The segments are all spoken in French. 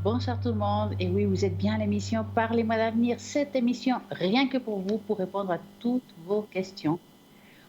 Bonsoir tout le monde. Et oui, vous êtes bien à l'émission Parlez-moi d'avenir. Cette émission, rien que pour vous, pour répondre à toutes vos questions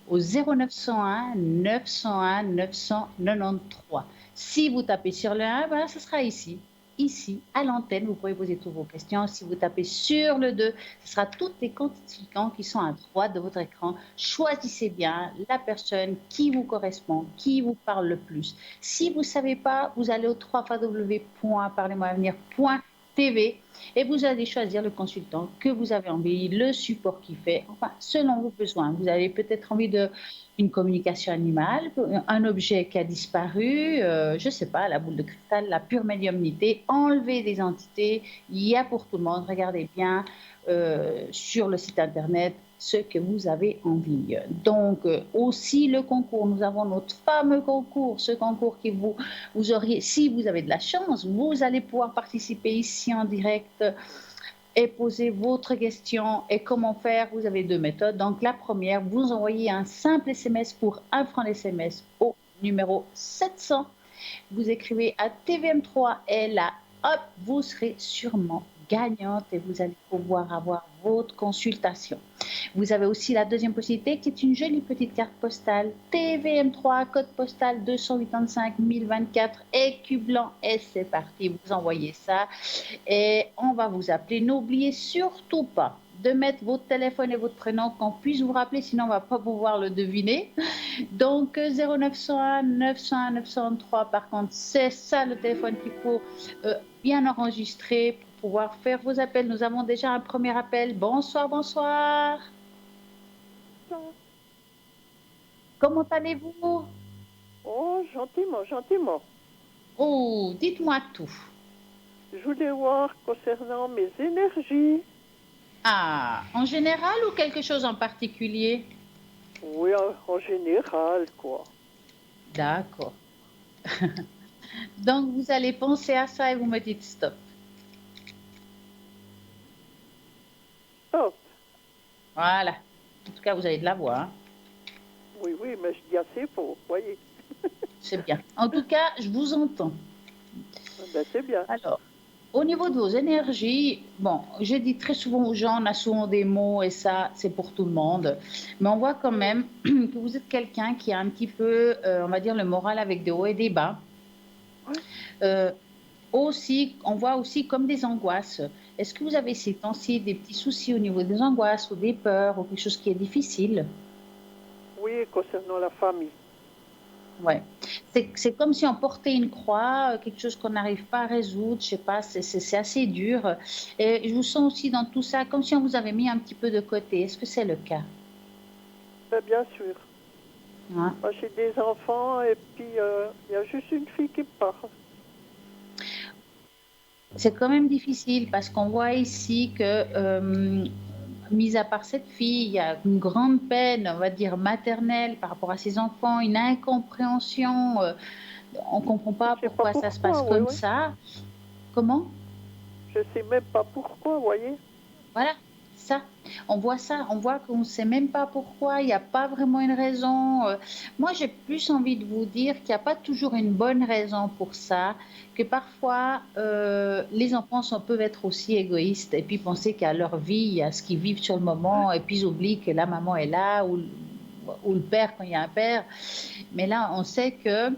au 0901 901 993. Si vous tapez sur le 1, voilà, ce sera ici. Ici, à l'antenne, vous pouvez poser toutes vos questions. Si vous tapez sur le 2, ce sera tous les consultants qui sont à droite de votre écran. Choisissez bien la personne qui vous correspond, qui vous parle le plus. Si vous ne savez pas, vous allez au www.parlez-moi-avenir.tv et vous allez choisir le consultant que vous avez envie, le support qu'il fait, enfin, selon vos besoins. Vous avez peut-être envie d'une communication animale, un objet qui a disparu, je ne sais pas, la boule de cristal, la pure médiumnité, enlever des entités, il y a pour tout le monde. Regardez bien sur le site internet ce que vous avez envie. Donc, aussi le concours, nous avons notre fameux concours, ce concours qui vous auriez, si vous avez de la chance, vous allez pouvoir participer ici en direct et poser votre question. Et comment faire? Vous avez deux méthodes. Donc, la première, vous envoyez un simple SMS pour 1 franc d'SMS au numéro 700. Vous écrivez à TVM3 et là, hop, vous serez sûrement gagnante et vous allez pouvoir avoir votre consultation. Vous avez aussi la deuxième possibilité qui est une jolie petite carte postale TVM3, code postal 285 024, écu blanc et c'est parti, vous envoyez ça et on va vous appeler. N'oubliez surtout pas de mettre votre téléphone et votre prénom qu'on puisse vous rappeler, sinon on ne va pas pouvoir le deviner. Donc 0901 901 903, par contre, c'est ça le téléphone qu'il faut bien enregistrer pour pouvoir faire vos appels. Nous avons déjà un premier appel. Bonsoir, bonsoir. Comment allez-vous? Oh, gentiment, gentiment. Oh, dites-moi tout. Je voulais voir concernant mes énergies. Ah, en général ou quelque chose en particulier? Oui, en général, quoi. D'accord. Donc, vous allez penser à ça et vous me dites stop. Stop. Voilà. En tout cas, vous avez de la voix, hein. Oui, oui, mais je dis assez faux, voyez. C'est bien. En tout cas, je vous entends. Ben, c'est bien. Alors, au niveau de vos énergies, bon, je dis très souvent aux gens, on a souvent des mots et ça, c'est pour tout le monde. Mais on voit quand même que vous êtes quelqu'un qui a un petit peu, on va dire, le moral avec des hauts et des bas. Ouais. Euh, Aussi, on voit aussi comme des angoisses. Est-ce que vous avez ces temps-ci des petits soucis au niveau des angoisses ou des peurs ou quelque chose qui est difficile? Oui, concernant la famille. Ouais. C'est comme si on portait une croix, quelque chose qu'on n'arrive pas à résoudre, je sais pas, c'est assez dur. Et je vous sens aussi dans tout ça, comme si on vous avait mis un petit peu de côté. Est-ce que c'est le cas? Ben, bien sûr. Hein? Moi, j'ai des enfants et puis il y a juste une fille qui part. C'est quand même difficile parce qu'on voit ici que, mis à part cette fille, il y a une grande peine, on va dire maternelle par rapport à ses enfants, une incompréhension. On ne comprend Je pas sais pas pourquoi ça se passe pourquoi, oui, comme oui. ça. Comment? Je sais même pas pourquoi, voyez. Voilà, ça. On voit qu'on ne sait même pas pourquoi, il n'y a pas vraiment une raison. Moi, j'ai plus envie de vous dire qu'il n'y a pas toujours une bonne raison pour ça, que parfois, les enfants peuvent être aussi égoïstes et puis penser qu'à leur vie, à ce qu'ils vivent sur le moment, et puis ils oublient que la maman est là ou le père quand il y a un père. Mais là, on sait que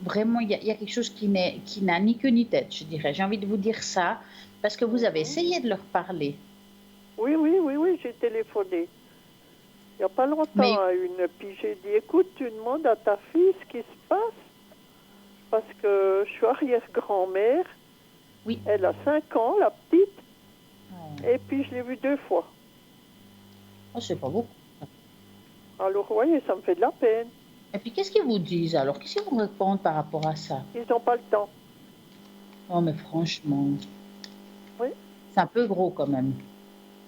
vraiment, il y a quelque chose qui n'a ni queue ni tête, je dirais. J'ai envie de vous dire ça, parce que vous avez Mhm. essayé de leur parler. Oui, oui, oui, oui, j'ai téléphoné. Il n'y a pas longtemps Mais à une. Puis j'ai dit, écoute, tu demandes à ta fille ce qui se passe. Parce que je suis arrière-grand-mère. oui, Elle a 5 ans, la petite. oh, Et puis je l'ai vue 2 fois. oh, c'est pas beaucoup. Alors, vous voyez, ça me fait de la peine. Et puis, qu'est-ce qu'ils vous disent alors? Qu'est-ce qu'ils vous répondent par rapport à ça? Ils n'ont pas le temps. Oh, mais franchement, Oui, c'est un peu gros quand même.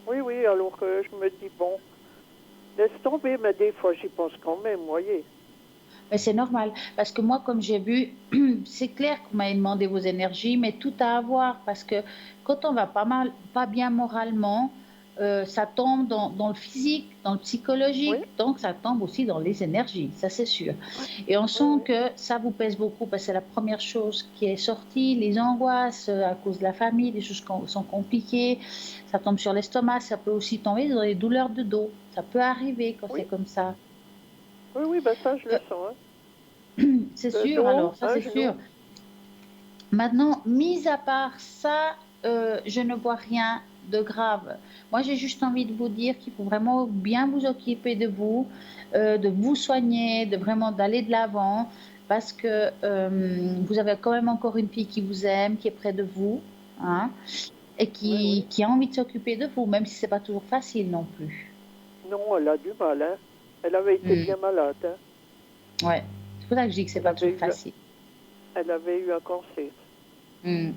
oui, oui. Alors que je me dis, bon, laisse tomber. Mais des fois, j'y pense quand même, vous voyez. Mais c'est normal, parce que moi, comme j'ai vu, c'est clair qu'on m'avait demandé vos énergies, mais tout à avoir, parce que quand on va pas bien moralement, ça tombe dans le physique, dans le Oui, psychologique, donc ça tombe aussi dans les énergies, ça c'est sûr. Et on oui, sent oui, que ça vous pèse beaucoup parce que c'est la première chose qui est sortie, les angoisses à cause de la famille, des choses sont compliquées, ça tombe sur l'estomac, ça peut aussi tomber dans les douleurs de dos, ça peut arriver quand c'est oui, comme ça. oui, oui, ben ça, je le Euh, sens. Hein. c'est Le sûr, dos, alors ça un c'est sûr. genou. Maintenant, mis à part ça, je ne vois rien de grave. Moi, j'ai juste envie de vous dire qu'il faut vraiment bien vous occuper de vous soigner, de vraiment d'aller de l'avant, parce que vous avez quand même encore une fille qui vous aime, qui est près de vous, hein, et Oui, oui. qui a envie de s'occuper de vous, même si c'est pas toujours facile non plus. Non, elle a du mal, hein. Elle avait été Hmm. bien malade, hein. Ouais, c'est pour ça que je dis que c'est Elle pas avait toujours eu, facile. elle avait eu un cancer. Hmm.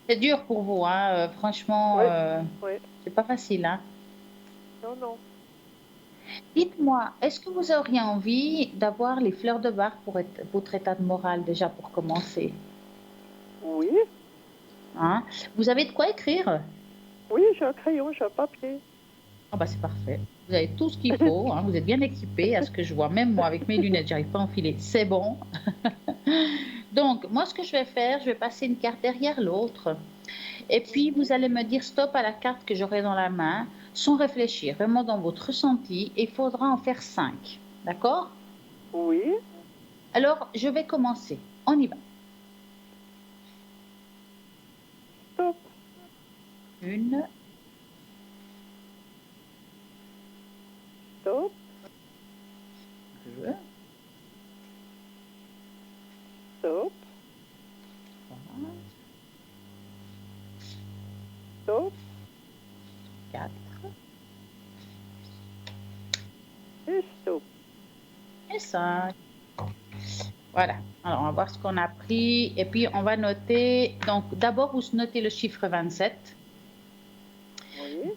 C'est dur pour vous, hein, franchement, Oui, oui. c'est pas facile, hein. Non, non. Dites-moi, est-ce que vous auriez envie d'avoir les fleurs de Bach pour votre état de morale déjà pour commencer, Oui, hein? Vous avez de quoi écrire? oui, j'ai un crayon, j'ai un papier. Ah bah c'est parfait. Vous avez tout ce qu'il faut, hein, vous êtes bien équipé à ce que je vois. Même moi avec mes lunettes, j'arrive pas à enfiler. C'est bon. Donc moi ce que je vais faire, je vais passer une carte derrière l'autre. Et puis Mhm. vous allez me dire stop à la carte que j'aurai dans la main, sans réfléchir, vraiment dans votre ressenti. Et il faudra en faire 5. D'accord? Oui, Alors je vais commencer. On y va. stop, Une, stop, deux, stop, trois, stop, quatre et stop. et cinq. Voilà. Alors, on va voir ce qu'on a pris. Et puis, on va noter. Donc, d'abord, vous notez le chiffre 27. Oui,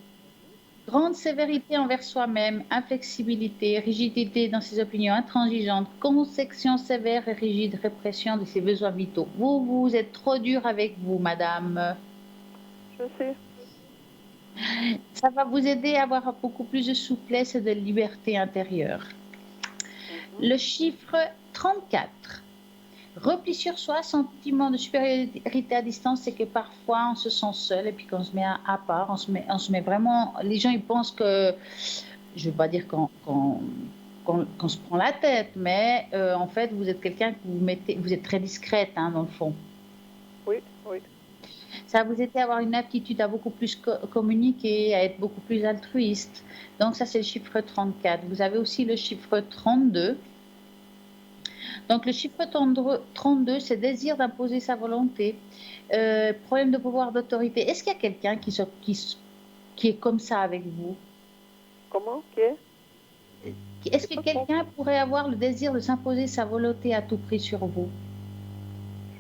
Grande sévérité envers soi-même, inflexibilité, rigidité dans ses opinions intransigeantes, conception sévère et rigide, répression de ses besoins vitaux. Vous êtes trop dur avec vous, madame. je sais. Ça va vous aider à avoir beaucoup plus de souplesse et de liberté intérieure. Mhm. Le chiffre 34. Repli sur soi, sentiment de supériorité à distance, c'est que parfois on se sent seul et puis qu'on se met à part, on se met vraiment. Les gens ils pensent que, je ne veux pas dire qu'on se prend la tête, mais en fait vous êtes quelqu'un que vous êtes très discrète hein, dans le fond. Oui, oui. Ça va vous aider à avoir une aptitude à beaucoup plus communiquer, à être beaucoup plus altruiste. Donc ça c'est le chiffre 34. Vous avez aussi le chiffre 32. Donc le chiffre 32, c'est désir d'imposer sa volonté, problème de pouvoir d'autorité. Est-ce qu'il y a quelqu'un qui est comme ça avec vous? Comment? Qui est? Est-ce J'ai que pas quelqu'un compris. pourrait avoir le désir de s'imposer sa volonté à tout prix sur vous?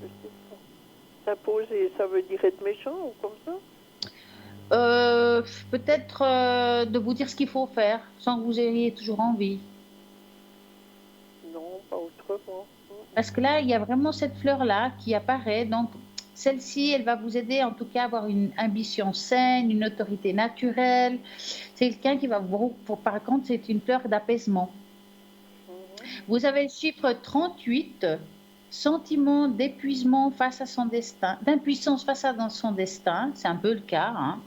Je sais pas. S'imposer, ça veut dire être méchant ou comme ça? Euh, Peut-être de vous dire ce qu'il faut faire sans que vous ayez toujours envie. Non, pas autrement. Mhm. Parce que là, il y a vraiment cette fleur-là qui apparaît. Donc, celle-ci, elle va vous aider en tout cas à avoir une ambition saine, une autorité naturelle. C'est quelqu'un qui va par contre, c'est une fleur d'apaisement. Mhm. Vous avez le chiffre 38, sentiment d'épuisement face à son destin, d'impuissance face à dans son destin. C'est un peu le cas, hein.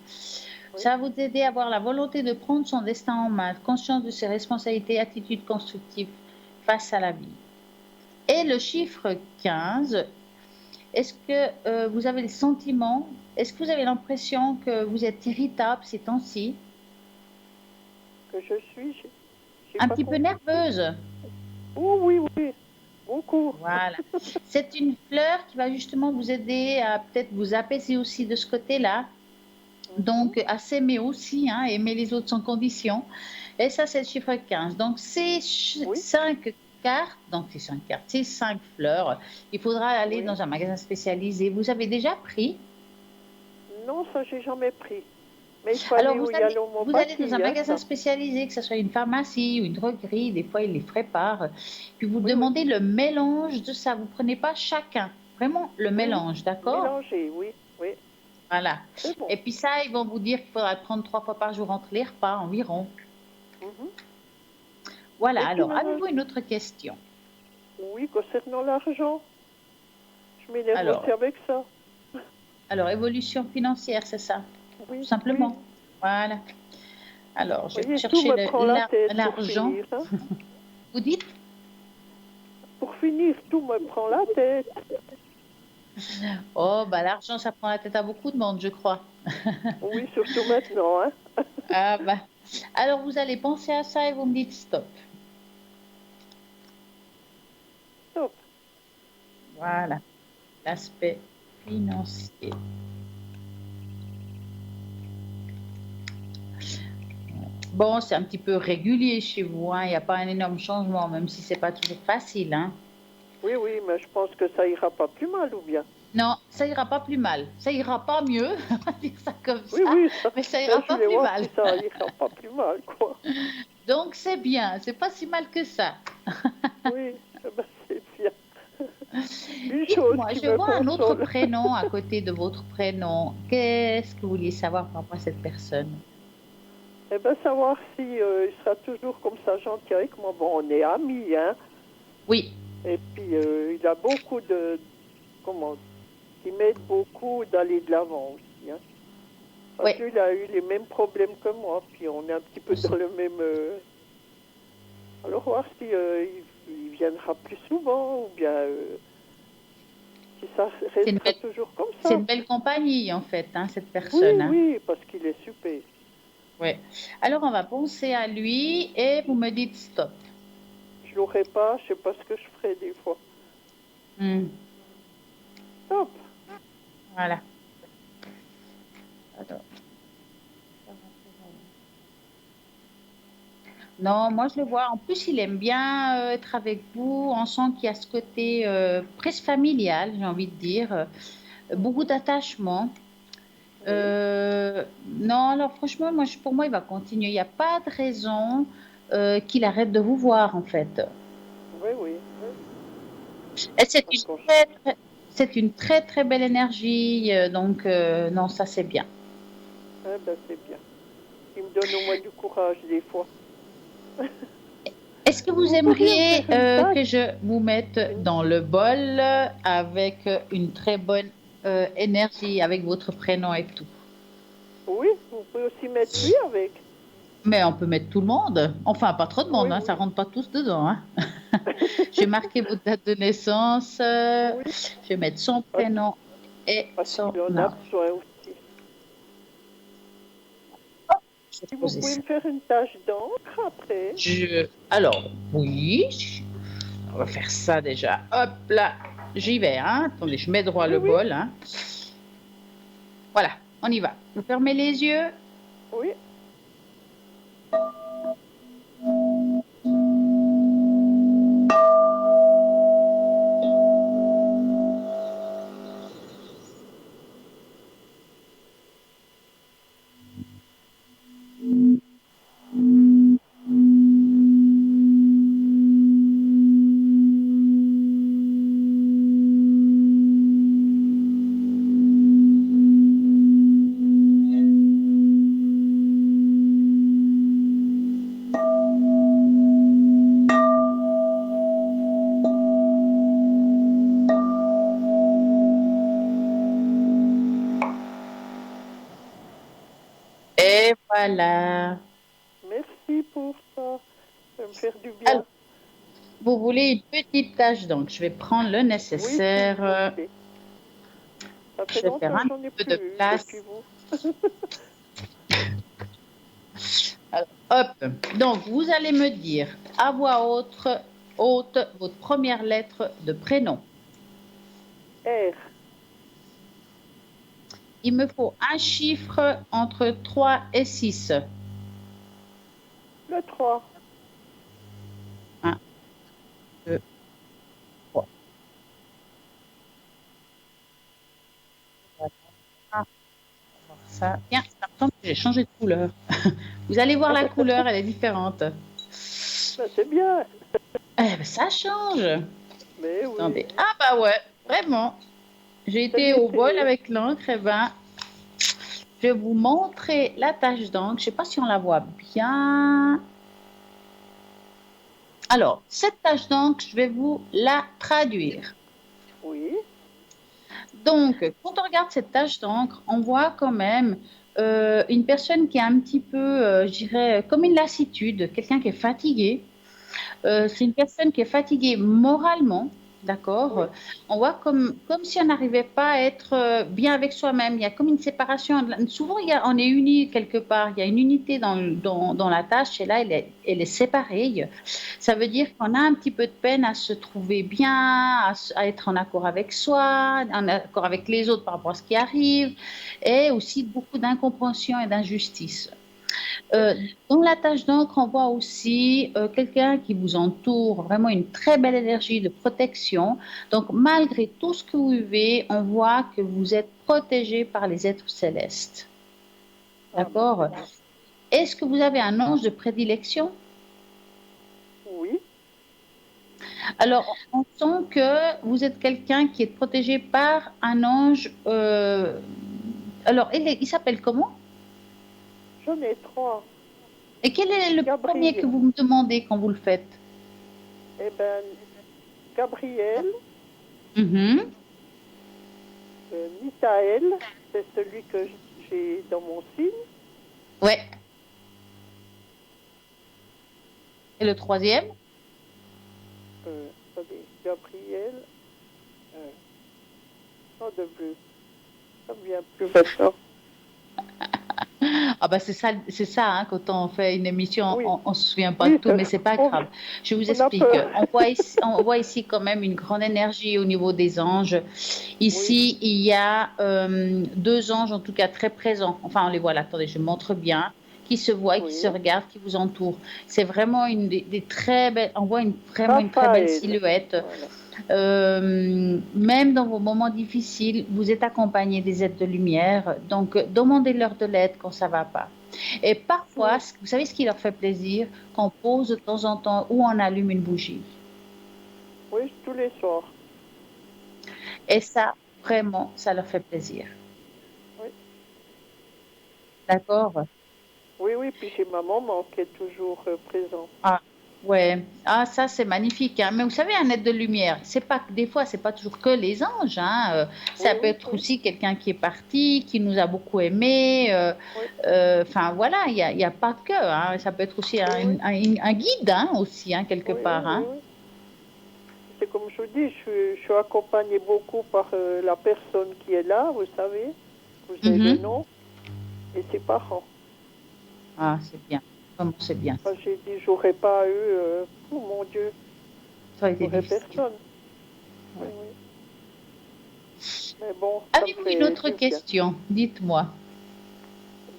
Oui, Ça va vous aider à avoir la volonté de prendre son destin en main, conscience de ses responsabilités, attitude constructive face à la vie. Et le chiffre 15, est-ce que vous avez le sentiment, est-ce que vous avez l'impression que vous êtes irritable ces temps-ci, que je suis, j'ai un pas petit peu compris. nerveuse? Oh oui, oui, beaucoup. Voilà. C'est une fleur qui va justement vous aider à peut-être vous apaiser aussi de ce côté-là. Mhm. Donc, à s'aimer aussi, hein, aimer les autres sans condition. Et ça, c'est le chiffre 15. Donc, ces Oui, 5 cartes, donc ces 5 cartes, ces 5 fleurs, il faudra aller oui. dans un magasin spécialisé. Vous avez déjà pris? Non, ça, j'ai jamais pris. Mais il faut Alors, aller où il y a vous allez dans un l'homéopathie, hein, magasin ça. spécialisé, que ce soit une pharmacie ou une droguerie, des fois ils les préparent. Puis vous Oui, oui. demandez le mélange de ça. Vous prenez pas chacun, vraiment le Oui, oui. mélange, d'accord? Mélanger, oui, oui. Voilà. C'est bon. Et puis ça, ils vont vous dire qu'il faudra prendre 3 fois par jour entre les repas environ. Mhm. Voilà, Et puis alors maintenant, avez-vous une autre question? oui, concernant l'argent, je m'énerve Alors, aussi avec ça. alors évolution financière, c'est ça? Tout Oui, oui. simplement. Voilà. Alors, je Vous vais voyez, tout chercher me prend la tête pour l'argent. finir. Hein. Vous dites? Pour finir, tout me prend la tête. Oh, bah l'argent, ça prend la tête à beaucoup de monde, je crois. Oui, surtout maintenant. Hein. Ah bah. Alors, vous allez penser à ça et vous me dites stop. Top. Voilà, l'aspect financier. Bon, c'est un petit peu régulier chez vous, hein. Il n'y a pas un énorme changement, même si c'est pas toujours facile, hein. Oui, oui, mais je pense que ça ira pas plus mal, ou bien. Non, ça ira pas plus mal. Ça ira pas mieux, on va dire ça comme Oui, ça, oui, ça. mais ça ira Ben, je pas voulais plus voir mal. si ça ira pas plus mal, quoi. Donc c'est bien, c'est pas si mal que ça. Oui, ben, c'est bien. Une chose Dites-moi, qui je me vois un autre console. prénom à côté de votre prénom. Qu'est-ce que vous vouliez savoir par rapport à cette personne? Eh ben, savoir si il sera toujours comme ça gentil avec moi. Bon, on est amis, hein. Oui, Et puis, il a beaucoup de... Comment? Qui m'aide beaucoup d'aller de l'avant aussi, hein. Parce oui. que lui, il a eu les mêmes problèmes que moi. Puis, on est un petit peu dans le même... Alors, voir si il viendra plus souvent ou bien si ça C'est une restera belle, toujours comme c'est ça. une belle compagnie en fait, hein, cette Oui, personne, hein. oui, parce qu'il est super. Ouais. Alors on va penser à lui et vous me dites stop. Je l'aurais pas, je sais pas ce que je ferais des fois. Hmm, Top. voilà. Alors, non, moi je le vois. En plus, il aime bien être avec vous. On sent qu'il y a ce côté presque familial, j'ai envie de dire. Beaucoup Mhm. d'attachement. Oui, Non, alors franchement, pour moi, il va continuer. Il n'y a pas de raison qu'il arrête de vous voir, en fait. oui, oui. Et Parce qu'on... c'est une très, très belle énergie. Donc, non, ça, c'est bien. Ah ben, c'est bien. Il me donne au moins du courage des fois. Est-ce que vous Vous pourriez me aimeriez faire une tâche? que je vous mette Une- dans le bol avec une très bonne énergie, avec votre prénom et tout? Oui, vous pouvez aussi mettre lui avec. Mais on peut mettre tout le monde. Enfin, pas trop de monde, Oui, hein, ça oui. rentre pas tous dedans, hein. J'ai marqué votre date de naissance. Oui, Je vais mettre son parce, prénom et parce son qu'il en a âge. besoin aussi. Je vais Si vous poser pouvez ça. me faire une tâche d'encre après. Alors, oui, on va faire ça déjà. Hop là, j'y vais, hein. Attendez, je mets droit Oui, le oui, bol, hein. Voilà, on y va. Vous fermez les yeux. oui. Et voilà. Merci pour ça. Ça va me faire du Alors, bien. vous voulez une petite tâche, donc je vais prendre le Oui, s'il nécessaire. vous plaît. Ça fait Je vais faire longtemps que un j'en ai peu de plus eu depuis place. vous. Alors, hop. Donc, vous allez me dire à voix haute votre première lettre de prénom. R, Il me faut un chiffre entre 3 et 6. le 3. 1, 2, 3. Ça. Tiens, ça me semble que j'ai changé de couleur. Vous allez voir la couleur, elle est différente. Ben, c'est bien. Eh ben, ça change. Mais oui. Attendez. Ah bah ouais, vraiment. J'ai C'est été mieux au bol essayé. avec l'encre, et ben, je vais vous montrer la tache d'encre. Je ne sais pas si on la voit bien. Alors, cette tache d'encre, je vais vous la traduire. Oui. Donc, quand on regarde cette tache d'encre, on voit quand même une personne qui est un petit peu, je dirais, comme une lassitude, quelqu'un qui est fatigué. C'est une personne qui est fatiguée moralement, Oui. d'accord? On voit comme si on n'arrivait pas à être bien avec soi-même. Il y a comme une séparation. Souvent, on est unis quelque part. Il y a une unité dans la tâche et là, elle est séparée. Ça veut dire qu'on a un petit peu de peine à se trouver bien, à être en accord avec soi, en accord avec les autres par rapport à ce qui arrive, et aussi beaucoup d'incompréhension et d'injustice. Oui. Dans la tâche d'encre, on voit aussi quelqu'un qui vous entoure, vraiment une très belle énergie de protection. Donc, malgré tout ce que vous vivez, on voit que vous êtes protégé par les êtres célestes. Ah, ben, D'accord? c'est bien. Est-ce que vous avez un ange de prédilection? Oui. Alors, on sent que vous êtes quelqu'un qui est protégé par un ange. Alors, il s'appelle comment? J'en ai 3. Et quel est le premier que Gabriel. vous me demandez quand vous le faites? Eh ben, Gabriel, Mhm. Michael, c'est celui que j'ai dans mon signe. Ouais. Et le troisième? Attendez, Gabriel, euh, oh de bleu, ça me vient plus maintenant. Ah bah c'est ça hein, quand on fait une émission, Oui, on se souvient pas de oui, tout, mais c'est pas on, grave. Je vous on a explique. peur. On voit ici quand même une grande énergie au niveau des anges. Oui, Ici, il y a deux anges en tout cas très présents. Enfin, on les voit là. Attendez, je montre bien, qui se voient, qui se oui. regardent, qui vous entourent. C'est vraiment une des très belles. On voit vraiment une très belle Raphaël, silhouette. voilà. Même dans vos moments difficiles, vous êtes accompagné des êtres de lumière, donc demandez-leur de l'aide quand ça va pas. Et parfois, Oui, vous savez ce qui leur fait plaisir? Qu'on pose de temps en temps ou on allume une bougie. oui, tous les soirs. Et ça, vraiment, ça leur fait plaisir. Oui, D'accord? oui, oui. Puis j'ai ma maman qui est toujours présente. Ah, ouais. Ah, ça, c'est magnifique, hein. Mais vous savez, un être de lumière, c'est pas, des fois, c'est pas toujours que les anges, hein. Oui, Ça peut oui, être oui, aussi quelqu'un qui est parti, qui nous a beaucoup aimés. oui, Enfin, voilà, il y a pas que, hein. Ça peut être aussi oui, oui, un guide, hein, aussi, hein, quelque oui, oui, part, oui, hein. oui. C'est comme je vous dis, je suis accompagnée beaucoup par la personne qui est là, vous savez. Vous avez le Mhm. nom et ses parents. Ah, c'est bien. Vraiment, c'est bien. Moi, j'ai dit, j'aurais pas eu, oh mon Dieu, Ça a été j'aurais difficile. personne. Oui, Ouais. oui. Mais bon, ça me Avez-vous une fait autre du bien. question? Dites-moi.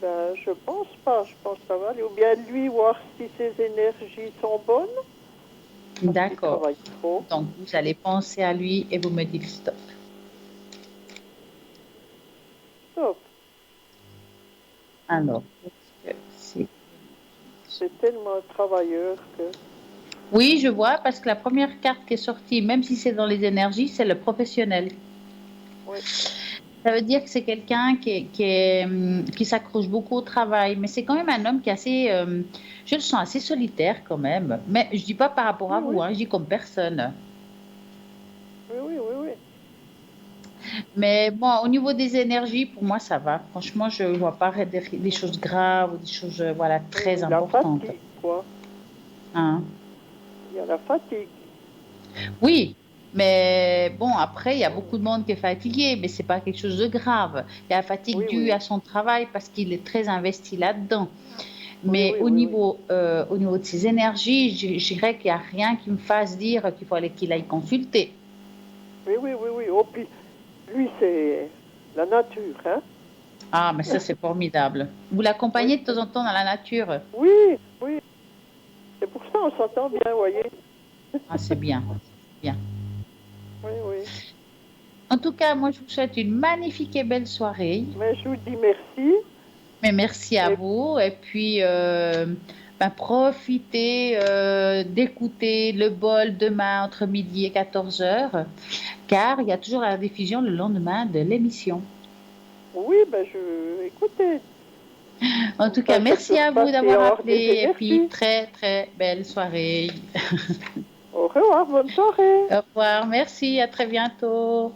Ben, je pense pas, je pense que ça va aller. Ou bien lui, voir si ses énergies sont bonnes, parce qu'il D'accord. travaille trop. Donc, vous allez penser à lui et vous me dites stop. Top. Alors, est-ce que c'est... C'est tellement un travailleur que, Oui, je vois, parce que la première carte qui est sortie, même si c'est dans les énergies, c'est le professionnel. oui, Ça veut dire que c'est quelqu'un qui s'accroche beaucoup au travail, mais c'est quand même un homme qui est assez, je le sens assez solitaire quand même. Mais je dis pas par rapport oui, à oui, vous, hein, je dis comme personne. oui, oui, oui, oui. Mais bon, au niveau des énergies, pour moi, ça va. Franchement, je ne vois pas des choses graves ou des choses, voilà, Oui, très oui, la importantes. fatigue, quoi. Hein. Il y a la fatigue. Oui, mais bon, après, il y a Oui, beaucoup de monde qui est fatigué, mais c'est pas quelque chose de grave. Il y a la fatigue oui, due oui, à son travail parce qu'il est très investi là-dedans. oui, Mais oui, oui, oui. au niveau de ses énergies, je dirais qu'il n'y a rien qui me fasse dire qu'il aille consulter. Oui, oui, oui, oui. Oh, puis, lui, c'est la nature, hein. Ah, mais ça, c'est formidable. Vous Oui, l'accompagnez de temps en temps dans la nature. oui, oui. C'est pour ça on s'entend bien, vous voyez. Ah, c'est bien, bien. Oui, oui. En tout cas, moi, je vous souhaite une magnifique et belle soirée. Mais je vous dis merci. Mais merci à Et vous. Et puis, ben, profitez d'écouter le bol demain entre midi et 14 heures, car il y a toujours la diffusion le lendemain de l'émission. Oui, écoutez, En comme tout cas, ça merci peut à vous passer d'avoir hors des appelé et puis énergies. très très belle soirée. Au revoir, bonne soirée. Au revoir, merci, à très bientôt.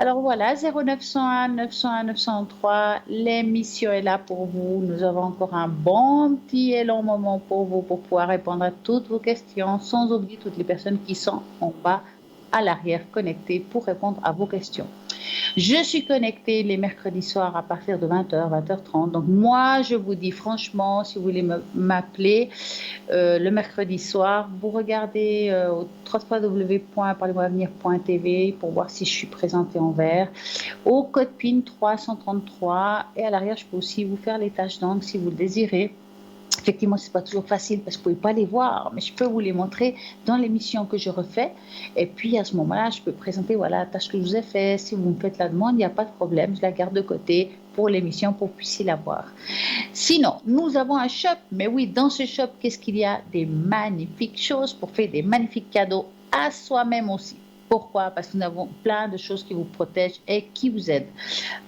Alors voilà, 0901 901 903, l'émission est là pour vous. Nous avons encore un bon petit et long moment pour vous pour pouvoir répondre à toutes vos questions, sans oublier toutes les personnes qui sont en bas à l'arrière connectées pour répondre à vos questions. Je suis connectée les mercredis soirs à partir de 20h, 20h30. Donc moi, je vous dis franchement, si vous voulez m'appeler le mercredi soir, vous regardez au www.parlez-moi-avenir.tv pour voir si je suis présentée en vert. Au code PIN 333 et à l'arrière, je peux aussi vous faire les tâches d'angle si vous le désirez. Effectivement, ce n'est pas toujours facile parce que vous ne pouvez pas les voir, mais je peux vous les montrer dans l'émission que je refais. Et puis, à ce moment-là, je peux présenter voilà, la tâche que je vous ai faite. Si vous me faites la demande, il n'y a pas de problème. Je la garde de côté pour l'émission pour que vous puissiez la voir. Sinon, nous avons un shop. Mais oui, dans ce shop, qu'est-ce qu'il y a? Des magnifiques choses pour faire des magnifiques cadeaux à soi-même aussi. Pourquoi? Parce que nous avons plein de choses qui vous protègent et qui vous aident.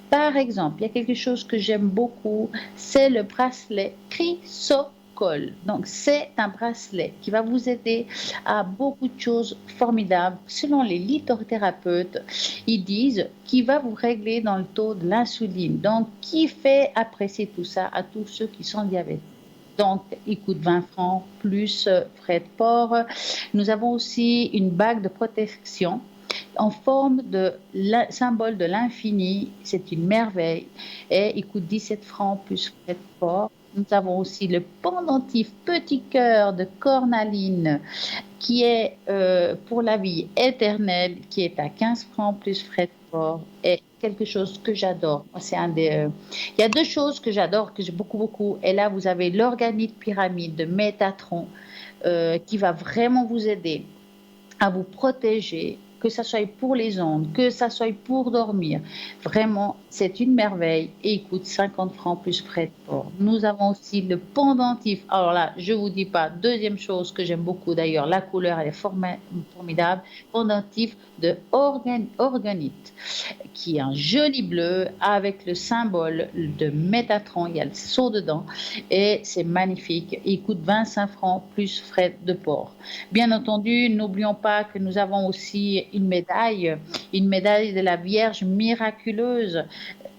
Par exemple, il y a quelque chose que j'aime beaucoup, c'est le bracelet Chrysocol. Donc, c'est un bracelet qui va vous aider à beaucoup de choses formidables. Selon les lithothérapeutes, ils disent qu'il va vous régler dans le taux de l'insuline. Donc, qui fait apprécier tout ça à tous ceux qui sont diabétiques? Donc, il coûte 20 francs plus frais de port. Nous avons aussi une bague de protection en forme de symbole de l'infini. C'est une merveille et il coûte 17 francs plus frais de port. Nous avons aussi le pendentif petit cœur de cornaline qui est pour la vie éternelle, qui est à 15 francs plus frais de port. Et quelque chose que j'adore. C'est il y a deux choses que j'adore, que j'ai beaucoup, beaucoup. Et là, vous avez l'organite pyramide de Métatron qui va vraiment vous aider à vous protéger, que ça soit pour les ondes, que ça soit pour dormir. Vraiment, c'est une merveille et il coûte 50 francs plus frais de port. Nous avons aussi le pendentif. Alors là, je vous dis pas. Deuxième chose que j'aime beaucoup d'ailleurs, la couleur elle est formidable. Pendentif de organite, qui est un joli bleu avec le symbole de Métatron. Il y a le sceau dedans et c'est magnifique. Il coûte 25 francs plus frais de port. Bien entendu, n'oublions pas que nous avons aussi une médaille de la Vierge miraculeuse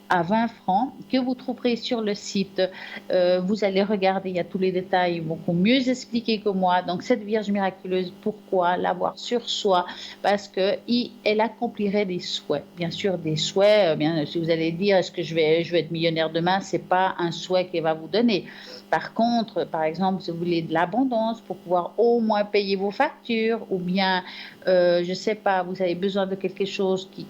à 20 francs que vous trouverez sur le site. Vous allez regarder, il y a tous les détails beaucoup mieux expliqués que moi. Donc cette Vierge miraculeuse, pourquoi l'avoir sur soi? Parce qu'elle accomplirait des souhaits. Bien sûr, des souhaits, bien, si vous allez dire, est-ce que je vais être millionnaire demain? Ce n'est pas un souhait qu'elle va vous donner. Par contre, par exemple, si vous voulez de l'abondance pour pouvoir au moins payer vos factures ou bien, je ne sais pas, vous avez besoin de quelque chose qui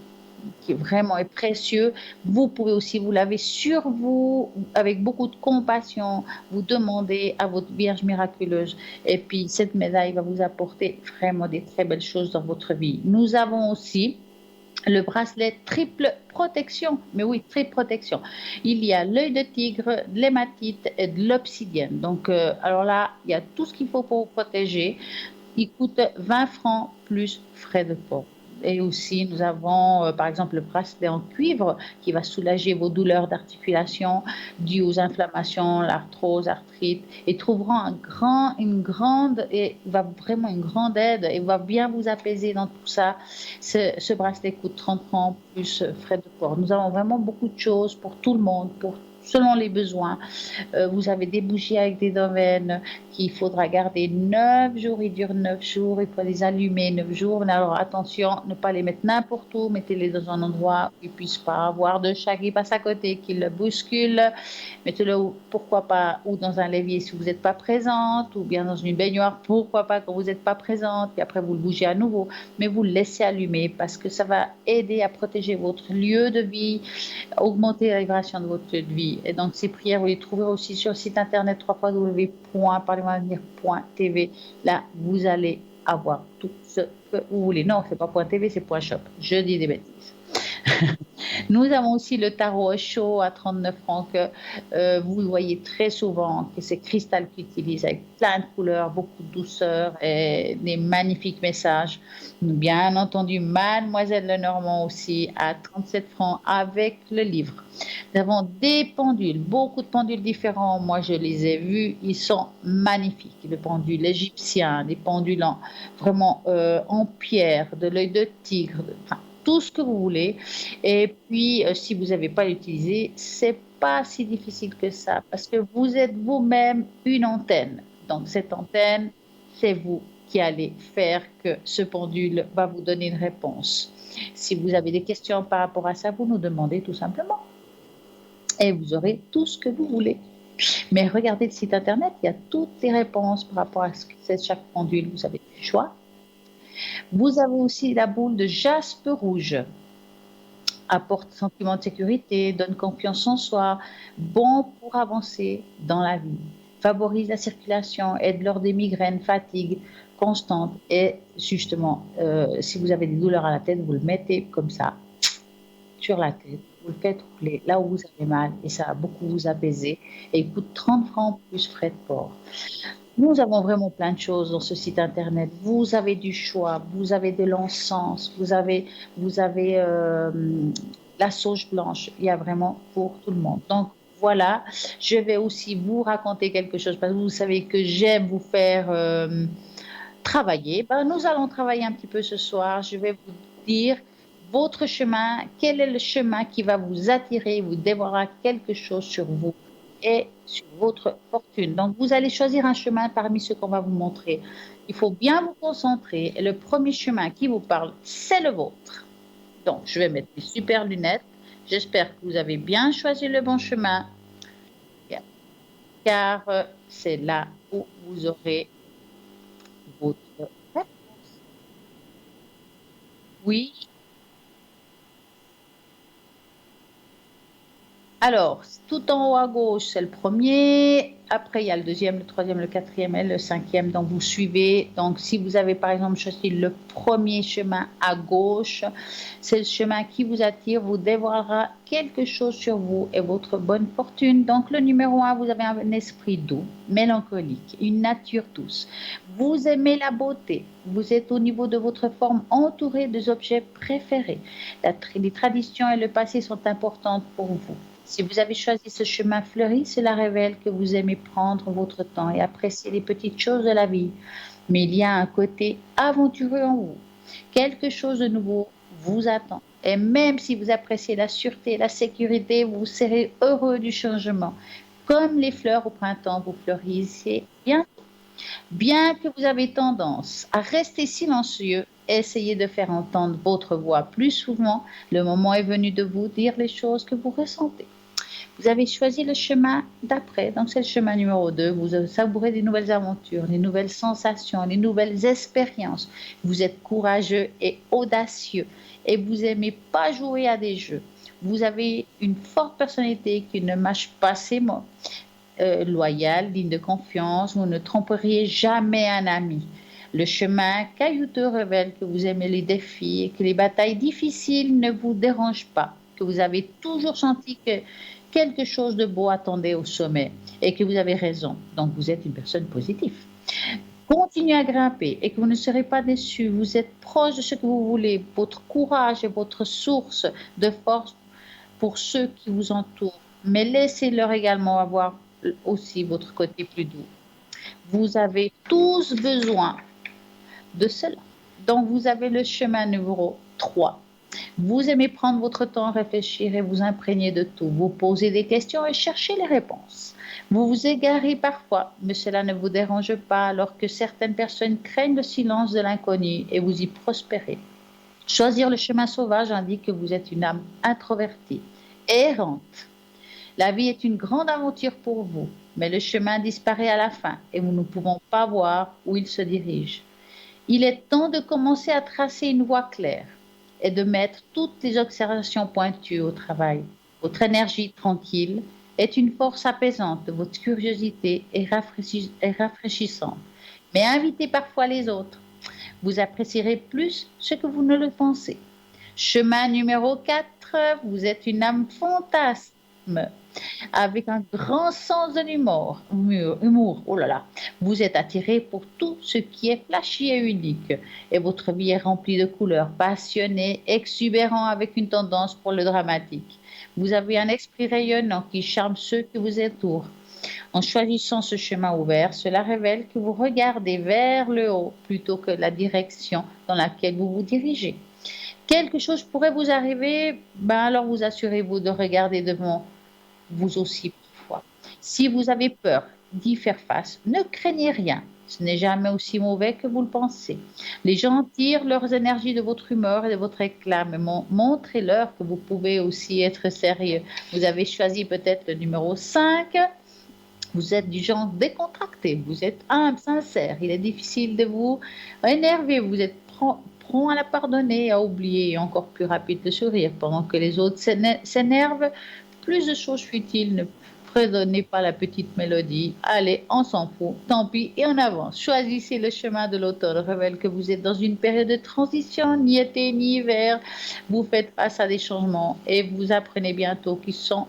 vraiment est précieux, vous pouvez aussi vous laver sur vous avec beaucoup de compassion, vous demander à votre Vierge miraculeuse et puis cette médaille va vous apporter vraiment des très belles choses dans votre vie. Nous avons aussi le bracelet triple protection, mais oui, triple protection. Il y a l'œil de tigre, de l'hématite et de l'obsidienne. Donc, alors là, il y a tout ce qu'il faut pour vous protéger. Il coûte 20 francs plus frais de port. Et aussi, nous avons, par exemple, le bracelet en cuivre qui va soulager vos douleurs d'articulation dues aux inflammations, l'arthrose, l'arthrite, et trouvera vraiment une grande aide et va bien vous apaiser dans tout ça. Ce bracelet coûte 30 francs plus frais de port. Nous avons vraiment beaucoup de choses pour tout le monde, selon les besoins. Vous avez des bougies avec des domaines qu'il faudra garder 9 jours. Ils durent 9 jours. Il faut les allumer 9 jours. Mais alors attention, ne pas les mettre n'importe où. Mettez-les dans un endroit où ils ne puissent pas avoir de chat qui passe à côté, qui le bouscule. Mettez-le, pourquoi pas, ou dans un l'évier si vous n'êtes pas présente, ou bien dans une baignoire, pourquoi pas quand vous n'êtes pas présente. Et après, vous le bougez à nouveau. Mais vous le laissez allumer parce que ça va aider à protéger votre lieu de vie, augmenter la vibration de votre vie. Et donc, ces prières, vous les trouverez aussi sur le site internet www.parlez-moi-avenir.tv. Là, vous allez avoir tout ce que vous voulez. Non, c'est pas .tv, c'est .shop. Je dis des bêtises. Nous avons aussi le tarot chaud à 39 francs que vous voyez très souvent, que c'est Cristal qui utilise avec plein de couleurs, beaucoup de douceur et des magnifiques messages. Bien entendu, Mademoiselle Lenormand aussi à 37 francs avec le livre. Nous avons des pendules, beaucoup de pendules différents. Moi, je les ai vus, ils sont magnifiques. Le pendule égyptien, des pendules vraiment en pierre, de l'œil de tigre, enfin, tout ce que vous voulez. Et puis, si vous n'avez pas utilisé, c'est pas si difficile que ça parce que vous êtes vous-même une antenne. Donc, cette antenne, c'est vous qui allez faire que ce pendule va vous donner une réponse. Si vous avez des questions par rapport à ça, vous nous demandez tout simplement et vous aurez tout ce que vous voulez. Mais regardez le site internet, il y a toutes les réponses par rapport à ce que c'est chaque pendule. Vous avez du choix. Vous avez aussi la boule de jaspe rouge. Apporte sentiment de sécurité, donne confiance en soi, bon pour avancer dans la vie, favorise la circulation, aide lors des migraines, fatigue constante et justement, si vous avez des douleurs à la tête, vous le mettez comme ça sur la tête, vous le faites rouler là où vous avez mal et ça va beaucoup vous apaiser et il coûte 30 francs plus frais de port. Nous avons vraiment plein de choses dans ce site internet. Vous avez du choix, vous avez de l'encens, vous avez la sauge blanche. Il y a vraiment pour tout le monde. Donc voilà, je vais aussi vous raconter quelque chose parce que vous savez que j'aime vous faire travailler. Ben, nous allons travailler un petit peu ce soir. Je vais vous dire votre chemin, quel est le chemin qui va vous attirer, vous dévoilera quelque chose sur vous et sur votre fortune. Donc, vous allez choisir un chemin parmi ceux qu'on va vous montrer. Il faut bien vous concentrer et le premier chemin qui vous parle, c'est le vôtre. Donc, je vais mettre mes super lunettes. J'espère que vous avez bien choisi le bon chemin car c'est là où vous aurez votre réponse. Oui. Alors, tout en haut à gauche, c'est le premier. Après, il y a le deuxième, le troisième, le quatrième et le cinquième. Donc, vous suivez. Donc, si vous avez, par exemple, choisi le premier chemin à gauche, c'est le chemin qui vous attire, vous dévoilera quelque chose sur vous et votre bonne fortune. Donc, le numéro un, vous avez un esprit doux, mélancolique, une nature douce. Vous aimez la beauté. Vous êtes au niveau de votre forme entouré des objets préférés. Les traditions et le passé sont importantes pour vous. Si vous avez choisi ce chemin fleuri, cela révèle que vous aimez prendre votre temps et apprécier les petites choses de la vie. Mais il y a un côté aventureux en vous. Quelque chose de nouveau vous attend. Et même si vous appréciez la sûreté et la sécurité, vous serez heureux du changement. Comme les fleurs au printemps, vous fleurissez bien. Bien que vous avez tendance à rester silencieux, essayez de faire entendre votre voix plus souvent. Le moment est venu de vous dire les choses que vous ressentez. Vous avez choisi le chemin d'après, donc c'est le chemin numéro 2. Vous savourez des nouvelles aventures, des nouvelles sensations, des nouvelles expériences. Vous êtes courageux et audacieux et vous n'aimez pas jouer à des jeux. Vous avez une forte personnalité qui ne mâche pas ses mots. Loyal, digne de confiance, vous ne tromperiez jamais un ami. Le chemin caillouteux révèle que vous aimez les défis et que les batailles difficiles ne vous dérangent pas, que vous avez toujours senti que quelque chose de beau attendait au sommet et que vous avez raison. Donc vous êtes une personne positive. Continuez à grimper et que vous ne serez pas déçu. Vous êtes proche de ce que vous voulez. Votre courage est votre source de force pour ceux qui vous entourent. Mais laissez-leur également avoir aussi votre côté plus doux. Vous avez tous besoin de cela. Donc, vous avez le chemin numéro 3. Vous aimez prendre votre temps à réfléchir et vous imprégner de tout. Vous posez des questions et cherchez les réponses. Vous vous égarez parfois, mais cela ne vous dérange pas alors que certaines personnes craignent le silence de l'inconnu et vous y prospérez. Choisir le chemin sauvage indique que vous êtes une âme introvertie, errante. La vie est une grande aventure pour vous, mais le chemin disparaît à la fin et nous ne pouvons pas voir où il se dirige. Il est temps de commencer à tracer une voie claire et de mettre toutes les observations pointues au travail. Votre énergie tranquille est une force apaisante, votre curiosité est rafraîchissante. Mais invitez parfois les autres. Vous apprécierez plus ce que vous ne le pensez. Chemin numéro 4, vous êtes une âme fantasme avec un grand sens de l'humour, oh là là. Vous êtes attiré pour tout ce qui est flashy et unique. Et votre vie est remplie de couleurs, passionné, exubérant avec une tendance pour le dramatique. Vous avez un esprit rayonnant qui charme ceux qui vous entourent. En choisissant ce chemin ouvert, cela révèle que vous regardez vers le haut plutôt que la direction dans laquelle vous vous dirigez. Quelque chose pourrait vous arriver, ben alors vous assurez-vous de regarder devant vous aussi parfois. Si vous avez peur d'y faire face, ne craignez rien. Ce n'est jamais aussi mauvais que vous le pensez. Les gens tirent leurs énergies de votre humeur et de votre éclat, mais montrez-leur que vous pouvez aussi être sérieux. Vous avez choisi peut-être le numéro 5. Vous êtes du genre décontracté, vous êtes humble, sincère. Il est difficile de vous énerver, vous êtes prompt à la pardonner, à oublier et encore plus rapide de sourire. Pendant que les autres s'énervent, plus de choses futiles ne fredonnez pas la petite mélodie. Allez, on s'en fout, tant pis et en avance. Choisissez le chemin de l'automne, révèle que vous êtes dans une période de transition, ni été ni hiver. Vous faites face à des changements et vous apprenez bientôt qu'ils sont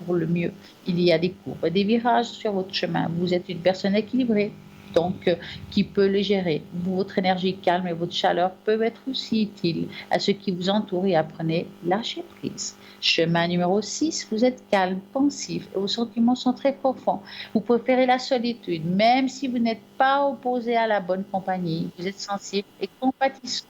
pour le mieux. Il y a des courbes, des virages sur votre chemin. Vous êtes une personne équilibrée, donc qui peut le gérer. Votre énergie calme et votre chaleur peuvent être aussi utiles à ceux qui vous entourent et apprenez lâcher prise. Chemin numéro 6, vous êtes calme, pensif et vos sentiments sont très profonds. Vous préférez la solitude, même si vous n'êtes pas opposé à la bonne compagnie. Vous êtes sensible et compatissant.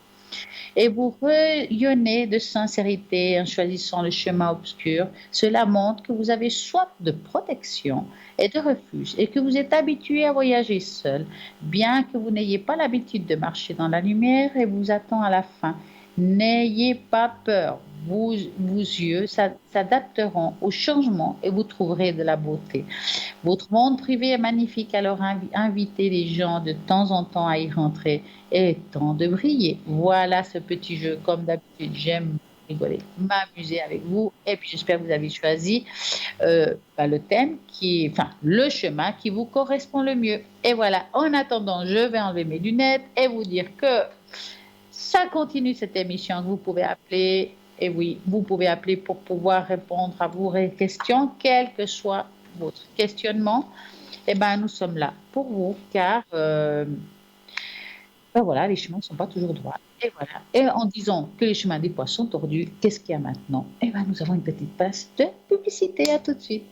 Et vous rayonnez de sincérité en choisissant le chemin obscur. Cela montre que vous avez soif de protection et de refuge et que vous êtes habitué à voyager seul, bien que vous n'ayez pas l'habitude de marcher dans la lumière et vous attend à la fin. N'ayez pas peur. Vos yeux s'adapteront au changement et vous trouverez de la beauté. Votre monde privé est magnifique, alors invitez les gens de temps en temps à y rentrer. Et temps de briller. Voilà ce petit jeu. Comme d'habitude, j'aime rigoler, m'amuser avec vous. Et puis j'espère que vous avez choisi le thème enfin le chemin qui vous correspond le mieux. Et voilà, en attendant, je vais enlever mes lunettes et vous dire que ça continue cette émission. Vous pouvez appeler, et oui, vous pouvez appeler pour pouvoir répondre à vos questions, quel que soit votre questionnement. Eh bien, nous sommes là pour vous, car voilà, les chemins ne sont pas toujours droits. Et voilà. Et en disant que les chemins des fois sont tordus, qu'est-ce qu'il y a maintenant? Eh bien, nous avons une petite passe de publicité. À tout de suite.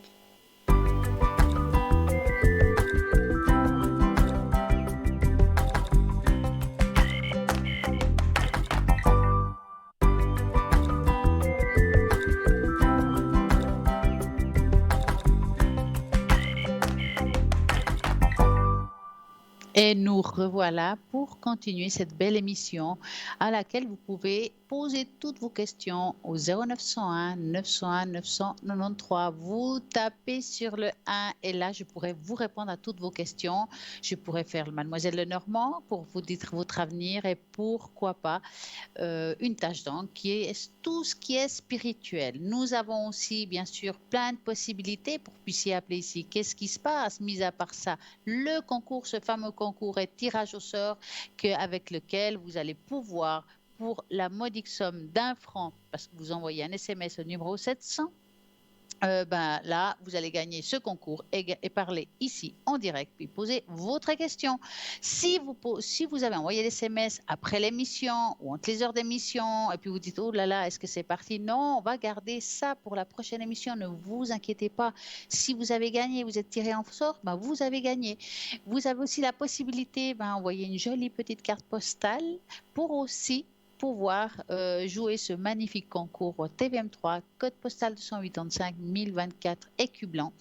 Et nous revoilà pour continuer cette belle émission à laquelle vous pouvez poser toutes vos questions au 0901 901 993. Vous tapez sur le 1 et là, je pourrai vous répondre à toutes vos questions. Je pourrai faire le Mademoiselle Lenormand pour vous dire votre avenir et pourquoi pas une tâche d'encre qui est tout ce qui est spirituel. Nous avons aussi, bien sûr, plein de possibilités pour que vous puissiez appeler ici. Qu'est-ce qui se passe, mis à part ça? Le concours, ce fameux concours est tirage au sort avec lequel vous allez pouvoir, pour la modique somme d'1 franc, parce que vous envoyez un SMS au numéro 700, là, vous allez gagner ce concours et parler ici en direct, puis poser votre question. Si vous avez envoyé des SMS après l'émission ou entre les heures d'émission, et puis vous dites, oh là là, est-ce que c'est parti? Non, on va garder ça pour la prochaine émission, ne vous inquiétez pas. Si vous avez gagné, vous êtes tiré en sort, vous avez gagné. Vous avez aussi la possibilité d'envoyer une jolie petite carte postale pour aussi pouvoir jouer ce magnifique concours au TVM3, code postal 285 1024 écu blanc.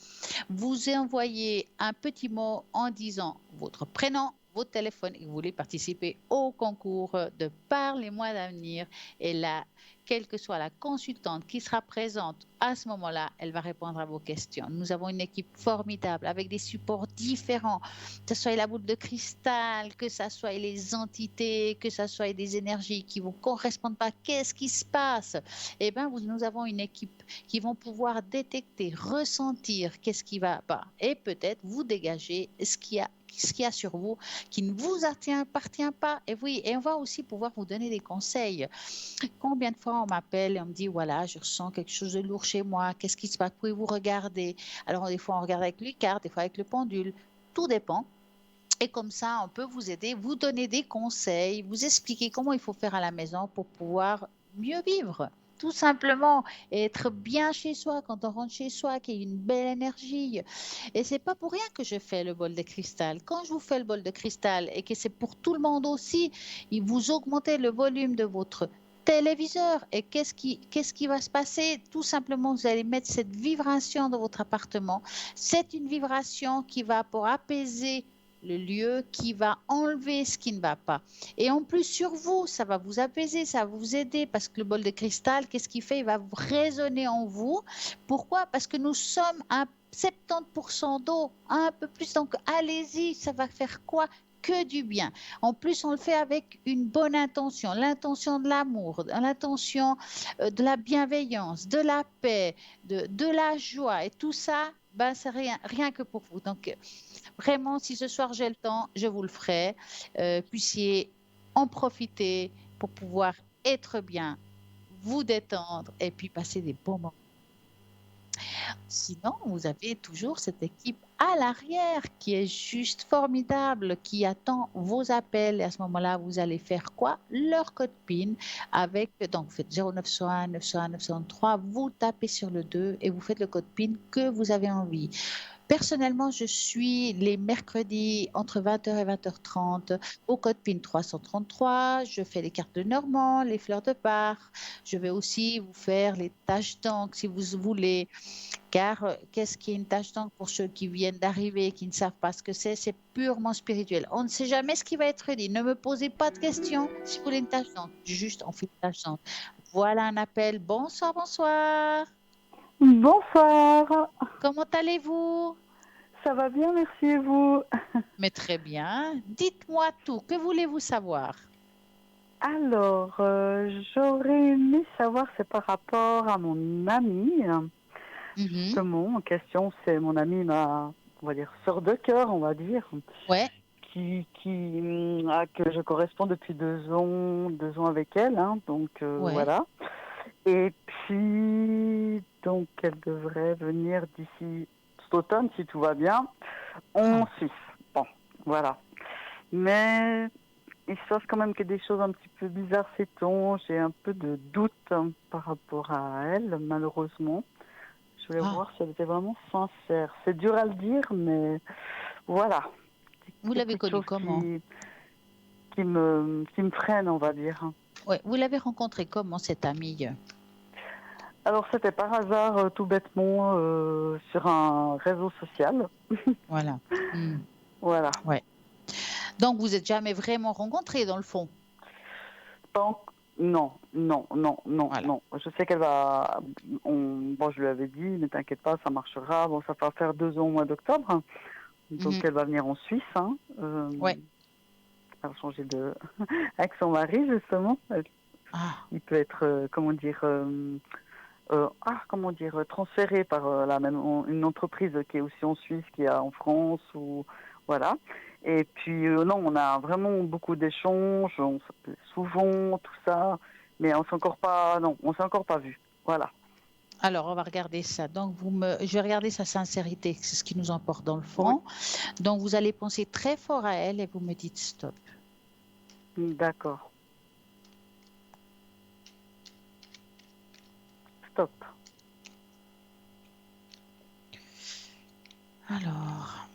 Vous envoyez un petit mot en disant votre prénom, votre téléphone et vous voulez participer au concours de Parlez-moi d'avenir. Et là, quelle que soit la consultante qui sera présente à ce moment-là, elle va répondre à vos questions. Nous avons une équipe formidable avec des supports différents, que ce soit la boule de cristal, que ce soit les entités, que ce soit des énergies qui ne vous correspondent pas. Qu'est-ce qui se passe? Eh bien, nous avons une équipe qui vont pouvoir détecter, ressentir qu'est-ce qui va pas et peut-être vous dégager ce qui a ce qu'il y a sur vous qui ne vous appartient pas. Et oui, et on va aussi pouvoir vous donner des conseils. Combien de fois on m'appelle et on me dit, voilà, je ressens quelque chose de lourd chez moi, qu'est-ce qui se passe? Pouvez-vous regarder? Alors, des fois, on regarde avec l'écart, des fois avec le pendule. Tout dépend. Et comme ça, on peut vous aider, vous donner des conseils, vous expliquer comment il faut faire à la maison pour pouvoir mieux vivre. Tout simplement, et être bien chez soi quand on rentre chez soi, qu'il y ait une belle énergie. Et c'est pas pour rien que je fais le bol de cristal. Quand je vous fais le bol de cristal et que c'est pour tout le monde aussi, vous augmentez le volume de votre téléviseur. Et qu'est-ce qui va se passer? Tout simplement, vous allez mettre cette vibration dans votre appartement. C'est une vibration qui va pour apaiser le lieu, qui va enlever ce qui ne va pas. Et en plus sur vous, ça va vous apaiser, ça va vous aider parce que le bol de cristal, qu'est-ce qu'il fait? Il va résonner en vous. Pourquoi? Parce que nous sommes à 70% d'eau, un peu plus. Donc allez-y, ça va faire quoi? Que du bien. En plus, on le fait avec une bonne intention, l'intention de l'amour, l'intention de la bienveillance, de la paix, de la joie. Et tout ça, ben, c'est rien que pour vous. Donc, vraiment, si ce soir j'ai le temps, je vous le ferai. Puissiez en profiter pour pouvoir être bien, vous détendre et puis passer des bons moments. Sinon, vous avez toujours cette équipe à l'arrière qui est juste formidable, qui attend vos appels. Et à ce moment-là, vous allez faire quoi? Leur code PIN avec, donc vous faites 0901 901 903, vous tapez sur le 2 et vous faites le code PIN que vous avez envie. Personnellement, je suis les mercredis entre 20h et 20h30 au code PIN 333. Je fais les cartes de Normand, les fleurs de Bach. Je vais aussi vous faire les taches d'encre si vous voulez. Car qu'est-ce qui est une tache d'encre pour ceux qui viennent d'arriver, qui ne savent pas ce que c'est purement spirituel. On ne sait jamais ce qui va être dit. Ne me posez pas de questions si vous voulez une tache d'encre. Juste, on fait une tache d'encre. Voilà un appel. Bonsoir, bonsoir. Bonsoir, Comment allez-vous? ça va bien, merci et vous? Mais très bien. Dites-moi tout. Que voulez-vous savoir? Alors, j'aurais aimé savoir, c'est par rapport à mon ami, Mhm. justement, en question, c'est mon ami, on va dire, sœur de cœur, on va dire, Ouais. que je corresponds depuis 2 ans avec elle, hein, donc Ouais. voilà. Et puis, donc, elle devrait venir d'ici cet automne, si tout va bien, en Oh. Suisse. Bon, voilà. Mais il se passe quand même que des choses un petit peu bizarres ces temps. J'ai un peu de doute par rapport à elle, malheureusement. Je voulais Ah. voir si elle était vraiment sincère. C'est dur à le dire, mais voilà. Vous l'avez Quelque connu chose comment? qui me freine, on va dire. Ouais. Vous l'avez rencontré comment, cette amie? Alors, c'était par hasard, tout bêtement, sur un réseau social. Voilà. Hmm. Voilà. Ouais. Donc, vous n'êtes jamais vraiment rencontrés, dans le fond? Donc, non, non, non, non, Voilà. non. Je sais qu'elle va. Bon, je lui avais dit, ne t'inquiète pas, ça marchera. Bon, ça va faire 2 ans au mois d'octobre. Donc, Mhm. elle va venir en Suisse. Hein. Ouais. Elle va changer de. Avec son mari, justement. Ah. Il peut être, comment dire, transféré par une entreprise qui est aussi en Suisse, qui est en France, ou voilà. Et puis non, on a vraiment beaucoup d'échanges, on s'appelle souvent, tout ça, mais on s'est encore pas, non, on s'est encore pas vu. Voilà. Alors, on va regarder ça. Donc, je vais regarder sa sincérité. C'est ce qui nous importe dans le Oui, fond. Donc, vous allez penser très fort à elle et vous me dites stop. d'accord. Stop. Alors,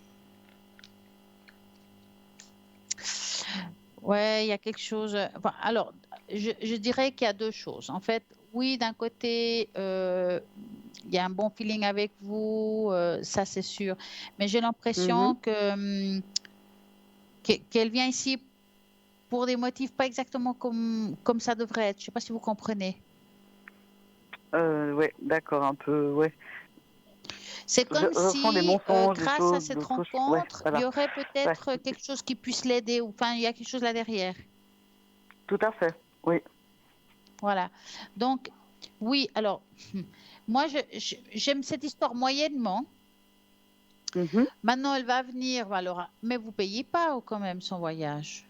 ouais, il y a quelque chose. Enfin, alors, je dirais qu'il y a deux choses. En fait, oui, d'un côté, il y a un bon feeling avec vous, ça c'est sûr. Mais j'ai l'impression Mhm. qu'elle vient ici pour des motifs pas exactement comme ça devrait être. Je ne sais pas si vous comprenez. Ouais, d'accord, un peu, ouais. C'est comme Je ressens des si, mensonges, des grâce à choses, cette d'autres choses. Ouais, rencontre, il y voilà. aurait Ouais, peut-être quelque chose qui puisse l'aider, ou enfin, il y a quelque chose là derrière. tout à fait. Oui. Voilà. Donc, oui, alors, moi, j'aime cette histoire moyennement. Mhm. Maintenant, elle va venir, alors, mais vous payez pas quand même son voyage.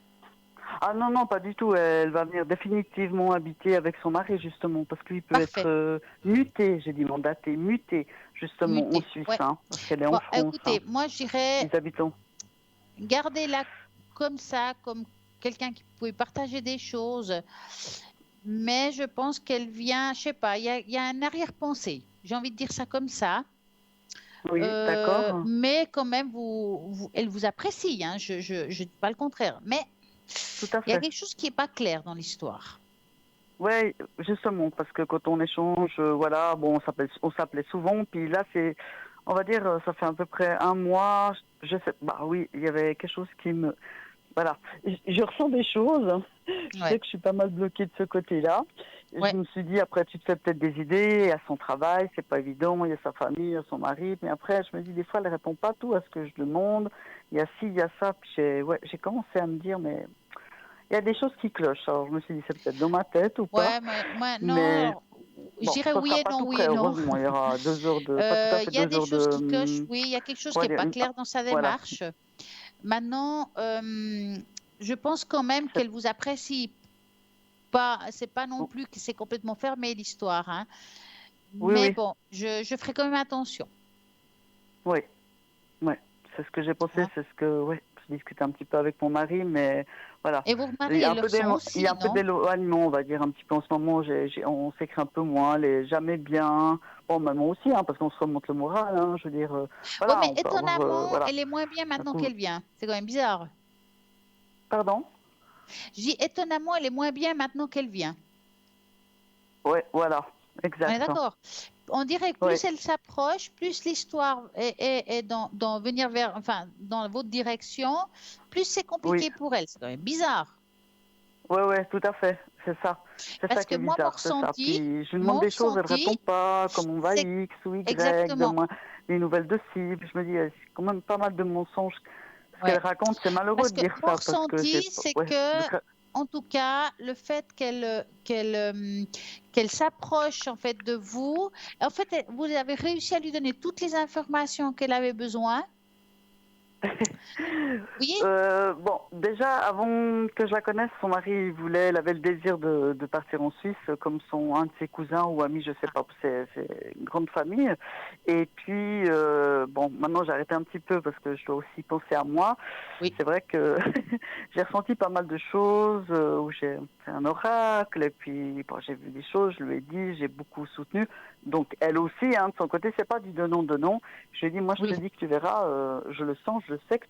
Ah non, non, pas du tout. Elle va venir définitivement habiter avec son mari, justement, parce qu'il peut être Parfait, muté, j'ai dit mandaté, muté, justement, en muté. Suisse, Ouais. hein, parce qu'elle est en Bon, France, hein. écoutez, moi, je dirais, Ils habitent en... gardez-la comme ça, comme quelqu'un qui pouvait partager des choses. Mais je pense qu'elle vient, je sais pas, il y a un arrière-pensée. J'ai envie de dire ça comme ça. Oui, d'accord, Mais quand même, elle vous apprécie, hein, je dis pas le contraire. Mais tout à il y a fait. quelque chose qui n'est pas clair dans l'histoire. Ouais, justement, parce que quand on échange, voilà, bon, on s'appelait souvent, puis là, on va dire, ça fait à peu près un mois, je sais, bah oui, il y avait quelque chose qui me, voilà, je ressens des choses. Je sais Ouais, que je suis pas mal bloquée de ce côté-là. Je ouais. me suis dit, après, tu te fais peut-être des idées, il y a son travail, c'est pas évident, il y a sa famille, il y a son mari, mais après, je me dis, des fois, elle répond pas tout à ce que je demande. Il y a ci, il y a ça, puis j'ai commencé à me dire, mais il y a des choses qui clochent. Alors, je me suis dit, c'est peut-être dans ma tête ou pas, Ouais, moi, non, mais alors, je bon, dirais ça oui sera et pas non, tout oui près, et non. heureusement. Il y aura 2 heures pas tout à fait Il y a deux des heures choses qui clochent, de, oui, il y a quelque chose on qui va n'est dire, pas clair dans sa voilà. démarche. Maintenant, je pense quand même C'est- qu'elle vous apprécie pas, c'est pas non plus que c'est complètement fermé l'histoire, hein. Oui, Mais oui, bon, je ferai quand même attention, oui. Ouais, c'est ce que j'ai pensé, hein. c'est ce que, ouais, je discutais un petit peu avec mon mari, mais voilà. Et vos Il maris, y a elles un le peu ressent il y a un aussi, peu non? d'éloignement, on va dire, un petit peu en ce moment. On s'écrit un peu moins, les jamais bien. Bon, maman aussi, hein, parce qu'on se remonte le moral, hein, je veux dire, Oui, voilà, mais on peut avoir, étonnamment, voilà. elle est moins bien Un maintenant coup, qu'elle vient. C'est quand même bizarre. pardon? Je dis étonnamment, elle est moins bien maintenant qu'elle vient. Ouais, voilà, On est exact. d'accord. On dirait que plus Ouais. elle s'approche, plus l'histoire est dans venir vers, enfin, dans votre direction, plus c'est Oui, compliqué pour elle. C'est quand même bizarre. ouais, ouais, tout à fait, c'est ça. C'est ça Parce qui que est bizarre, c'est ça. Puis je lui demande mon des choses, elle ressenti, répond pas, comme on va c'est X ou Y, exactement. donne-moi des nouvelles de cible. Je me dis, c'est quand même pas mal de mensonges. Ce qu'elle Ouais. raconte, c'est malheureux Parce de que dire mon ça parce que ressenti, c'est ouais, que, en tout cas, le fait qu'elle s'approche en fait de vous, en fait, vous avez réussi à lui donner toutes les informations qu'elle avait besoin. Vous voyez? Bon, déjà, avant que je la connaisse, son mari il avait le désir de partir en Suisse, comme un de ses cousins ou amis, je sais pas, c'est une grande famille. Et puis, bon, maintenant j'ai arrêté un petit peu parce que je dois aussi penser à moi. Oui. C'est vrai que j'ai ressenti pas mal de choses où j'ai fait un oracle et puis bon, j'ai vu des choses, je lui ai dit, j'ai beaucoup soutenu. Donc elle aussi, hein, de son côté, c'est pas du donnant. Je lui ai dit, moi je te Oui, dis que tu verras, je le sens, je sais que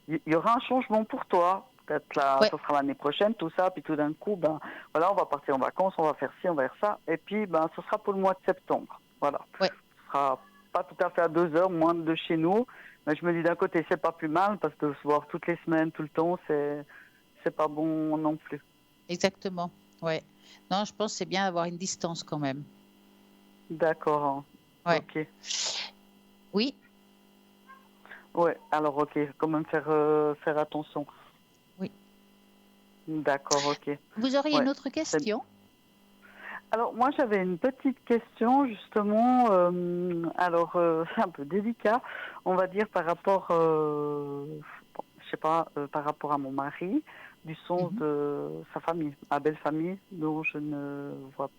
il y aura un changement pour toi. Peut-être là, ouais, ce sera l'année prochaine, tout ça, puis tout d'un coup, ben voilà, on va partir en vacances, on va faire ci, on va faire ça, et puis ben ce sera pour le mois de septembre. Voilà, ouais, ce sera pas tout à fait à 2 heures, moins de chez nous, mais je me dis d'un côté c'est pas plus mal parce que se voir toutes les semaines, tout le temps, c'est pas bon non plus. exactement. Ouais. Non, je pense que c'est bien d'avoir une distance quand même. D'accord, hein. Ouais. Ok. Oui. Ouais, alors ok, quand même faire attention. Oui. D'accord, ok. Vous auriez une Ouais. autre question? Alors moi j'avais une petite question justement, alors c'est un peu délicat, on va dire par rapport, bon, je sais pas, par rapport à mon mari, du sens Mhm. de sa famille, ma belle famille, dont je ne vois,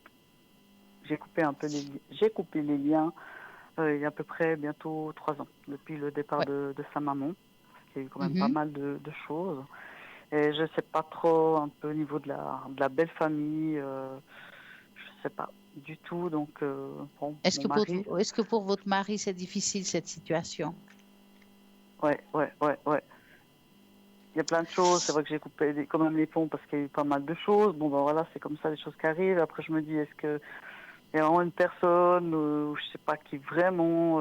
j'ai coupé un peu j'ai coupé les liens il y a à peu près bientôt 3 ans, depuis le départ Ouais. de sa maman, parce qu'il y a eu quand même pas Mhm. mal de choses, et je sais pas trop un peu au niveau de la belle famille. Je sais pas du tout. Donc, bon, mon mari, Est-ce que pour votre mari, c'est difficile cette situation? ouais, ouais, ouais, ouais. Il y a plein de choses. C'est vrai que j'ai coupé quand même les ponts parce qu'il y a eu pas mal de choses. Bon, ben voilà, c'est comme ça les choses qui arrivent. Après, je me dis, est-ce que il y a vraiment une personne, je sais pas, qui vraiment,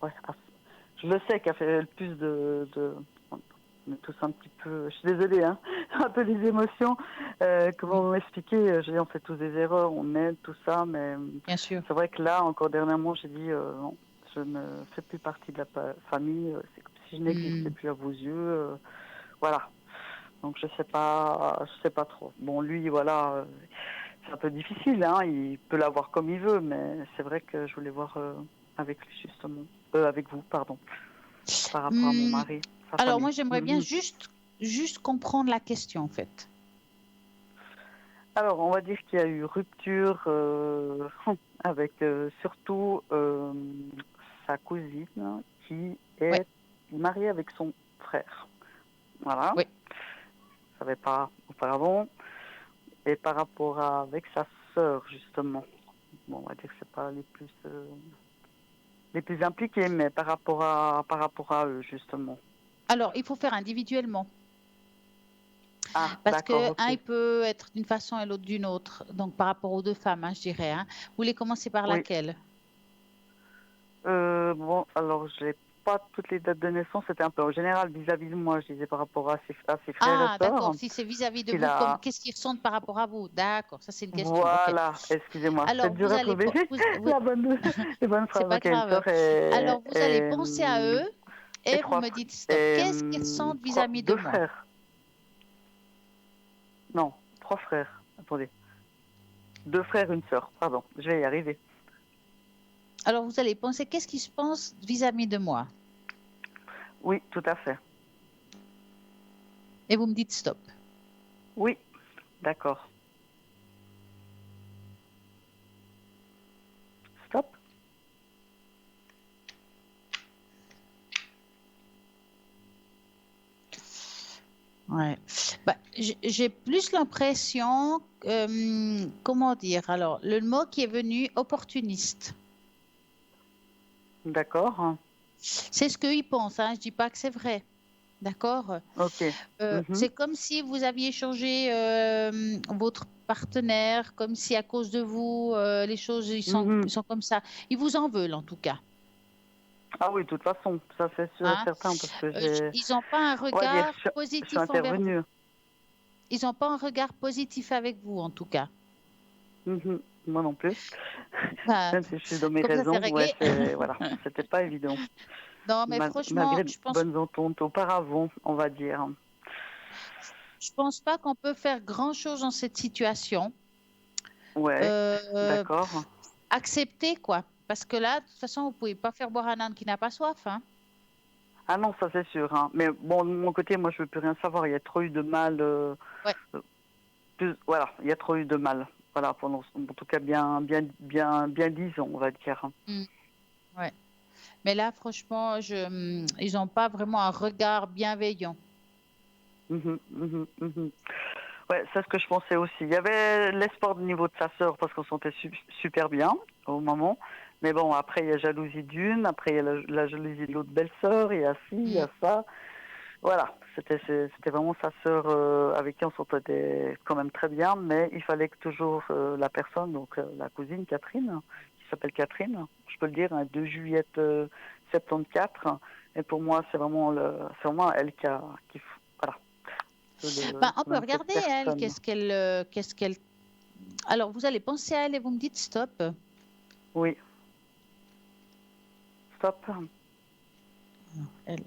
ouais, je le sais, qui a fait le plus on est tous un petit peu, je suis désolée, hein, un peu des émotions. Oui, Comment m'expliquer? Je dis, on fait tous des erreurs, on aide, tout ça, mais bien sûr. c'est vrai que là, encore dernièrement, j'ai dit, non, je ne fais plus partie de la famille, c'est comme si je n'existais Hmm. plus à vos yeux, voilà. Donc je sais pas trop. Bon, lui, voilà, c'est un peu difficile, hein, il peut l'avoir comme il veut, mais c'est vrai que je voulais voir avec lui justement. avec vous, pardon, par rapport à mon Hmm, mari, sa alors, famille. moi, j'aimerais bien juste comprendre la question, en fait. Alors, on va dire qu'il y a eu rupture avec surtout sa cousine qui Oui, est mariée avec son frère. Voilà, oui. je ne savais pas auparavant. Et par rapport à avec sa sœur, justement, bon, on va dire que c'est pas les plus impliqués, mais par rapport à eux, justement. Alors, il faut faire individuellement. Ah, Parce d'accord, que un, ok. il peut être d'une façon et l'autre d'une autre. Donc, par rapport aux deux femmes, hein, je dirais. Hein. Vous voulez commencer par Oui. laquelle? Bon, alors, je n'ai pas toutes les dates de naissance, c'était un peu en général vis-à-vis de moi, je disais par rapport à ses frères et Ah, d'accord. sœurs, Si c'est vis-à-vis de qu'il vous, a... qu'est-ce qu'ils ressentent par rapport à vous? D'accord, ça c'est une question. OK. Voilà, excusez-moi, c'est Alors, dur vous à allez, trouver vous- la bonne, les bonnes c'est phrases. pas Ok, une grave. sœur Alors, vous allez penser à eux et et vous me dites stop. et, Qu'est-ce qu'ils ressentent vis-à-vis de deux moi? frères. Non, trois frères. Attendez. Deux frères, une sœur. Pardon, je vais y arriver. Alors, vous allez penser qu'est-ce qu'ils se pensent vis-à-vis de moi? Oui, tout à fait. Et vous me dites stop. Oui, d'accord. Stop. Ouais. Bah, j'ai plus l'impression, comment dire, alors, le mot qui est venu, opportuniste. D'accord. C'est ce qu'ils pensent, hein. Je dis pas que c'est vrai. D'accord? Ok. Mhm, C'est comme si vous aviez changé votre partenaire, comme si à cause de vous, les choses mhm. ils sont comme ça. Ils vous en veulent en tout cas. Ah oui, de toute façon, ça c'est sûr et Hein? certain parce que j'ai, Ils n'ont pas un on va dire, regard je suis positif envers vous. intervenue. Ils n'ont pas un regard positif avec vous en tout cas. Mhm. Moi non plus. Bah, Même si je suis dans mes comme ça, c'est raisons, ouais, réglé. c'est, voilà, c'était pas évident. Non, mais franchement, Malgré de bonnes ententes auparavant, on va dire. je pense pas qu'on peut faire grand-chose dans cette situation. Ouais, Euh, d'accord. Accepter quoi. Parce que là, de toute façon, vous pouvez pas faire boire un âne qui n'a pas soif, hein. Ah non, ça c'est sûr. Hein. Mais bon, de mon côté, moi je veux plus rien savoir. Il y a trop eu de mal. Ouais. Voilà, il y a trop eu de mal. Voilà, pendant, en tout cas bien 10 ans, on va dire. Mm, ouais. Mais là, franchement, ils n'ont pas vraiment un regard bienveillant. Mhm, mhm, mhm. Ouais, c'est ce que je pensais aussi. Il y avait l'espoir du niveau de sa sœur parce qu'on se sentait super bien au moment. Mais bon, après il y a jalousie d'une, après il y a la jalousie de l'autre belle-sœur, il y a ci, il y Mm. a ça. Voilà, c'était vraiment sa sœur avec qui on s'entendait quand même très bien, mais il fallait que toujours la personne, donc la cousine Catherine, qui s'appelle Catherine, je peux le dire, hein, 2 juillet 74. Et pour moi, c'est vraiment elle voilà, Ben, on quand peut même cette regarder elle, personne. qu'est-ce qu'elle. Alors, vous allez penser à elle et vous me dites stop. Oui, stop. Elle,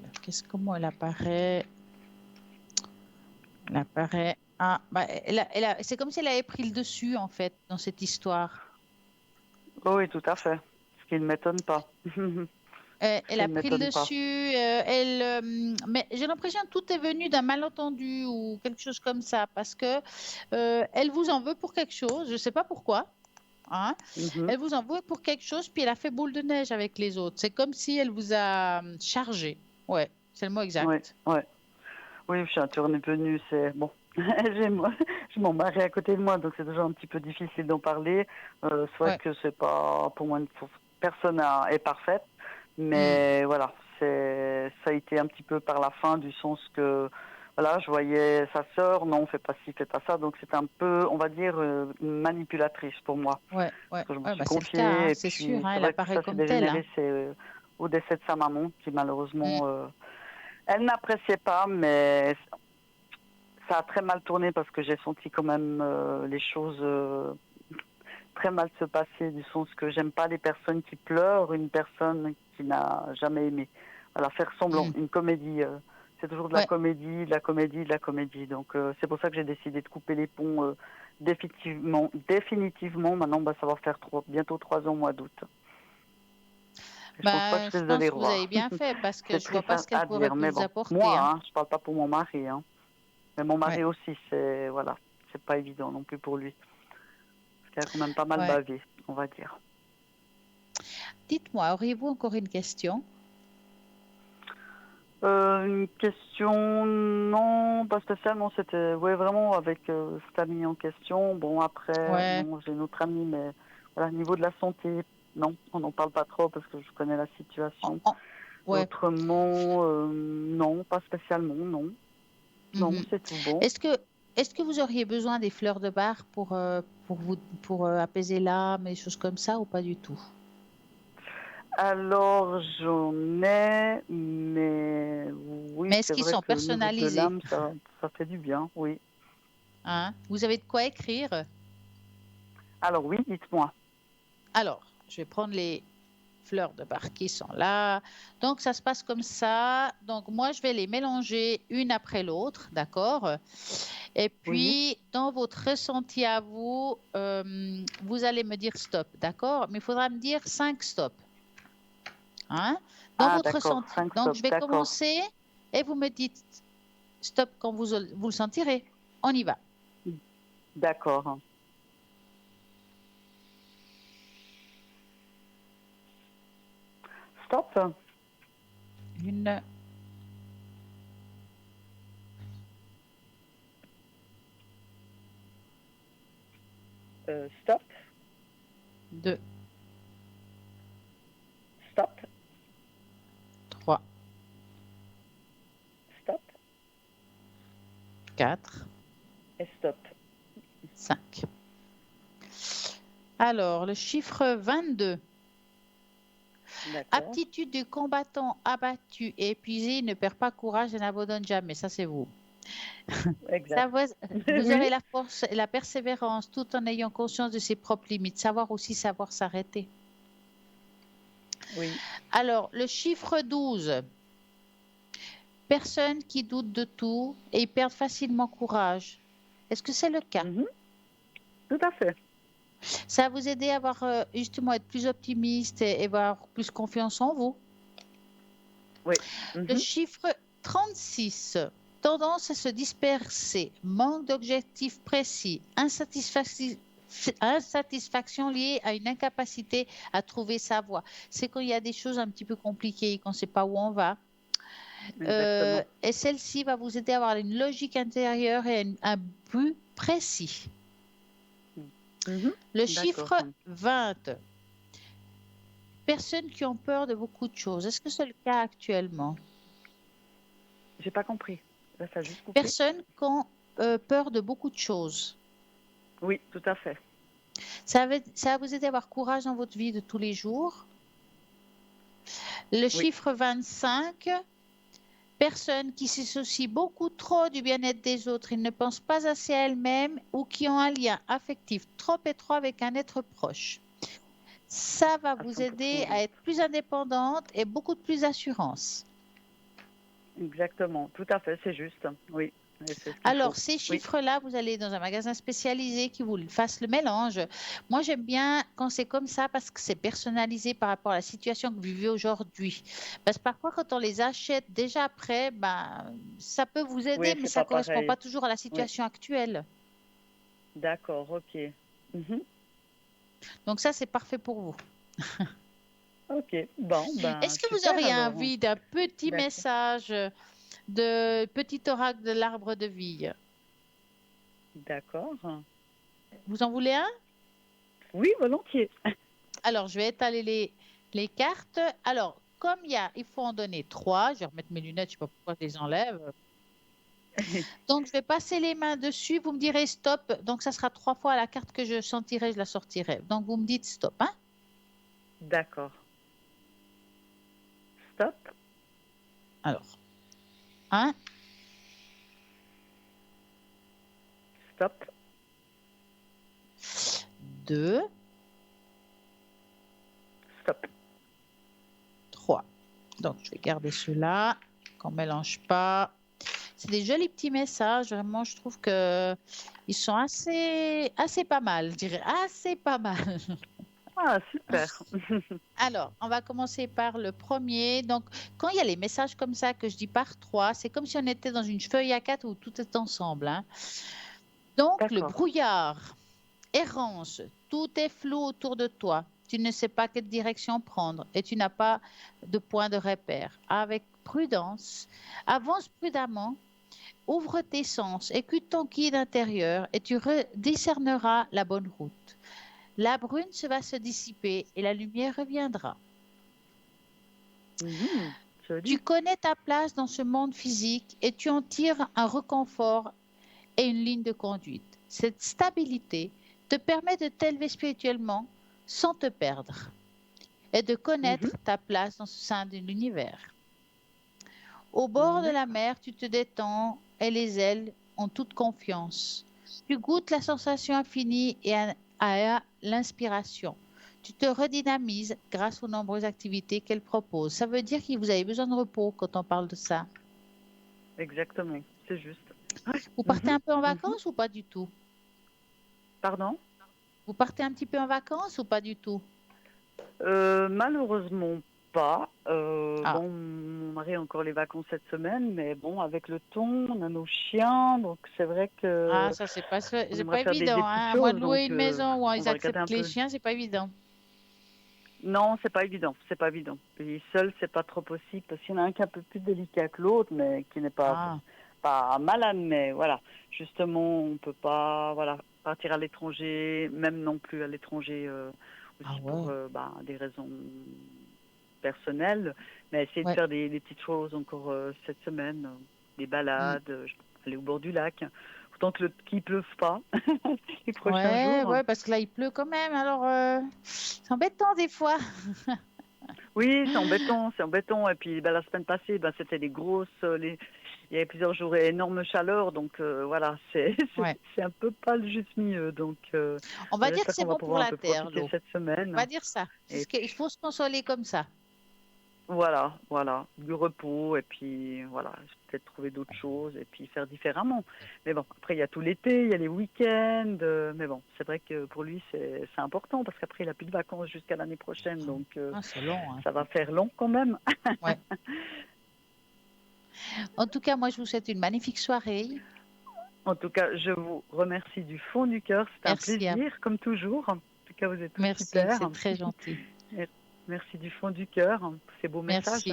comment elle apparaît? Elle apparaît. Ah, bah, c'est comme si elle avait pris le dessus en fait dans cette histoire. Oh oui, tout à fait. Ce qui ne m'étonne pas. Ce Elle qui a ne pris le m'étonne pas. dessus. Mais j'ai l'impression que tout est venu d'un malentendu ou quelque chose comme ça parce que elle vous en veut pour quelque chose. Je ne sais pas pourquoi. Hein. Mhm. Elle vous en veut pour quelque chose, puis elle a fait boule de neige avec les autres. C'est comme si elle vous a chargé. Ouais, c'est le mot Ouais, exact. ouais. Oui, je suis un tourné venu, c'est bon. J'ai mon mari à côté de moi, donc c'est toujours un petit peu difficile d'en parler. C'est vrai Ouais. que c'est pas, pour moi, personne est parfaite, Hmm. mais voilà, ça a été un petit peu par la fin, du sens que, voilà, je voyais sa sœur, non, fais pas ci, fais pas ça, donc c'est un peu, on va dire, une manipulatrice pour moi. Ouais, ouais, Parce que je me ouais, suis bah c'est le cas, hein, confiée, et c'est sûr, puis hein, c'est elle vrai que apparaît ça s'est comme telle. Hein. dégénéré, c'est au décès de sa maman, qui Hmm. malheureusement, elle n'appréciait pas, mais ça a très mal tourné parce que j'ai senti quand même les choses très mal se passer, du sens que j'aime pas les personnes qui pleurent, une personne qui n'a jamais aimé. Voilà, faire semblant, Hmm. une comédie. C'est toujours de la Ouais. comédie, de la comédie, de la comédie. Donc c'est pour ça que j'ai décidé de couper les ponts définitivement. Définitivement, maintenant, bah, ça va faire bientôt 3 ans au mois d'août. Et je pense pas que Ben, je je risque de pense les que vous avez revoir. bien fait parce que C'est je vois triste pas ce qu'elle à pourrait dire, mais vous bon. apporter, Moi, hein. hein, je parle pas pour mon mari, hein. Mais mon mari Ouais, aussi, c'est voilà, c'est pas évident non plus pour lui. Parce qu'il a quand même pas mal ouais. bavé, on va dire. Dites-moi, auriez-vous encore une question? Une question, non, pas spécialement. C'était, ouais, vraiment avec cet ami en question. Bon, après, Ouais. non, j'ai une autre amie, mais voilà, au niveau de la santé, non, on n'en parle pas trop parce que je connais la En- situation. en- ouais. Autrement, non, pas spécialement, non. Non, Mhm. c'est tout bon. Est-ce que, est-ce que vous auriez besoin des fleurs de bar pour vous, pour apaiser l'âme et des choses comme ça ou pas du tout? Alors, j'en ai, mais Mais oui, est-ce c'est qu'ils vrai sont que niveau de personnalisés? l'âme, ça fait du bien, oui. Hein? Vous avez de quoi écrire? Alors oui, dites-moi. Alors, je vais prendre les fleurs de bar qui sont là. Donc, ça se passe comme ça. Donc, moi, je vais les mélanger une après l'autre, d'accord? Et Oui. puis, dans votre ressenti à vous, vous allez me dire stop, d'accord? Mais il faudra me dire 5 stop, hein? Dans Ah, votre d'accord, ressenti. 5 Donc, stop, je vais d'accord, commencer et vous me dites stop quand vous le sentirez. On y va. d'accord. Stop, Une, stop, deux, stop, trois, stop quatre, et stop. 5. Alors, le chiffre 22. D'accord, Aptitude du combattant abattu et épuisé ne perd pas courage et n'abandonne jamais. Ça, c'est vous. Ça, exact. vous Oui, aurez la force et la persévérance tout en ayant conscience de ses propres limites. Savoir s'arrêter. oui. Alors, le chiffre 12. Personne qui doute de tout et ils perdent facilement courage. Est-ce que c'est le cas? Mhm, tout à fait. Ça va vous aider à avoir, justement être plus optimiste et avoir plus confiance en vous. Oui. Le Mhm. chiffre 36. Tendance à se disperser, manque d'objectifs précis, insatisfaction liée à une incapacité à trouver sa voie. C'est quand il y a des choses un petit peu compliquées, qu'on ne sait pas où on va. Exactement. Et celle-ci va vous aider à avoir une logique intérieure et un but précis. Mhm. Le D'accord. chiffre 20. Personnes qui ont peur de beaucoup de choses. Est-ce que c'est le cas actuellement? J'ai pas compris. Là, ça a juste coupé. Personnes qui ont peur de beaucoup de choses. Oui, tout à fait. Ça va vous aider à avoir courage dans votre vie de tous les jours. Le Oui, chiffre 25. Personnes qui s'associent beaucoup trop du bien-être des autres. Ils ne pensent pas assez à elles-mêmes ou qui ont un lien affectif trop étroit avec un être proche. Ça va à vous 100%, aider oui. à être plus indépendante et beaucoup de plus assurance. Exactement, tout à fait, c'est juste. Oui, et c'est ce qu'il faut. Alors, ces Oui, chiffres-là, vous allez dans un magasin spécialisé qui vous fasse le mélange. Moi, j'aime bien quand c'est comme ça parce que c'est personnalisé par rapport à la situation que vous vivez aujourd'hui. Parce que parfois, quand on les achète déjà prêts, ben, ça peut vous oui, aider, mais c'est ça pas ne correspond pareil. pas toujours à la Oui, situation actuelle. d'accord, ok. Mhm. Donc ça, c'est parfait pour vous. Ok, bon, Est-ce ben que vous super auriez alors. envie d'un petit D'accord. message de petit oracle de l'arbre de vie? D'accord. Vous en voulez un? Oui, volontiers. Alors, je vais étaler les cartes. Alors, comme il faut en donner 3. Je vais remettre mes lunettes, je ne sais pas pourquoi je les enlève. Donc, je vais passer les mains dessus. Vous me direz stop. Donc, ça sera 3 fois la carte que je sentirai, je la sortirai. Donc, vous me dites stop, hein? D'accord. Stop. Alors, 1, Stop. 2, Stop. 3. Donc, je vais garder ceux-là, qu'on ne mélange pas. C'est des jolis petits messages. Vraiment, je trouve que ils sont assez pas mal, je dirais. Assez pas mal. Ah, super. Alors, on va commencer par le premier. Donc, quand il y a les messages comme ça que je dis par trois, c'est comme si on était dans une feuille à quatre où tout est ensemble, hein. Donc, le D'accord. brouillard, errance, tout est flou autour de toi. Tu ne sais pas quelle direction prendre et tu n'as pas de point de repère. Avec prudence, avance prudemment, ouvre tes sens, écoute ton guide intérieur et tu discerneras la bonne route. La brune va se dissiper et la lumière reviendra. Mhm, Tu joli. connais ta place dans ce monde physique et tu en tires un réconfort et une ligne de conduite. Cette stabilité te permet de t'élever spirituellement sans te perdre et de Mhm, connaître ta place dans ce sein de l'univers. Au bord de la d'accord. mer, tu te détends et les ailes ont toute confiance. Tu goûtes la sensation infinie et à l'inspiration. Tu te redynamises grâce aux nombreuses activités qu'elle propose. Ça veut dire que vous avez besoin de repos quand on parle de ça. Exactement, c'est juste. Ouais. Vous partez Mhm, un peu en mhm. vacances ou pas du tout? Pardon? Vous partez un petit peu en vacances ou pas du tout? Malheureusement pas. Ah, Bon, mon mari a encore les vacances cette semaine, mais bon, avec le ton, on a nos chiens, donc c'est vrai que ça on c'est aimerait pas faire évident, des petites hein. À moins choses, de louer donc une maison où on ils va regarder un acceptent les peu. chiens, c'est pas évident. Non, c'est pas évident, c'est pas évident. Et seul, c'est pas trop possible parce qu'il y en a un qui est un peu plus délicat que l'autre, mais qui n'est Ah, pas malade, mais voilà. Justement, on peut pas, voilà, partir à l'étranger, même non plus à l'étranger, ah aussi pour ouais, des raisons personnelles, mais essayer de ouais, faire des petites choses encore cette semaine, des hmm. balades, aller au bord du lac, autant qu'il pleuve pas les prochains Ouais, jours. ouais, parce que là il pleut quand même, alors c'est embêtant des fois. Oui, c'est embêtant, c'est embêtant. Et puis la semaine passée, c'était des grosses, il y avait plusieurs jours énorme chaleur, donc voilà, Ouais. c'est un peu pas le juste milieu. Donc On va dire que j'espère c'est qu'on va bon pour pouvoir un la peu terre, profiter l'eau. cette On semaine. va dire ça. Et Il faut se consoler comme ça. voilà, du repos. Et puis voilà, peut-être trouver d'autres choses et puis faire différemment. Mais bon, après il y a tout l'été, il y a les week-ends. Mais bon, c'est vrai que pour lui c'est important parce qu'après il a plus de vacances jusqu'à l'année prochaine, donc Ah, c'est long, hein. ça va faire long quand même. Ouais. En tout cas, moi, je vous souhaite une magnifique soirée. En tout cas, je vous remercie du fond du cœur. C'était un Merci à vous. plaisir, comme toujours. En tout cas, vous êtes tous Merci, super. c'est très gentil. Merci du fond du cœur pour ces beaux messages. Merci.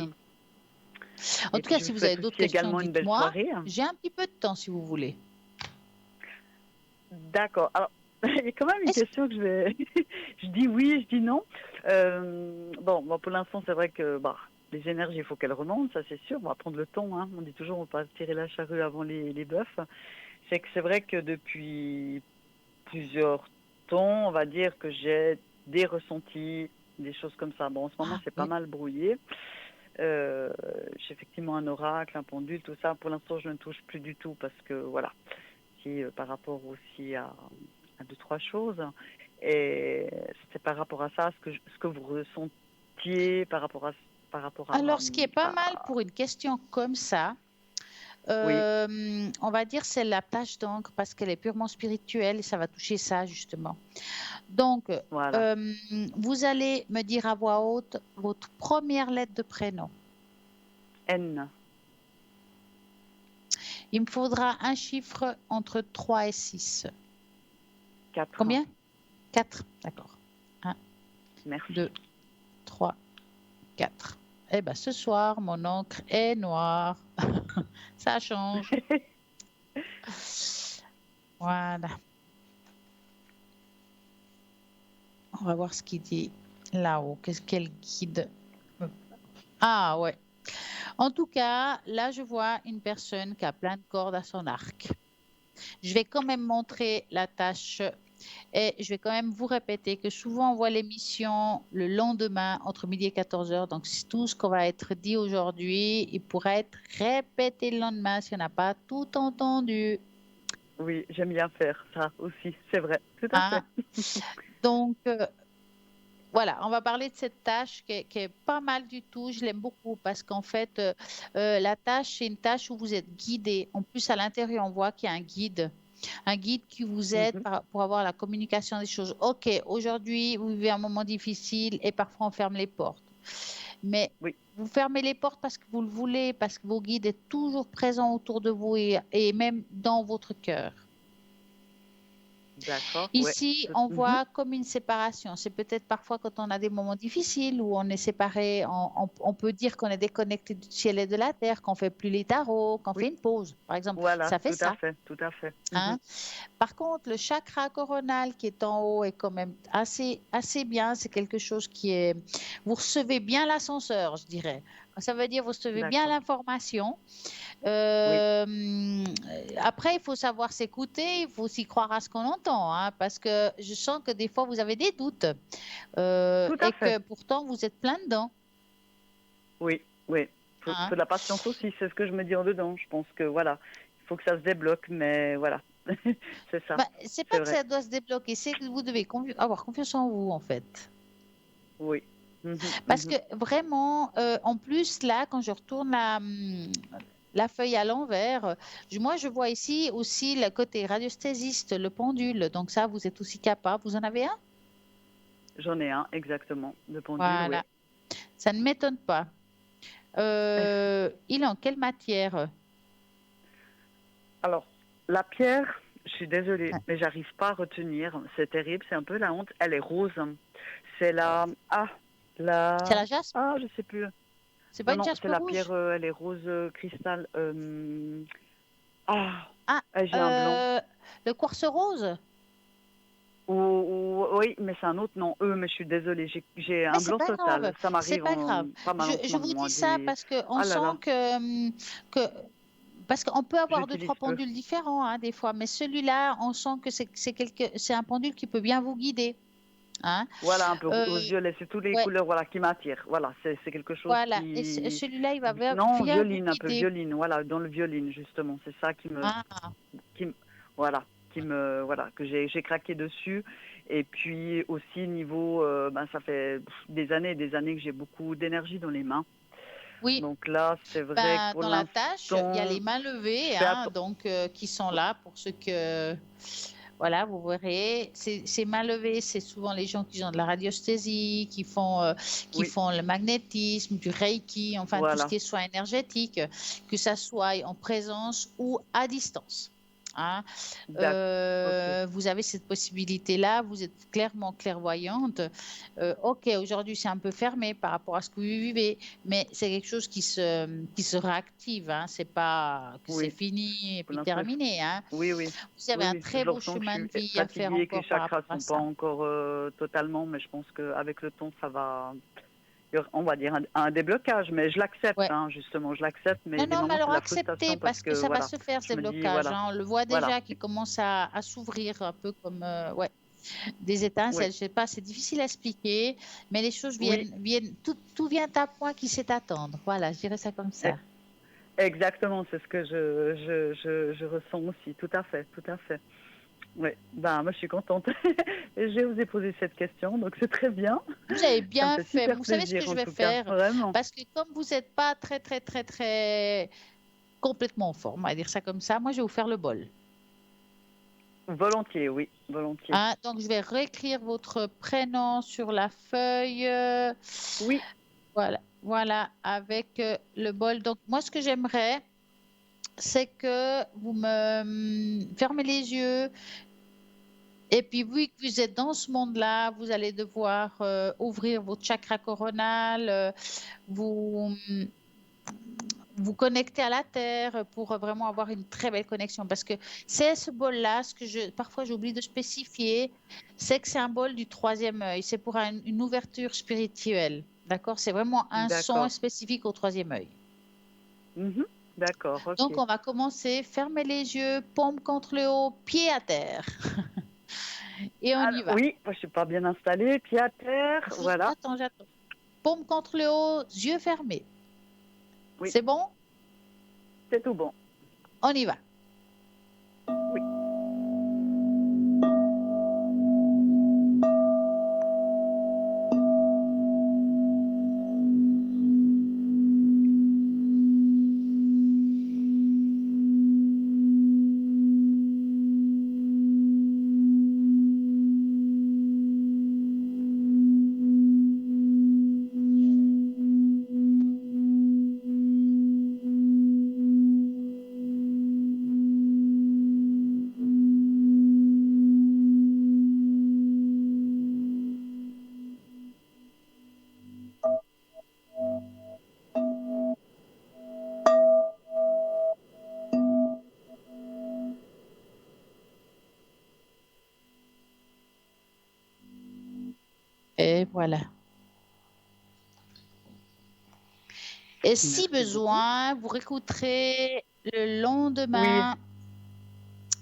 En Et tout puis, cas, je si vous vous avez souhaite d'autres aussi questions, également une belle dites-moi. soirée. J'ai un petit peu de temps si vous voulez. D'accord. Alors, il y a quand même une Est-ce question que je vais. Je dis oui, je dis non. Bon, pour l'instant, c'est vrai que les énergies, il faut qu'elles remontent, ça c'est sûr. On va prendre le temps. Hein. On dit toujours, on ne va pas tirer la charrue avant les bœufs. C'est vrai que depuis plusieurs temps, on va dire que j'ai des ressentis, des choses comme ça. Bon, en ce moment, Ah, c'est pas oui. mal brouillé. J'ai effectivement un oracle, un pendule, tout ça. Pour l'instant, je ne touche plus du tout parce que, voilà, si, par rapport aussi à deux, trois choses. Et c'est par rapport à ça, ce que vous ressentiez par rapport Alors, ce qui est pas mal à- pour une question comme ça, Oui, on va dire c'est la tâche d'encre parce qu'elle est purement spirituelle et ça va toucher ça justement. Donc, voilà. euh, vous allez me dire à voix haute votre première lettre de prénom. N, Il me faudra un chiffre entre 3 et 6. 4. Combien? 4. D'accord. 1, Merci. 2, 3, 4. Eh bien, ce soir, mon encre est noire. Ça change. Voilà. On va voir ce qu'il dit là-haut. Quel guide? Ah ouais. En tout cas, là, je vois une personne qui a plein de cordes à son arc. Je vais quand même montrer la tâche et je vais quand même vous répéter que souvent on voit l'émission le lendemain entre midi et 14 heures. Donc, c'est tout ce qu'on va être dit aujourd'hui, il pourrait être répété le lendemain si on n'a pas tout entendu. Oui, j'aime bien faire ça aussi, c'est vrai, tout à fait. Hein? Donc, voilà, on va parler de cette tâche qui est pas mal du tout. Je l'aime beaucoup parce qu'en fait, la tâche, c'est une tâche où vous êtes guidé. En plus, à l'intérieur, on voit qu'il y a un guide. un guide qui vous aide Mhm. pour avoir la communication des choses. Ok, aujourd'hui, vous vivez un moment difficile et parfois on ferme les portes. Mais Oui, vous fermez les portes parce que vous le voulez, parce que vos guides est toujours présents autour de vous et même dans votre cœur. d'accord, ouais. Ici, on Mhm. voit comme une séparation. C'est peut-être parfois quand on a des moments difficiles où on est séparé, on peut dire qu'on est déconnecté du ciel et de la terre, qu'on fait plus les tarots, qu'on fait Oui, une pause. Par exemple, voilà, ça fait tout à ça. fait, tout à fait. Mhm. Hein. Par contre, le chakra coronal qui est en haut est quand même assez bien. C'est quelque chose qui est... Vous recevez bien l'ascenseur, je dirais. Ça veut dire vous recevez bien D'accord, l'information. oui, Après, il faut savoir s'écouter, il faut aussi croire à ce qu'on entend, hein, parce que je sens que des fois, vous avez des doutes tout à et fait. que pourtant, vous êtes plein dedans. Oui, oui. Faut Hein. de la patience aussi, c'est ce que je me dis en dedans. Je pense que voilà, il faut que ça se débloque, mais voilà, c'est ça, Bah, c'est c'est pas que vrai. ça doit se débloquer, c'est que vous devez avoir confiance en vous, en fait. Oui. Mhm, Parce que mhm. vraiment, en plus, là, quand je retourne la feuille à l'envers, moi, je vois ici aussi le côté radiesthésiste, le pendule. Donc ça, vous êtes aussi capable. Vous en avez un? J'en ai un, exactement, de pendule, oui. Voilà. Ça ne m'étonne pas. Il est en quelle matière? Alors, la pierre, je suis désolée, Ah, mais j'arrive pas à retenir. C'est terrible, c'est un peu la honte. Elle est rose. C'est c'est la, la jaspe? je sais plus. C'est pas Non, une non, jaspe c'est la pierre, rouge? elle est rose cristal. Ah, Ah, j'ai un blanc. le quartz rose? Oui, mais c'est un autre nom. Mais je suis désolée, j'ai Mais un c'est blanc pas grave, total. Ça c'est m'arrive pas grave. pas mal en ce Je vous moment. dis ça parce que on Ah là sent là, que parce qu'on peut avoir deux, j'utilise trois peu. pendules différents hein, des fois, mais celui-là, on sent que c'est un pendule qui peut bien vous guider. Hein. Voilà, un peu Euh, violet, c'est toutes les ouais, couleurs voilà, qui m'attirent. Voilà, c'est quelque chose voilà. Et qui... celui-là, il va Non, bien vous violine, un peu guider. violine, voilà, dans le violine, justement. C'est ça Ah, qui me- voilà, voilà, que j'ai craqué dessus. Et puis aussi, niveau, ben, ça fait des années que j'ai beaucoup d'énergie dans les mains. oui. Donc là, c'est vrai que Ben, pour dans la tâche, il y a l'instant, les mains je levées, fais hein, donc qui sont là pour ceux que, voilà, vous verrez. Ces mains levées, c'est souvent les gens qui ont de la radiesthésie, qui oui, font le magnétisme, du reiki, enfin tout ce voilà, qui est soin énergétique, que ça soit en présence ou à distance. Hein. d'accord, ok. Vous avez cette possibilité-là, vous êtes clairement clairvoyante. Ok, aujourd'hui c'est un peu fermé par rapport à ce que vous vivez, mais c'est quelque chose qui se réactive. Hein. C'est pas que c'est Oui, fini et pour puis l'instant, terminé. Hein. oui, oui. Vous avez Oui, un oui, très je le beau ressens que je chemin de suis vie à faire fatiguée, que les encore par chakras rapport à sont pas ça. encore totalement, mais je pense qu'avec le temps, ça va, on va dire un déblocage, mais je l'accepte, Ouais. hein, justement, je l'accepte, mais il y Non, a des non, mais moments, c'est alors la acceptez frustration parce parce que que, ça va voilà, se faire ce je me dis, déblocage. voilà, Hein. On le voit voilà, déjà qui commence à s'ouvrir un peu comme ouais, des étincelles. oui, Je sais pas, c'est difficile à expliquer, mais les choses oui, viennent, tout vient à point qui sait attendre. Voilà, je dirais ça comme e- ça. exactement, c'est ce que je ressens aussi, tout à fait, tout à fait. Oui, ben, moi, je suis contente. Et je vous ai posé cette question, donc c'est très bien. Vous avez Ça me bien fait fait. super Vous savez ce que plaisir, je en vais tout cas, faire? vraiment. Parce que comme vous n'êtes pas très complètement en forme, on va dire ça comme ça, moi je vais vous faire le bol. Volontiers, oui, volontiers. Hein, donc je vais réécrire votre prénom sur la feuille. Oui, Voilà, voilà, avec le bol. Donc moi ce que j'aimerais, c'est que vous me fermez les yeux. Et puis, vu que vous êtes dans ce monde-là, vous allez devoir ouvrir votre chakra coronal, vous, vous connecter à la terre pour vraiment avoir une très belle connexion. Parce que c'est ce bol-là, parfois j'oublie de spécifier, c'est que c'est un bol du troisième œil. C'est pour une ouverture spirituelle. D'accord? C'est vraiment un son d'accord. spécifique au troisième œil. Mhm. D'accord, Donc, ok. on va commencer. Fermez les yeux, paume contre le haut, pied à terre. Et on y va. Oui, moi, je suis pas bien installée, pied à terre, voilà. J'attends. Paume contre le haut, yeux fermés. Oui, C'est bon? c'est tout bon. On y va. Oui. Et voilà. Et si Merci beaucoup. besoin, vous réécouterez le Oui, lendemain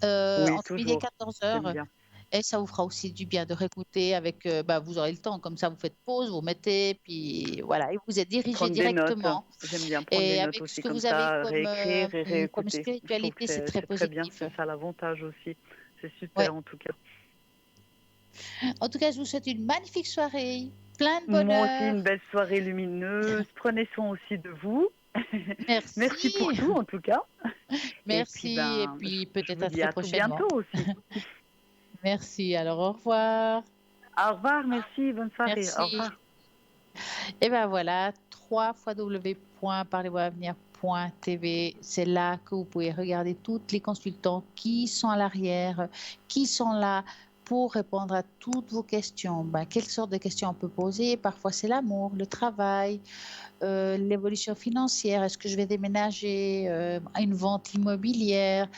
oui, entre midi et toujours. 14 J'aime heures. bien. Et ça vous fera aussi du bien de réécouter avec, vous aurez le temps, comme ça vous faites pause, vous mettez, puis voilà, et vous êtes dirigé Prendre des notes. directement. J'aime bien prendre des Et notes avec ce aussi que comme vous avez ça, réécrire et comme réécouter. Je trouve que spiritualité, c'est très c'est très bien. positif. C'est ça l'avantage aussi. C'est Ouais. super en tout cas. En tout cas, je vous souhaite une magnifique soirée, plein de Moi aussi, bonheur. une belle soirée lumineuse. Prenez soin aussi de vous. Merci pour Merci. tout en tout cas. Et puis Merci. Et puis je peut-être vous à dis très à tout prochainement. bientôt aussi. Merci. Alors, au revoir. Au revoir, merci, bonne soirée. Au Merci. revoir. Et ben voilà, www.parlez-moi-avenir.tv. C'est là que vous pouvez regarder tous les consultants qui sont à l'arrière, qui sont là pour répondre à toutes vos questions. Ben, quelles sortes de questions on peut poser? Parfois, c'est l'amour, le travail, l'évolution financière. Est-ce que je vais déménager à une vente immobilière?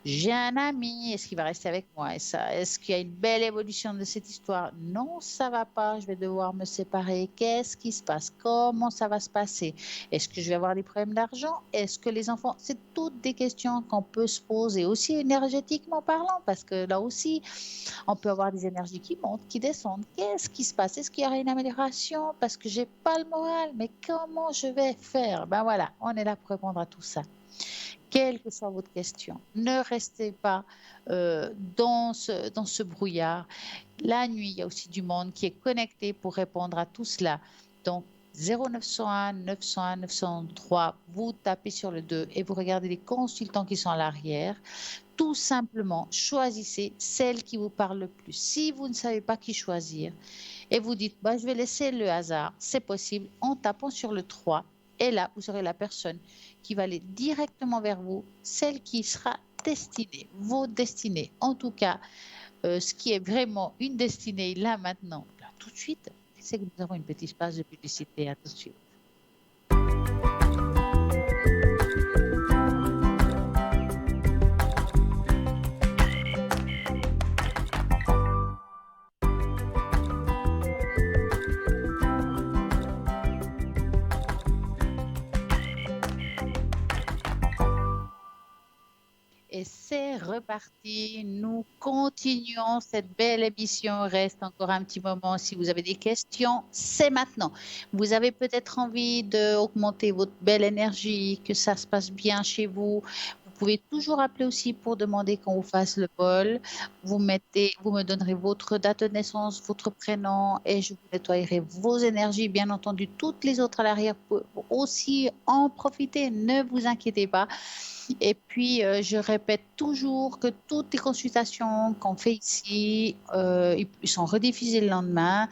J'ai un ami, est-ce qu'il va rester avec moi? Et ça, est-ce qu'il y a une belle évolution de cette histoire? Non, ça va pas. Je vais devoir me séparer. Qu'est-ce qui se passe? Comment ça va se passer? Est-ce que je vais avoir des problèmes d'argent? Est-ce que les enfants? C'est toutes des questions qu'on peut se poser aussi énergétiquement parlant, parce que là aussi, on peut avoir des énergies qui montent, qui descendent. Qu'est-ce qui se passe? Est-ce qu'il y aura une amélioration? Parce que j'ai pas le moral. Mais comment je vais faire? Ben voilà, on est là pour répondre à tout ça. Quelle que soit votre question, ne restez pas dans ce brouillard. La nuit, il y a aussi du monde qui est connecté pour répondre à tout cela. Donc, 0901 901 903, vous tapez sur le 2 et vous regardez les consultants qui sont à l'arrière. Tout simplement, choisissez celle qui vous parle le plus. Si vous ne savez pas qui choisir et vous dites, bah, je vais laisser le hasard, c'est possible en tapant sur le 3. Et là, vous aurez la personne qui va aller directement vers vous, celle qui sera destinée, vos destinées. En tout cas, ce qui est vraiment une destinée là maintenant, là, tout de suite, c'est que nous avons une petite page de publicité. À tout de suite. Et c'est reparti. Nous continuons cette belle émission. Il reste encore un petit moment. Si vous avez des questions, c'est maintenant. Vous avez peut-être envie d'augmenter votre belle énergie, que ça se passe bien chez vous. Vous pouvez toujours appeler aussi pour demander qu'on vous fasse le bol. Vous me donnerez votre date de naissance, votre prénom et je vous nettoyerai vos énergies. Bien entendu, toutes les autres à l'arrière peuvent aussi en profiter. Ne vous inquiétez pas. Et puis, je répète toujours que toutes les consultations qu'on fait ici, ils sont rediffusées le lendemain.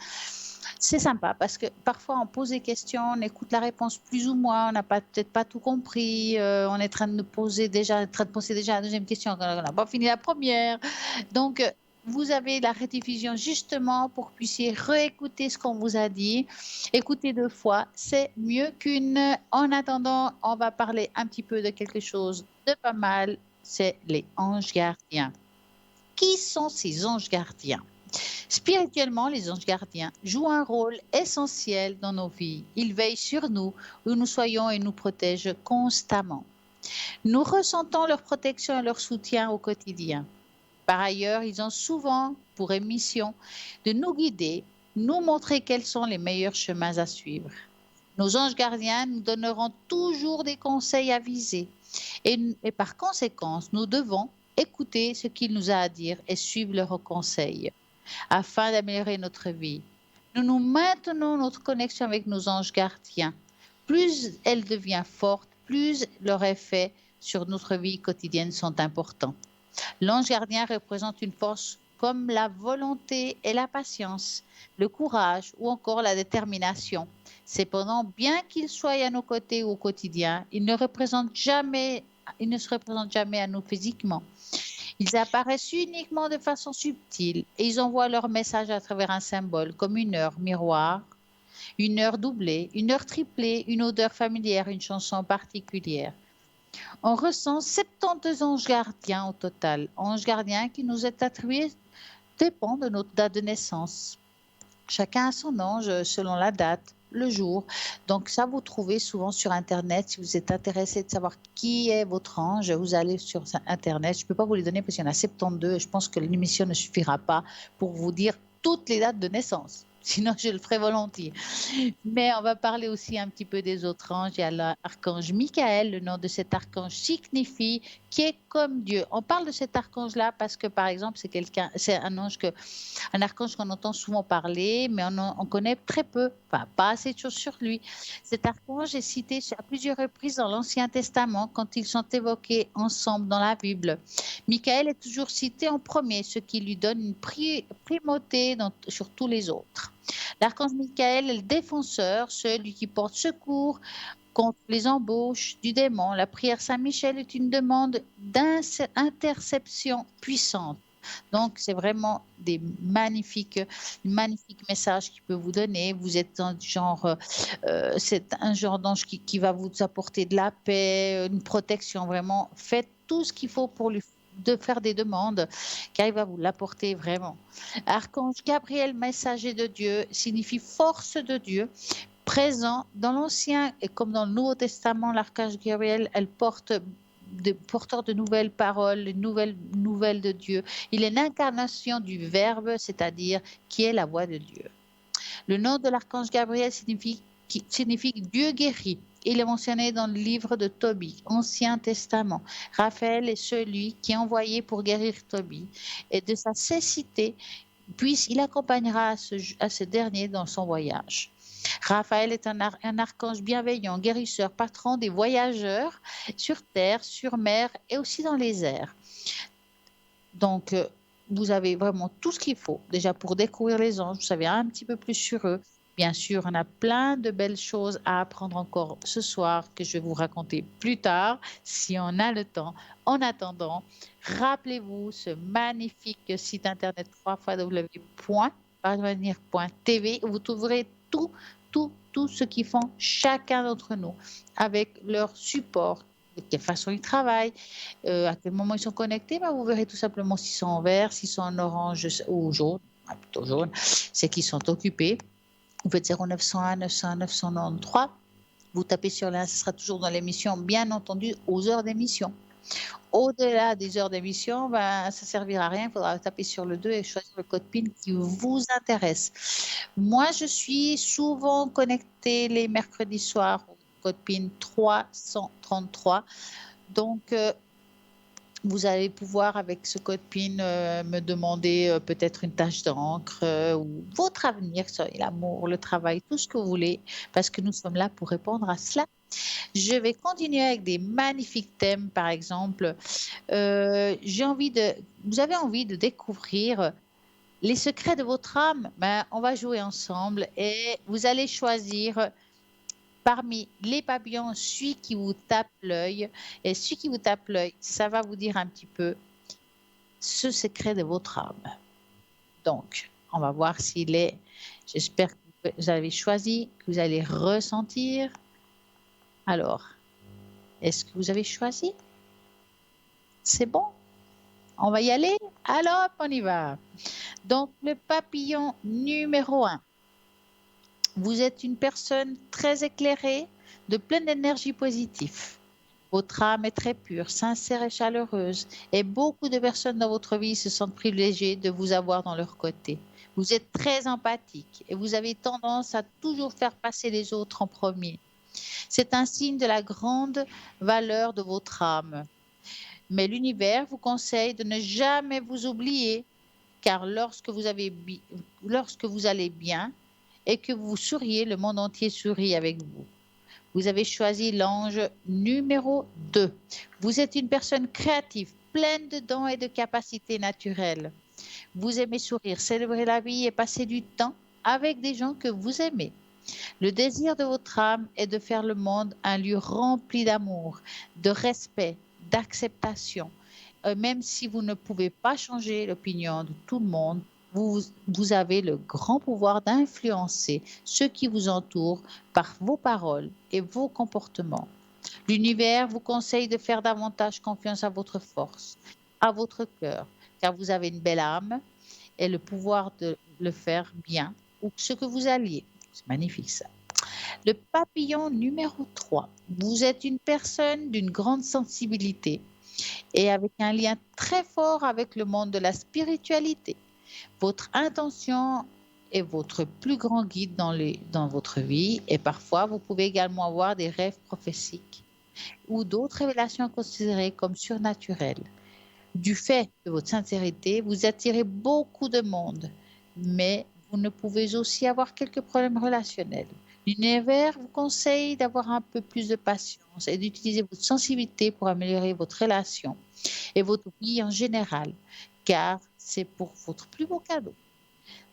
C'est sympa parce que parfois on pose des questions, on écoute la réponse plus ou moins, on n'a peut-être pas tout compris, on est en train de poser déjà la deuxième question, on n'a pas fini la première. Donc, vous avez la rediffusion justement pour que vous puissiez réécouter ce qu'on vous a dit. Écouter 2 fois, c'est mieux qu'une. En attendant, on va parler un petit peu de quelque chose de pas mal, c'est les anges gardiens. Qui sont ces anges gardiens? Spirituellement, les anges gardiens jouent un rôle essentiel dans nos vies. Ils veillent sur nous, où nous soyons et nous protègent constamment. Nous ressentons leur protection et leur soutien au quotidien. Par ailleurs, ils ont souvent pour mission de nous guider, nous montrer quels sont les meilleurs chemins à suivre. Nos anges gardiens nous donneront toujours des conseils avisés et par conséquent, nous devons écouter ce qu'il nous a à dire et suivre leurs conseils afin d'améliorer notre vie. Nous maintenons notre connexion avec nos anges gardiens. Plus elle devient forte, plus leurs effets sur notre vie quotidienne sont importants. L'ange gardien représente une force comme la volonté et la patience, le courage ou encore la détermination. Cependant, bien qu'il soit à nos côtés au quotidien, il ne se représente jamais à nous physiquement. Ils apparaissent uniquement de façon subtile et ils envoient leur message à travers un symbole comme une heure miroir, une heure doublée, une heure triplée, une odeur familière, une chanson particulière. On ressent 72 anges gardiens au total. Anges gardiens qui nous est attribués dépend de notre date de naissance. Chacun a son ange selon la date, le jour. Donc ça, vous trouvez souvent sur Internet. Si vous êtes intéressé de savoir qui est votre ange, vous allez sur Internet. Je ne peux pas vous les donner parce qu'il y en a 72 et je pense que l'émission ne suffira pas pour vous dire toutes les dates de naissance. Sinon, je le ferai volontiers. Mais on va parler aussi un petit peu des autres anges. Il y a l'archange Michael. Le nom de cet archange signifie qui est comme Dieu. On parle de cet archange-là parce que, par exemple, c'est un archange qu'on entend souvent parler, mais on connaît très peu, enfin, pas assez de choses sur lui. Cet archange est cité à plusieurs reprises dans l'Ancien Testament quand ils sont évoqués ensemble dans la Bible. Michael est toujours cité en premier, ce qui lui donne une primauté sur tous les autres. L'archange Michael est le défenseur, celui qui porte secours contre les embauches du démon. La prière Saint-Michel est une demande d'interception puissante. Donc, c'est vraiment des magnifiques messages qu'il peut vous donner. Vous êtes c'est un genre d'ange qui va vous apporter de la paix, une protection. Vraiment, faites tout ce qu'il faut pour de faire des demandes, car il va vous l'apporter vraiment. Archange Gabriel, messager de Dieu, signifie force de Dieu. Présent dans l'Ancien et comme dans le Nouveau Testament, l'archange Gabriel, elle porteur de nouvelles paroles, nouvelles de Dieu. Il est l'incarnation du Verbe, c'est-à-dire qui est la voix de Dieu. Le nom de l'archange Gabriel signifie Dieu guérit. Il est mentionné dans le livre de Tobie, Ancien Testament. Raphaël est celui qui est envoyé pour guérir Tobie. Et de sa cécité, puis il accompagnera à ce dernier dans son voyage. Raphaël est un archange bienveillant, guérisseur, patron des voyageurs sur terre, sur mer et aussi dans les airs. Donc, vous avez vraiment tout ce qu'il faut déjà pour découvrir les anges. Vous savez un petit peu plus sur eux. Bien sûr, on a plein de belles choses à apprendre encore ce soir que je vais vous raconter plus tard, si on a le temps. En attendant, rappelez-vous ce magnifique site internet www.parvenir.tv où vous trouverez tout ce qu'ils font chacun d'entre nous avec leur support, de quelle façon ils travaillent, à quel moment ils sont connectés. Vous verrez tout simplement s'ils sont en vert, s'ils sont en orange ou jaune, plutôt jaune, c'est qu'ils sont occupés. Vous faites 0901 901 993. Vous tapez sur l'un, ce sera toujours dans l'émission, bien entendu, aux heures d'émission. Au-delà des heures d'émission, ça ne servira à rien. Il faudra taper sur le 2 et choisir le code PIN qui vous intéresse. Moi, je suis souvent connectée les mercredis soirs au code PIN 333. Donc, vous allez pouvoir, avec ce code PIN, me demander peut-être une tâche d'encre ou votre avenir, l'amour, le travail, tout ce que vous voulez, parce que nous sommes là pour répondre à cela. Je vais continuer avec des magnifiques thèmes, par exemple. Vous avez envie de découvrir les secrets de votre âme. On va jouer ensemble et vous allez choisir parmi les papillons, celui qui vous tape l'œil. Et celui qui vous tape l'œil, ça va vous dire un petit peu ce secret de votre âme. Donc, on va voir s'il est. J'espère que vous avez choisi, que vous allez ressentir. Alors, est-ce que vous avez choisi? C'est bon? On va y aller? Alors, on y va. Donc, le papillon numéro 1. Vous êtes une personne très éclairée, de pleine d'énergie positive. Votre âme est très pure, sincère et chaleureuse. Et beaucoup de personnes dans votre vie se sentent privilégiées de vous avoir dans leur côté. Vous êtes très empathique et vous avez tendance à toujours faire passer les autres en premier. C'est un signe de la grande valeur de votre âme. Mais l'univers vous conseille de ne jamais vous oublier, car lorsque vous allez bien et que vous souriez, le monde entier sourit avec vous. Vous avez choisi l'ange numéro 2. Vous êtes une personne créative, pleine de dons et de capacités naturelles. Vous aimez sourire, célébrer la vie et passer du temps avec des gens que vous aimez. Le désir de votre âme est de faire le monde un lieu rempli d'amour, de respect, d'acceptation. Même si vous ne pouvez pas changer l'opinion de tout le monde, vous avez le grand pouvoir d'influencer ceux qui vous entourent par vos paroles et vos comportements. L'univers vous conseille de faire davantage confiance à votre force, à votre cœur, car vous avez une belle âme et le pouvoir de le faire bien où ce que vous alliez. C'est magnifique ça. Le papillon numéro 3. Vous êtes une personne d'une grande sensibilité et avec un lien très fort avec le monde de la spiritualité. Votre intention est votre plus grand guide dans votre vie et parfois vous pouvez également avoir des rêves prophétiques ou d'autres révélations considérées comme surnaturelles. Du fait de votre sincérité, vous attirez beaucoup de monde, mais vous ne pouvez aussi avoir quelques problèmes relationnels. L'univers vous conseille d'avoir un peu plus de patience et d'utiliser votre sensibilité pour améliorer votre relation et votre vie en général, car c'est pour votre plus beau cadeau.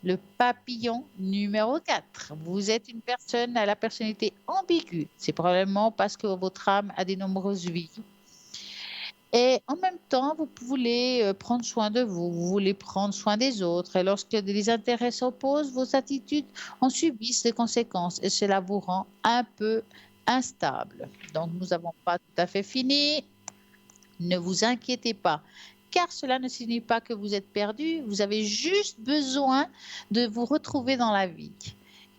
Le papillon numéro 4. Vous êtes une personne à la personnalité ambiguë. C'est probablement parce que votre âme a de nombreuses vies. Et en même temps, vous voulez prendre soin de vous, vous voulez prendre soin des autres. Et lorsque les intérêts s'opposent, vos attitudes en subissent les conséquences et cela vous rend un peu instable. Donc, nous n'avons pas tout à fait fini. Ne vous inquiétez pas, car cela ne signifie pas que vous êtes perdu. Vous avez juste besoin de vous retrouver dans la vie,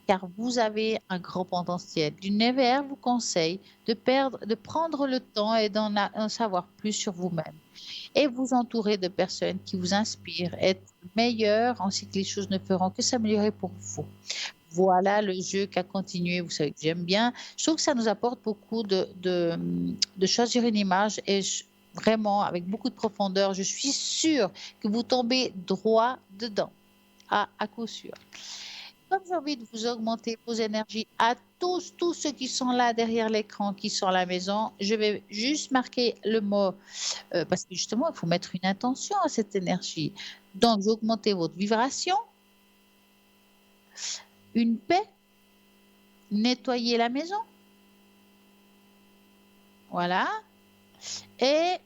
car vous avez un grand potentiel. L'univers vous conseille de prendre le temps et d'en savoir plus sur vous-même et vous entourer de personnes qui vous inspirent, être meilleur, ainsi que les choses ne feront que s'améliorer pour vous. Voilà le jeu qu'a continué. Vous savez que j'aime bien. Je trouve que ça nous apporte beaucoup de choisir une image et vraiment avec beaucoup de profondeur. Je suis sûre que vous tombez droit dedans, à coup sûr. Comme j'ai envie de vous augmenter vos énergies à tous ceux qui sont là derrière l'écran, qui sont à la maison, je vais juste marquer le mot, parce que justement, il faut mettre une intention à cette énergie. Donc, vous augmentez votre vibration, une paix, nettoyer la maison. Voilà. Et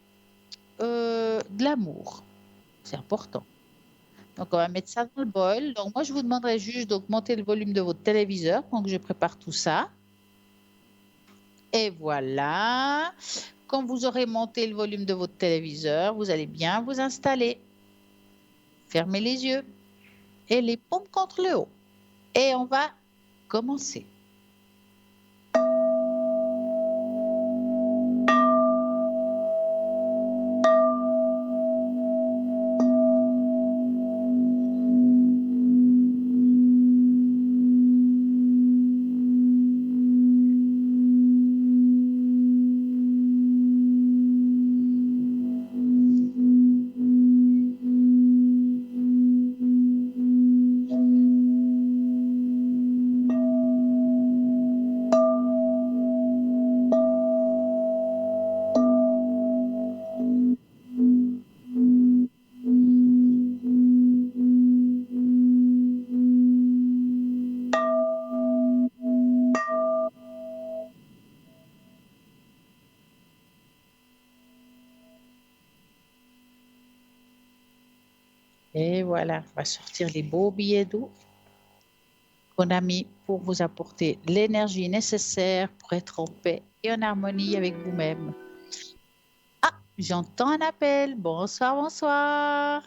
de l'amour. C'est important. Donc, on va mettre ça dans le bol. Donc, moi, je vous demanderai juste d'augmenter le volume de votre téléviseur pendant que je prépare tout ça. Et voilà. Quand vous aurez monté le volume de votre téléviseur, vous allez bien vous installer. Fermez les yeux et les paumes contre le haut. Et on va commencer. Et voilà, on va sortir les beaux billets d'eau qu'on a mis pour vous apporter l'énergie nécessaire pour être en paix et en harmonie avec vous-même. Ah, j'entends un appel. Bonsoir, bonsoir.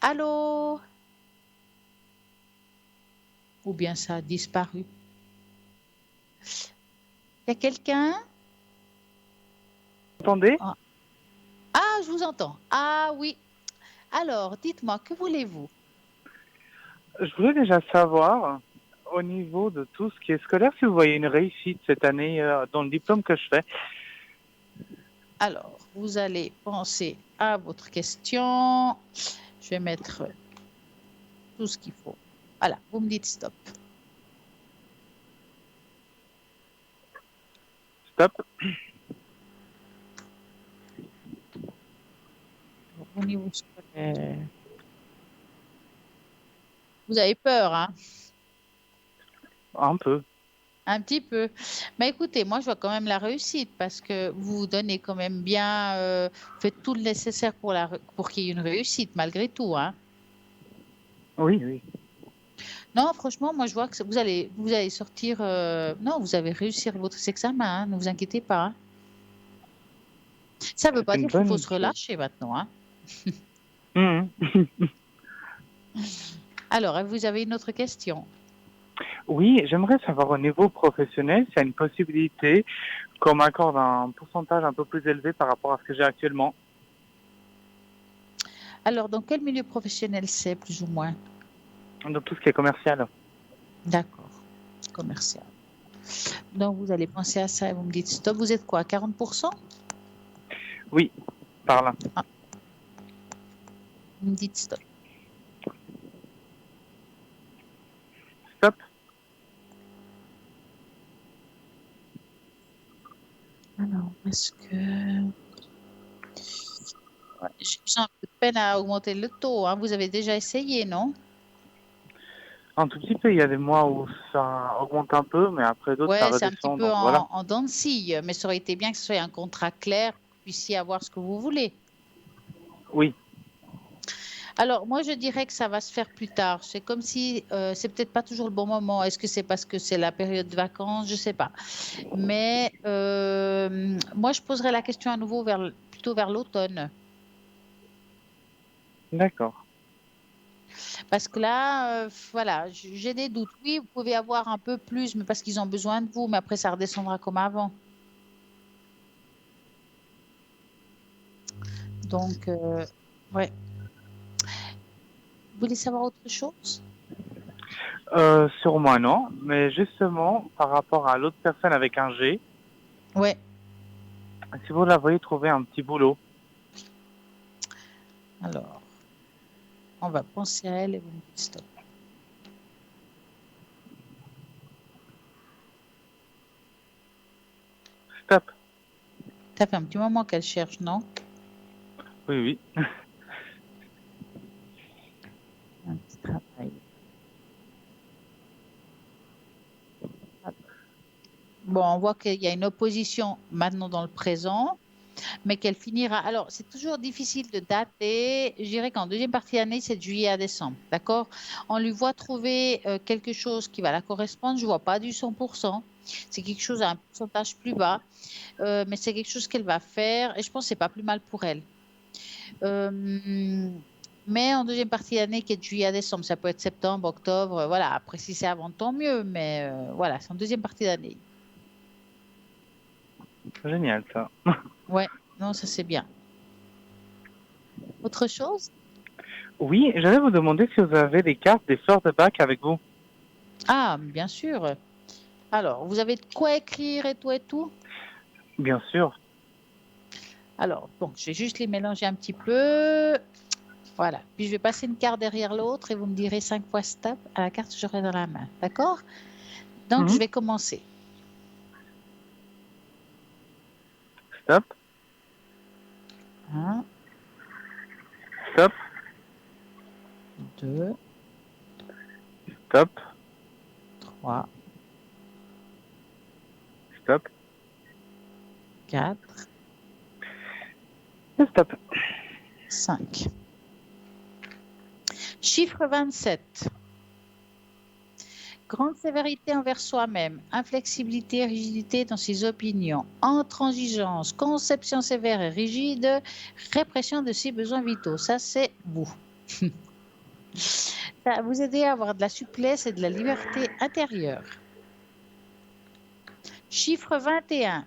Allô? Ou bien ça a disparu. Il y a quelqu'un? Vous entendez? Ah, je vous entends. Ah oui. Alors, dites-moi, que voulez-vous? Je voulais déjà savoir, au niveau de tout ce qui est scolaire, si vous voyez une réussite cette année dans le diplôme que je fais. Alors, vous allez penser à votre question. Je vais mettre tout ce qu'il faut. Voilà, vous me dites stop. Stop. Au niveau scolaire. Vous avez peur, hein? Un peu. Un petit peu. Mais écoutez, moi, je vois quand même la réussite parce que vous vous donnez quand même bien, faites tout le nécessaire pour qu'il y ait une réussite malgré tout, hein? Oui, oui. Non, franchement, moi, je vois que vous allez sortir. Non, vous avez réussi votre examen, hein, ne vous inquiétez pas, hein. Ça ne veut pas C'est une dire qu'il faut bonne se chose. relâcher maintenant, hein. Mhm. Alors, vous avez une autre question? Oui, j'aimerais savoir au niveau professionnel s'il y a une possibilité qu'on m'accorde un pourcentage un peu plus élevé par rapport à ce que j'ai actuellement. Alors, dans quel milieu professionnel c'est, plus ou moins? Donc tout ce qui est commercial. D'accord, commercial. Donc, vous allez penser à ça et vous me dites stop. Vous êtes quoi, 40%? Oui, par là. Ah, vous me dites stop. Stop. Alors, est-ce que... Ouais, j'ai un peu de peine à augmenter le taux, hein. Vous avez déjà essayé, non? Un tout petit peu, il y a des mois où ça augmente un peu, mais après d'autres, ça Ouais, c'est un petit redescend. peu Donc voilà. en dents de scie, mais ça aurait été bien que ce soit un contrat clair, que vous puissiez avoir ce que vous voulez. Oui, Alors, moi, je dirais que ça va se faire plus tard. C'est comme si c'est peut-être pas toujours le bon moment. Est-ce que c'est parce que c'est la période de vacances? Je sais pas. Mais moi, je poserais la question à nouveau plutôt vers l'automne. d'accord. Parce que là, voilà, j'ai des doutes. Oui, vous pouvez avoir un peu plus, mais parce qu'ils ont besoin de vous, mais après, ça redescendra comme avant. Donc, ouais. Vous voulez savoir autre chose? Sur moi, non. Mais justement, par rapport à l'autre personne avec un G, Ouais. si vous la voyez trouver un petit boulot, Alors, on va penser à elle et vous me dites stop. stop. Ça fait un petit moment qu'elle cherche, non? Oui, oui. Un petit travail. Bon, on voit qu'il y a une opposition maintenant dans le présent, mais qu'elle finira. Alors, c'est toujours difficile de dater. Je dirais qu'en deuxième partie d'année, c'est de juillet à décembre. D'accord? On lui voit trouver quelque chose qui va la correspondre. Je ne vois pas du 100%. C'est quelque chose à un pourcentage plus bas, mais c'est quelque chose qu'elle va faire et je pense que ce n'est pas plus mal pour elle. Mais en deuxième partie d'année, qui est de juillet à décembre, ça peut être septembre, octobre, voilà. Après, si c'est avant, tant mieux, mais voilà, c'est en deuxième partie d'année. Génial, ça. Ouais, non, ça c'est bien. Autre chose? Oui, j'allais vous demander si vous avez des cartes des fleurs de bac avec vous. Ah, bien sûr. Alors, vous avez de quoi écrire et tout et tout? Bien sûr. Alors, bon, je vais juste les mélanger un petit peu. Voilà. Puis je vais passer une carte derrière l'autre et vous me direz 5 fois stop à la carte que j'aurai dans la main. D'accord? Donc, je Mhm. vais commencer. Stop. 1, Stop. 2, Stop. 3, Stop. 4, Et stop. 5. Chiffre 27. Grande sévérité envers soi-même, inflexibilité et rigidité dans ses opinions, intransigeance, conception sévère et rigide, répression de ses besoins vitaux. Ça, c'est vous. Ça va vous aider à avoir de la souplesse et de la liberté intérieure. Chiffre 21.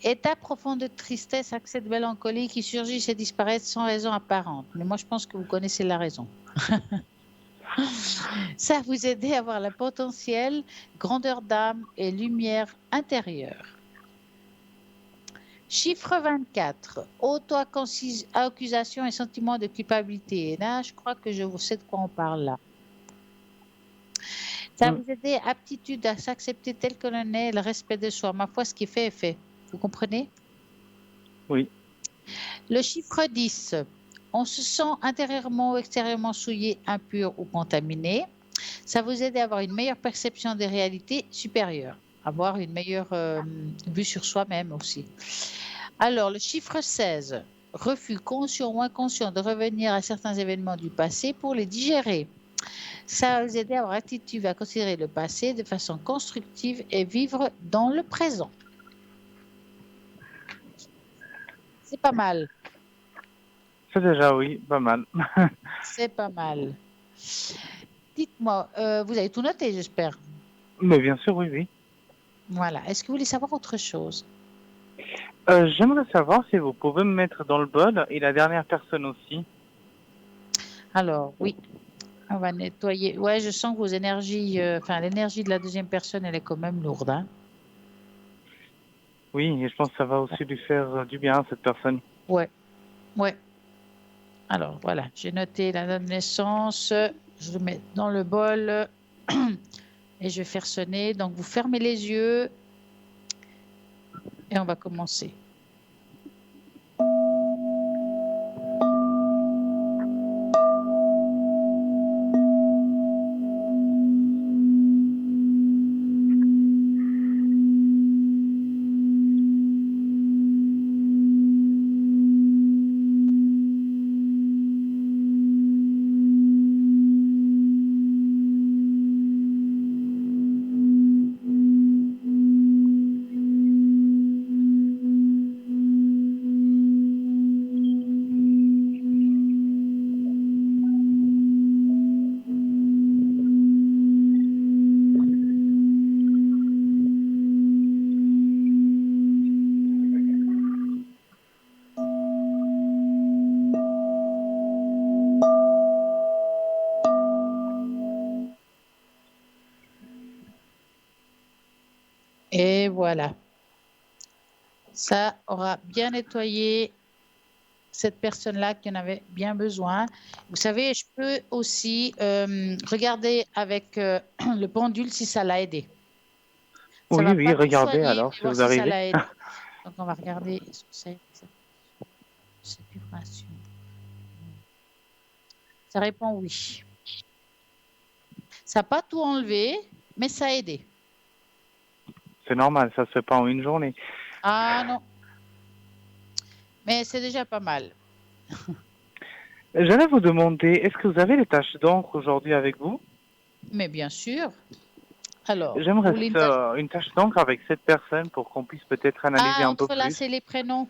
État profond de tristesse, accès de mélancolie qui surgissent et disparaissent sans raison apparente. Mais moi, je pense que vous connaissez la raison. Ça va vous aider à avoir le potentiel, grandeur d'âme et lumière intérieure. Chiffre 24. Auto-accusation et sentiment de culpabilité. Et là, je crois que je sais de quoi on parle là. Ça va vous aider, aptitude à s'accepter tel que l'on est, le respect de soi. Ma foi, ce qui est fait est fait. Vous comprenez? Oui. Le chiffre 10. On se sent intérieurement ou extérieurement souillé, impur ou contaminé. Ça vous aide à avoir une meilleure perception des réalités supérieures, avoir une meilleure vue sur soi-même aussi. Alors, le chiffre 16, refus conscient ou inconscient de revenir à certains événements du passé pour les digérer. Ça va vous aider à avoir attitude à considérer le passé de façon constructive et vivre dans le présent. C'est pas mal. C'est déjà, oui, pas mal. C'est pas mal. dites-moi, vous avez tout noté, j'espère. Mais bien sûr, oui, oui. Voilà. Est-ce que vous voulez savoir autre chose? J'aimerais savoir si vous pouvez me mettre dans le bol et la dernière personne aussi. Alors, oui, on va nettoyer. Ouais, je sens que vos énergies, enfin, l'énergie de la deuxième personne, elle est quand même lourde, hein. Oui, et je pense que ça va aussi lui faire du bien à cette personne. Ouais, ouais. Alors, voilà, j'ai noté la date de naissance. Je le mets dans le bol et je vais faire sonner. Donc, vous fermez les yeux et on va commencer. Et voilà. Ça aura bien nettoyé cette personne-là qui en avait bien besoin. Vous savez, je peux aussi regarder avec le pendule si ça l'a aidé. Ça Oui, va oui, pas tout regardez soigner, alors mais si voir vous si ça arrivez. l'a aidé. Donc, on va regarder ce que c'est cette vibration. Ça répond oui. Ça n'a pas tout enlevé, mais ça a aidé. C'est normal, ça se fait pas en une journée. Ah non. Mais c'est déjà pas mal. J'allais vous demander, est-ce que vous avez les taches d'encre aujourd'hui avec vous? Mais bien sûr. Alors, vous J'aimerais voulez une tache d'encre avec cette personne pour qu'on puisse peut-être analyser un peu plus. entrelacer les prénoms.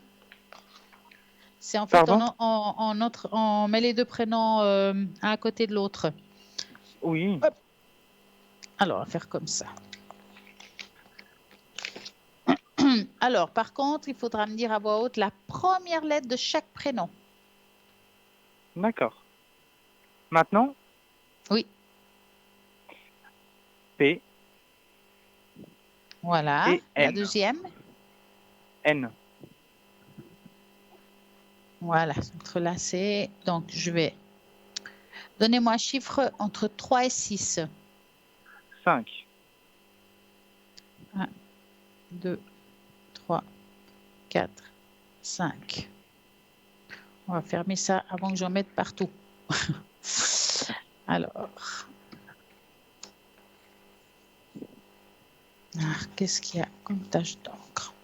C'est en fait, Pardon? on met les deux prénoms un à côté de l'autre. Oui, Hop. Alors, on va faire comme ça. Alors, par contre, il faudra me dire à voix haute la première lettre de chaque prénom. d'accord. Maintenant, Oui, P voilà. et La N. deuxième. N. Voilà, entrelacé. Donc, je vais... Donnez-moi un chiffre entre 3 et 6. 5. 1, 2, 3, 4, 5. On va fermer ça avant que j'en mette partout. Alors, qu'est-ce qu'il y a comme tâche d'encre?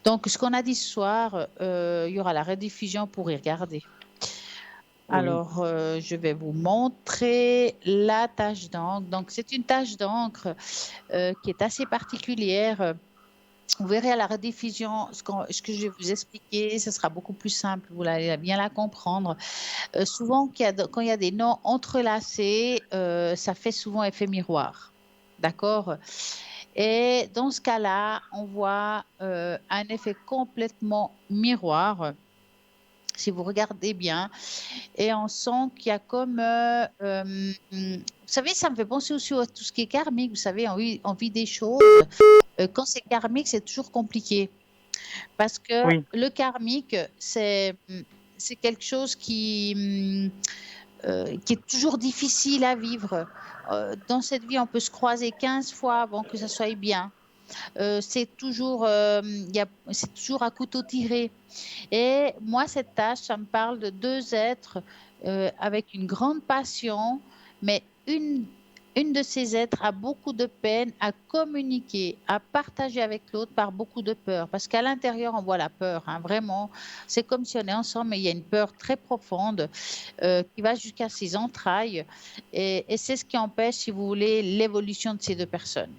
Donc, ce qu'on a dit ce soir, il y aura la rediffusion pour y regarder. Oui. Alors, je vais vous montrer la tâche d'encre. Donc, c'est une tâche d'encre qui est assez particulière. Vous verrez à la rediffusion ce que je vais vous expliquer, ce sera beaucoup plus simple, vous allez bien la comprendre. Souvent, quand il y a des noms entrelacés, ça fait souvent effet miroir. D'accord? Et dans ce cas-là, on voit un effet complètement miroir, si vous regardez bien. Et on sent qu'il y a comme... vous savez, ça me fait penser aussi à tout ce qui est karmique. Vous savez, on vit des choses. Quand c'est karmique, c'est toujours compliqué. Parce que Oui. le karmique, c'est quelque chose qui est toujours difficile à vivre. Dans cette vie, on peut se croiser 15 fois avant que ça soit bien. C'est toujours à couteau tiré. Et moi, cette tâche, ça me parle de deux êtres avec une grande passion, mais une de ces êtres a beaucoup de peine à communiquer, à partager avec l'autre par beaucoup de peur. Parce qu'à l'intérieur, on voit la peur, hein, vraiment. C'est comme si on est ensemble, mais il y a une peur très profonde qui va jusqu'à ses entrailles. Et c'est ce qui empêche, si vous voulez, l'évolution de ces deux personnes.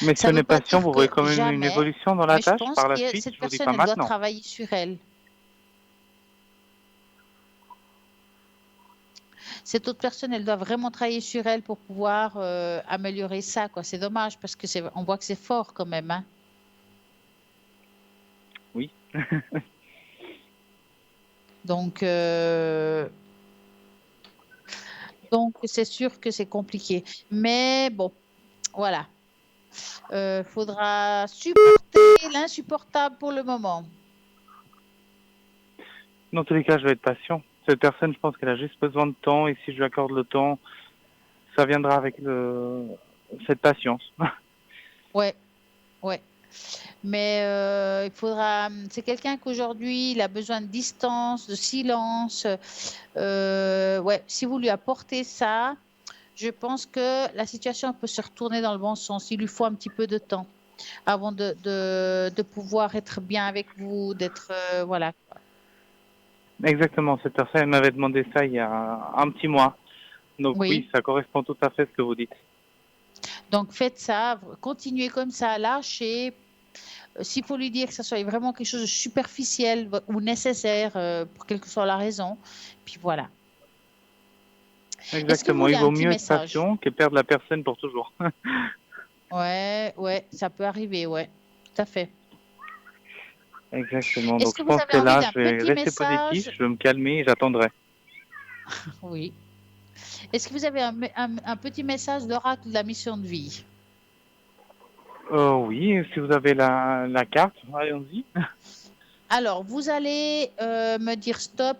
Mais Ça ce veut n'est pas pas sûr, dire vous voyez que quand même une jamais, évolution dans la mais je tâche pense par la que suite, cette je vous dis personne, pas elle doit maintenant. travailler sur elle. cette autre personne, elle doit vraiment travailler sur elle pour pouvoir améliorer ça, quoi. C'est dommage parce que on voit que c'est fort quand même, hein. Oui. Donc, c'est sûr que c'est compliqué. Mais bon, voilà. Faudra supporter l'insupportable pour le moment. Dans tous les cas, je vais être patient. Cette personne, je pense qu'elle a juste besoin de temps, et si je lui accorde le temps, ça viendra avec cette patience. Ouais, ouais. Mais il faudra. C'est quelqu'un qu'aujourd'hui, il a besoin de distance, de silence. Ouais, si vous lui apportez ça, je pense que la situation peut se retourner dans le bon sens. Il lui faut un petit peu de temps avant de pouvoir être bien avec vous, d'être. Voilà. Exactement, cette personne, elle m'avait demandé ça il y a un petit mois. Donc Oui. oui, ça correspond tout à fait à ce que vous dites. Donc faites ça, continuez comme ça, lâchez. S'il faut lui dire que ça soit vraiment quelque chose de superficiel ou nécessaire pour quelle que soit la raison, puis voilà. Est-ce que vous Exactement, voulez il un vaut petit mieux être message? patient que perdre la personne pour toujours. Ouais, ouais, ça peut arriver, ouais, tout à fait. Exactement, Est-ce donc que je vous pense avez que envie là, d'un je vais petit rester positif, message? je vais me calmer et j'attendrai. Oui. Est-ce que vous avez un petit message d'oracle de la mission de vie? Oui, si vous avez la carte, allons-y. Alors, vous allez me dire stop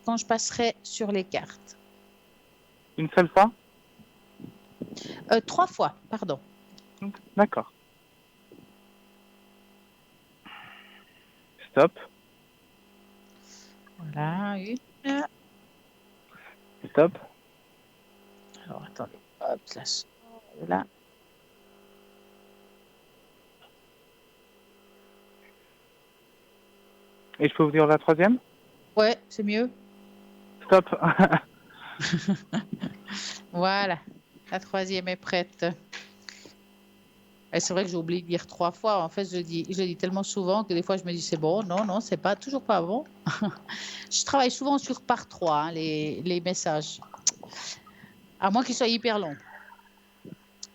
quand je passerai sur les cartes. Une seule fois? 3 fois, pardon. D'accord. Stop. Voilà, une. Stop. Alors, attendez. Hop, ça sort de là. Et je peux vous dire la troisième? Ouais, c'est mieux. Stop. Voilà. La troisième est prête. Et c'est vrai que j'ai oublié de dire 3 fois. En fait, je le dis tellement souvent que des fois, je me dis c'est bon. Non, non, c'est pas toujours pas bon. Je travaille souvent sur par 3, hein, les messages. À moins qu'ils soient hyper longs.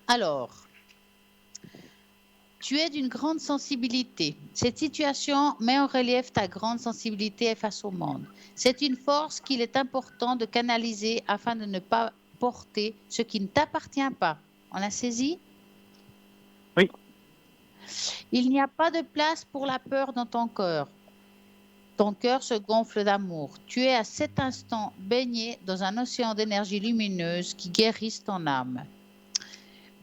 Alors, tu es d'une grande sensibilité. Cette situation met en relief ta grande sensibilité face au monde. C'est une force qu'il est important de canaliser afin de ne pas porter ce qui ne t'appartient pas. On a saisi? Oui. Il n'y a pas de place pour la peur dans ton cœur. Ton cœur se gonfle d'amour. Tu es à cet instant baigné dans un océan d'énergie lumineuse qui guérisse ton âme.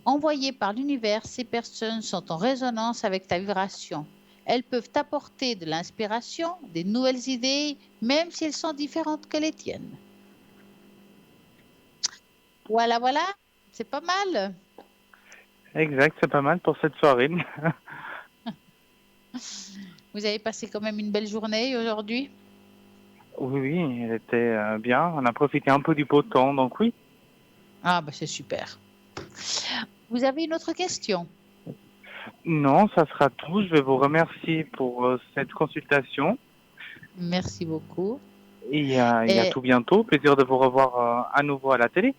Envoyées par l'univers, ces personnes sont en résonance avec ta vibration. Elles peuvent t'apporter de l'inspiration, des nouvelles idées, même si elles sont différentes que les tiennes. Voilà, voilà, c'est pas mal. Exact, c'est pas mal pour cette soirée. Vous avez passé quand même une belle journée aujourd'hui? Oui, oui, elle était bien. On a profité un peu du beau temps, donc oui. Ah, bah c'est super. Vous avez une autre question? Non, ça sera tout. Je vais vous remercier pour cette consultation. Merci beaucoup. Et à Et tout bientôt. Plaisir de vous revoir à nouveau à la télé.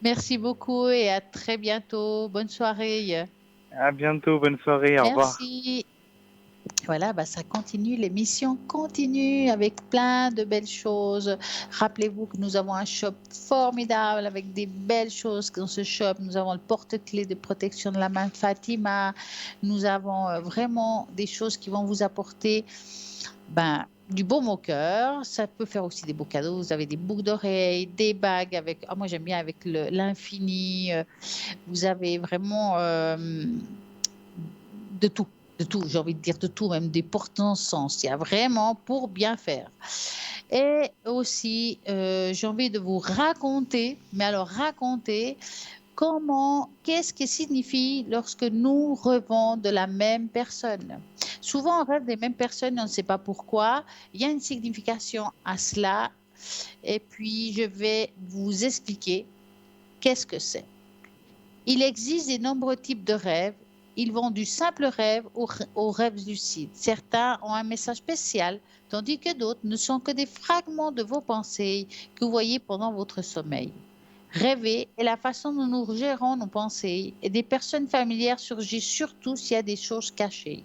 merci beaucoup et à très bientôt. Bonne soirée. À bientôt, bonne soirée, au revoir. Merci. Voilà, bah ça continue, l'émission continue avec plein de belles choses. Rappelez-vous que nous avons un shop formidable avec des belles choses dans ce shop. Nous avons le porte-clés de protection de la main Fatima. Nous avons vraiment des choses qui vont vous apporter du baume au cœur. Ça peut faire aussi des beaux cadeaux. Vous avez des boucles d'oreilles, des bagues avec, moi j'aime bien avec l'infini. Vous avez vraiment de tout. De tout, j'ai envie de dire de tout, même des porte-encens. Il y a vraiment pour bien faire. Et aussi, j'ai envie de vous raconter, mais alors raconter qu'est-ce qui signifie lorsque nous rêvons de la même personne. Souvent, on rêve des mêmes personnes, on ne sait pas pourquoi. Il y a une signification à cela. Et puis, je vais vous expliquer qu'est-ce que c'est. Il existe de nombreux types de rêves. ils vont du simple rêve au rêve lucide. Certains ont un message spécial, tandis que d'autres ne sont que des fragments de vos pensées que vous voyez pendant votre sommeil. Rêver est la façon dont nous gérons nos pensées et des personnes familières surgissent surtout s'il y a des choses cachées.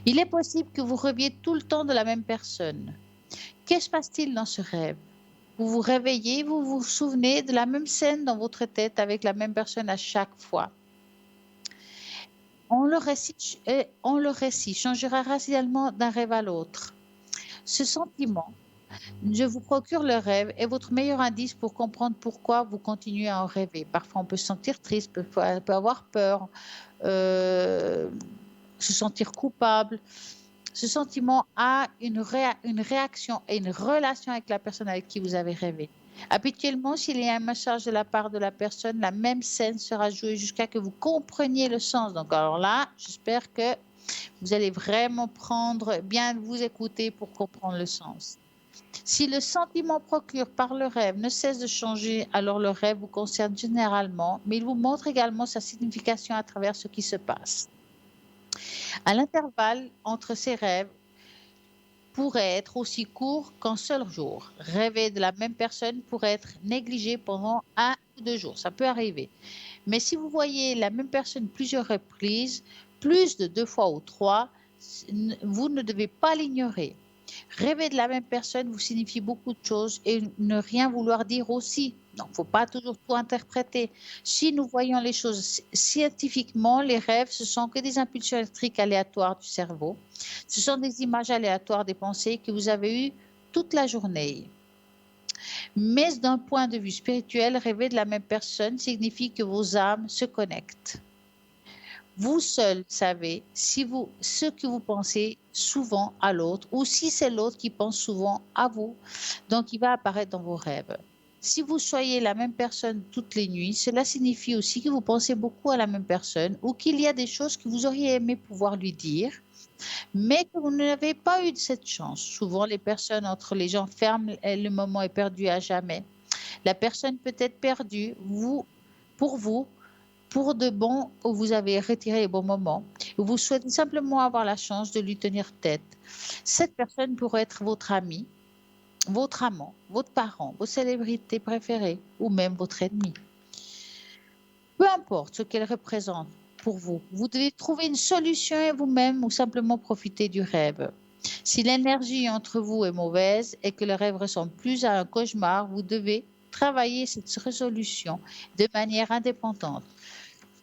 Il est possible que vous rêviez tout le temps de la même personne. Que se passe-t-il dans ce rêve? Vous vous réveillez, vous vous souvenez de la même scène dans votre tête avec la même personne à chaque fois. On le récit changera radicalement d'un rêve à l'autre. Ce sentiment, je vous procure le rêve, est votre meilleur indice pour comprendre pourquoi vous continuez à en rêver. Parfois, on peut se sentir triste, parfois, on peut avoir peur, euh, se sentir coupable. Ce sentiment a une réaction et une relation avec la personne avec qui vous avez rêvé. Habituellement, s'il y a un message de la part de la personne, la même scène sera jouée jusqu'à que vous compreniez le sens. Donc, alors là, j'espère que vous allez vraiment bien vous écouter pour comprendre le sens. Si le sentiment procuré par le rêve ne cesse de changer, alors le rêve vous concerne généralement, mais il vous montre également sa signification à travers ce qui se passe. À l'intervalle entre ces rêves pourrait être aussi court qu'un seul jour. Rêver de la même personne pourrait être négligé pendant 1 ou 2 jours. Ça peut arriver. Mais si vous voyez la même personne plusieurs reprises, plus de 2 fois ou 3, vous ne devez pas l'ignorer. Rêver de la même personne vous signifie beaucoup de choses et ne rien vouloir dire aussi. Donc, il ne faut pas toujours tout interpréter. Si nous voyons les choses scientifiquement, les rêves, ce sont que des impulsions électriques aléatoires du cerveau. Ce sont des images aléatoires des pensées que vous avez eues toute la journée. Mais d'un point de vue spirituel, rêver de la même personne signifie que vos âmes se connectent. Vous seul savez ce que vous pensez souvent à l'autre ou si c'est l'autre qui pense souvent à vous. Donc, il va apparaître dans vos rêves. Si vous soyez la même personne toutes les nuits, cela signifie aussi que vous pensez beaucoup à la même personne ou qu'il y a des choses que vous auriez aimé pouvoir lui dire, mais que vous n'avez pas eu cette chance. Souvent, les personnes entre les gens ferment et le moment est perdu à jamais. La personne peut être perdue, pour vous, pour de bon, où vous avez retiré les bons moments, où vous souhaitez simplement avoir la chance de lui tenir tête. Cette personne pourrait être votre ami, votre amant, votre parent, vos célébrités préférées ou même votre ennemi. Peu importe ce qu'elle représente pour vous, vous devez trouver une solution à vous-même ou simplement profiter du rêve. Si l'énergie entre vous est mauvaise et que le rêve ressemble plus à un cauchemar, vous devez travailler cette résolution de manière indépendante.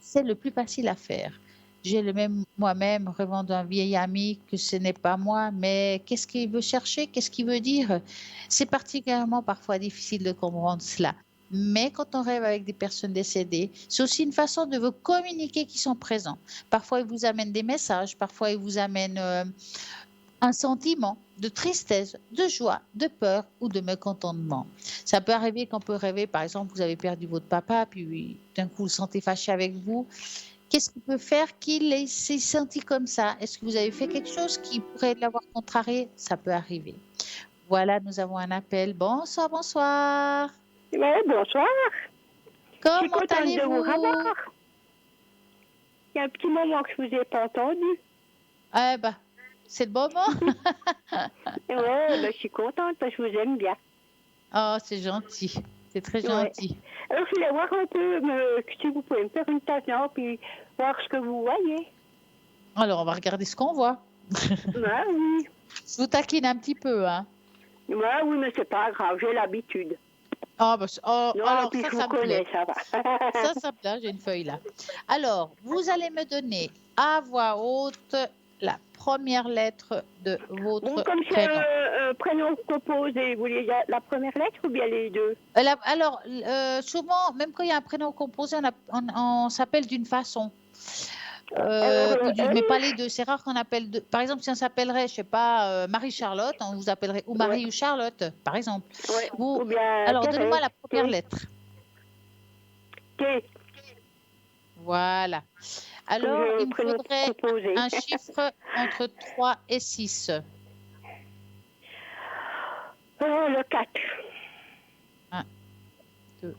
C'est le plus facile à faire. J'ai le même moi-même rêvant d'un vieil ami que ce n'est pas moi, mais qu'est-ce qu'il veut chercher? Qu'est-ce qu'il veut dire? C'est particulièrement parfois difficile de comprendre cela. Mais quand on rêve avec des personnes décédées, c'est aussi une façon de vous communiquer qu'ils sont présents. Parfois, ils vous amènent des messages, parfois, ils vous amènent un sentiment de tristesse, de joie, de peur ou de mécontentement. Ça peut arriver qu'on peut rêver, par exemple, vous avez perdu votre papa, puis d'un coup, vous le sentez fâché avec vous. Qu'est-ce qui peut faire qu'il s'est senti comme ça? Est-ce que vous avez fait quelque chose qui pourrait l'avoir contrarié? Ça peut arriver. Voilà, nous avons un appel. Bonsoir, bonsoir. Oui, bonsoir. Je suis Comment contente de vous allez-vous? revoir. Il y a un petit moment que je vous ai pas entendu. Eh ben, c'est le moment. Ouais, je suis contente parce que je vous aime bien. Oh, c'est gentil. C'est très gentil. Alors, je voulais voir un peu si vous pouvez me faire une tâche, puis voir ce que vous voyez. Alors, on va regarder ce qu'on voit. Ouais, oui. Je vous taquine un petit peu, hein. Ouais, oui, mais c'est pas grave, j'ai l'habitude. Ah, bah, Non, alors puis ça, je ça vous me connais, plaît. ça va. Ça me plaît, j'ai une feuille là. Alors, vous allez me donner à voix haute la première lettre de votre Bon, comme c'est prénom. un prénom composé, vous voulez la première lettre ou bien les deux? Alors, souvent, même quand il y a un prénom composé, on s'appelle d'une façon. Mais pas les deux. C'est rare qu'on appelle deux. Par exemple, si on s'appellerait, je sais pas, Marie-Charlotte, on vous appellerait ou Marie ou Charlotte, par exemple. Ouais. Ou bien Alors, donnez-moi la première lettre. T. Voilà. Alors, il me faudrait un chiffre entre 3 et 6. Le 4. 1, 2,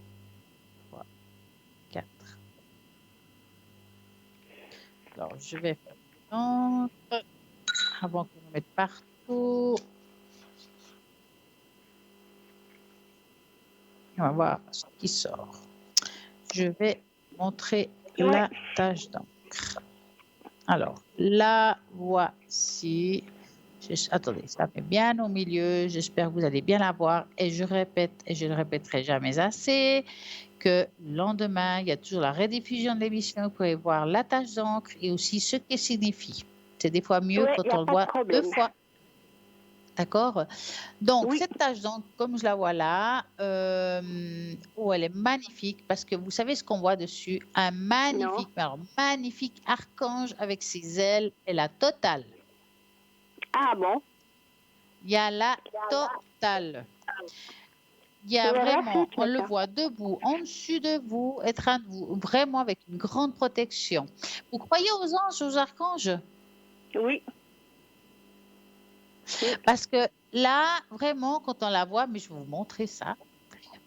3, 4. Alors, je vais faire une autre avant qu'on le mette partout. On va voir ce qui sort. Je vais montrer Ouais. la tâche d'encre. Alors, la voici. Attendez, ça met bien au milieu. J'espère que vous allez bien la voir. Et je répète, et je ne le répéterai jamais assez, que le lendemain, il y a toujours la rediffusion de l'émission. Vous pouvez voir la tâche d'encre et aussi ce qu'elle signifie. C'est des fois mieux Ouais, il quand n'y a on le pas de voit 2 problème. fois. D'accord? Donc, Oui. cette tâche d'encre, comme je la vois là, oh, elle est magnifique parce que vous savez ce qu'on voit dessus? Un magnifique, mais alors magnifique archange avec ses ailes et la totale. Ah bon? Il y a la totale. Il y Je a verrai vraiment, ensuite, on le ça. voit debout, en dessus de vous, être un de vous, vraiment avec une grande protection. Vous croyez aux anges, aux archanges? Oui. Parce que là, vraiment, quand on la voit, mais je vais vous montrer ça,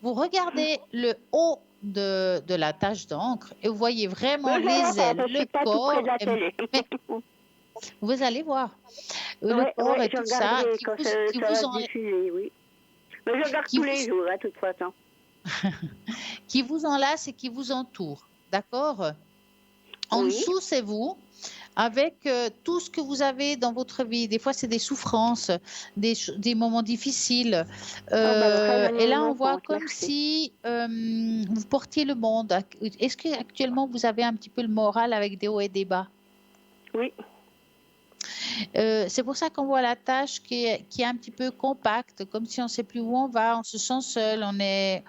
vous regardez le haut de la tache d'encre et vous voyez vraiment Mais je ne vois les pas, ailes, parce que je le suis pas tout près corps. de la télé. Mais vous allez voir le Ouais, corps et je tout ça regarderai quand ça qui va vous, se diffuser, oui. Mais je regarde qui tous vous, les jours, de toute façon. qui vous enlace et qui vous entoure. D'accord? En Oui. dessous, c'est vous, avec tout ce que vous avez dans votre vie. Des fois, c'est des souffrances, des moments difficiles. Oh, ben alors ça, j'en ai Et eu là, on mon voit compte, comme merci. si vous portiez le monde. Est-ce qu'actuellement, vous avez un petit peu le moral avec des hauts et des bas? Oui. C'est pour ça qu'on voit la tâche qui est un petit peu compacte, comme si on ne sait plus où on va, on se sent seul, on est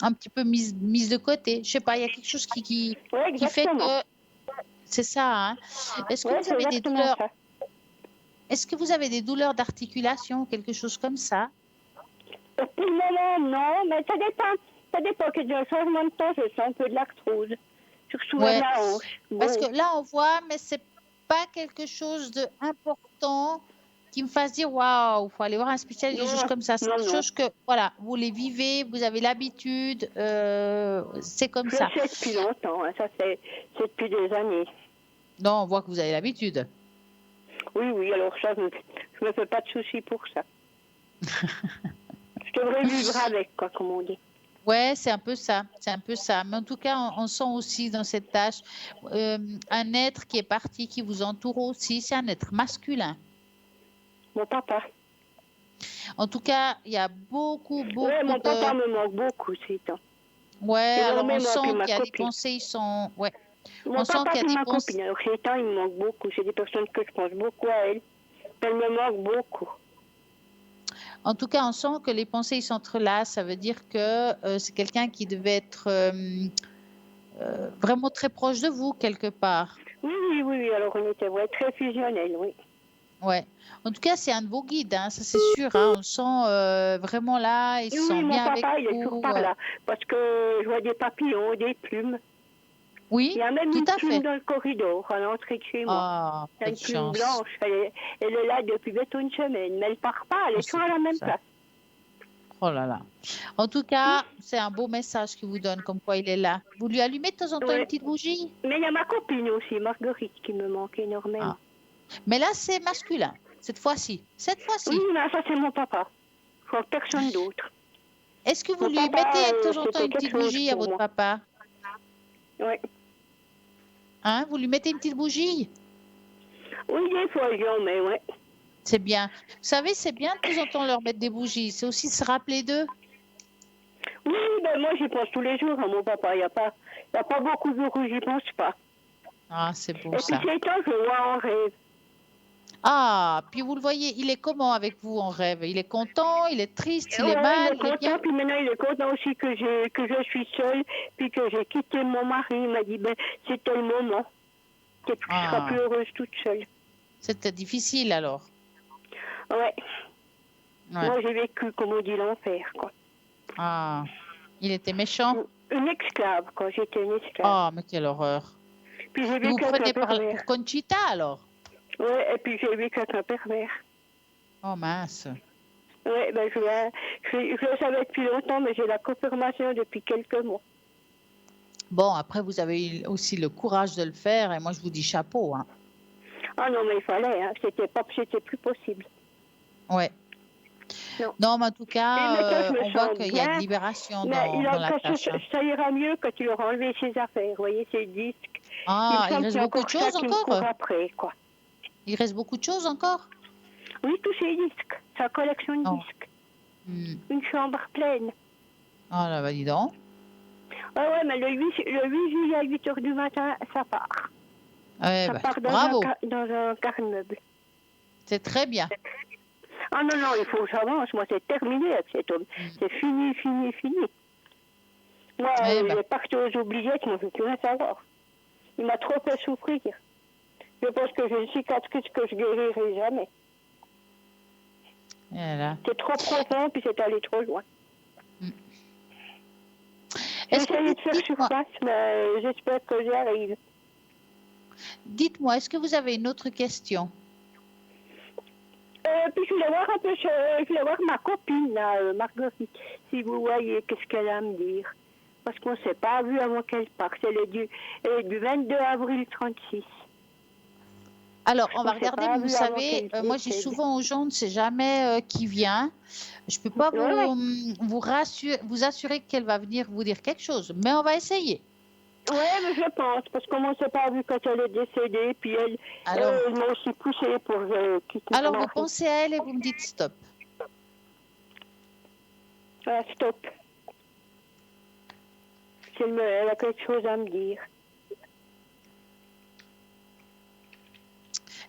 un petit peu mise de côté. Je sais pas, il y a quelque chose Oui, qui fait exactement. que c'est ça, hein. Est-ce que Oui, vous c'est avez des exactement douleurs? ça. Est-ce que vous avez des douleurs d'articulation, quelque chose comme ça? Pour le moment, non, mais ça dépend. Ça dépend que d'un changement de temps, je sens un peu de l'arthrose. Surtout à Ouais, la hanche. parce que Bon. là on voit, mais c'est pas quelque chose d'important qui me fasse dire waouh, faut aller voir un spécialiste, des choses Non, comme ça. C'est non, des non. choses que voilà, vous les vivez, vous avez l'habitude, c'est comme Je ça. le sais depuis longtemps, hein, ça c'est depuis des années. Non, on voit que vous avez l'habitude. Oui, oui, alors ça, je me fais pas de soucis pour ça. Je devrais vivre avec, quoi, comme on dit. Ouais, c'est un peu ça, c'est un peu ça. Mais en tout cas, on sent aussi dans cette tâche un être qui est parti, qui vous entoure aussi. C'est un être masculin. Mon papa. En tout cas, il y a beaucoup, Ouais, beaucoup mon de. papa me manque beaucoup, c'est temps. Ouais, alors on Énormément, puis sent ma qu'il y a des copine. pensées, ils sont. Ouais, Mon on sent papa qu'il y a puis des ma pensées. copine, alors ces temps, il me manque beaucoup. C'est des personnes que je pense beaucoup à elles. Elles me manquent beaucoup. En tout cas, on sent que les pensées ils s'entrelacent. Ça veut dire que c'est quelqu'un qui devait être vraiment très proche de vous quelque part. Oui, oui, oui, oui, alors on était ouais, très fusionnels, oui. Ouais. En tout cas, c'est un de vos guides, hein, ça c'est sûr. Hein. On le sent vraiment là, il Oui, se oui, sent mon bien avec papa, il est toujours vous. par là. Parce que je vois des papillons, des plumes. Oui, Il y a même tout une à plume fait. dans le corridor, à l'entrée de chez moi. Ah, Il y a une quelle plume chance. blanche. Elle est là depuis bientôt une semaine. Mais elle part pas, elle Oh, est c'est toujours à la beau, même ça. place. Oh là là. En tout cas, c'est un beau message qu'il vous donne, comme quoi il est là. Vous lui allumez de temps en temps une Ouais. petite bougie? Mais il y a ma copine aussi, Marguerite, qui me manque énormément. Ah. Mais là, c'est masculin, cette fois-ci. Cette Oui, fois-ci. mais ça c'est mon papa. Je crois personne d'autre. Est-ce que vous Mon lui papa, mettez de temps en temps c'était une quelque petite chose bougie à pour votre moi. papa? Oui. Hein? Vous lui mettez une petite bougie? Oui, des fois, j'en mets, ouais. C'est bien. Vous savez, c'est bien de temps en temps leur mettre des bougies. C'est aussi se rappeler d'eux. Oui, ben moi j'y pense tous les jours à mon papa. Il n'y a pas beaucoup de jours où j'y pense pas. Ah, c'est beau Et puis ça. ces temps, je le vois en rêve. Ah, puis vous le voyez, il est comment avec vous en rêve? Il est content, il est triste, il est Ouais, il mal, est il est bien? content, puis maintenant il est content aussi que je suis seule, puis que j'ai quitté mon mari. Il m'a dit, ben, c'était le moment, que tu seras Ah, plus heureuse toute seule. c'était difficile alors. Ouais, Ouais. moi j'ai vécu, comme on dit, l'enfer, quoi. Ah, il était méchant. Une esclave, quoi, j'étais une esclave. Ah, mais quelle horreur. Puis j'ai Et vous vécu avec un prenez pervers. pour Conchita alors? Ouais, et puis j'ai vécu avec un pervers. Oh mince. Ouais, ben je le savais depuis longtemps, mais j'ai la confirmation depuis quelques mois. Bon, après, vous avez eu aussi le courage de le faire et moi, je vous dis chapeau, hein. Ah non, mais il fallait, hein. C'était plus possible. Ouais. Non. Non, mais en tout Et maintenant, je cas, me on voit sens qu'il y a une bien. libération Mais dans la tâche, hein. ça ira mieux quand il aura enlevé ses affaires. Vous voyez, ses disques. Il me Ah, il semble reste qu'il y a beaucoup de encore ça choses qui me court encore? après, quoi. Il reste beaucoup de choses encore? Oui, tous ses disques. Sa collection de Oh. disques. Hmm. Une chambre pleine. Ah là, bah dis donc. Ah ouais, mais le 8 juillet à 8 h du matin, ça part. Ouais, Ça bah, part bravo, dans un garde-meuble. c'est très bien. Ah non, non, il faut que j'avance. Moi, c'est terminé avec cet homme. C'est fini, fini, fini. Moi, Eh ben. les pactes aux oubliettes, moi, je ne veux plus rien savoir. Il m'a trop fait souffrir. Je pense que j'ai une cicatrice que je guérirai jamais. Voilà. C'est trop profond, puis c'est allé trop loin. Est-ce que J'essaye de faire dites-moi, surface, mais j'espère que j'y arrive. dites-moi, est-ce que vous avez une autre question? Puis je voulais voir un peu, je voulais voir ma copine, là, Marguerite, si vous voyez qu'est-ce qu'elle a à me dire. Parce qu'on ne s'est pas vu avant qu'elle parte. Elle est du 22 avril 36. Alors, on va On s'est regarder, pas mais vous vu avant savez, qu'elle moi, je dis décède. souvent aux gens, on ne sait jamais qui vient. Je ne peux pas Ouais. vous assurer qu'elle va venir vous dire quelque chose, mais on va essayer. Oui, mais je pense, parce qu'on ne s'est pas vu quand elle est décédée, puis elle m'a aussi poussé pour quitter Alors, mon vous mari. pensez à elle et vous me dites stop. Ah, stop. Si elle a quelque chose à me dire.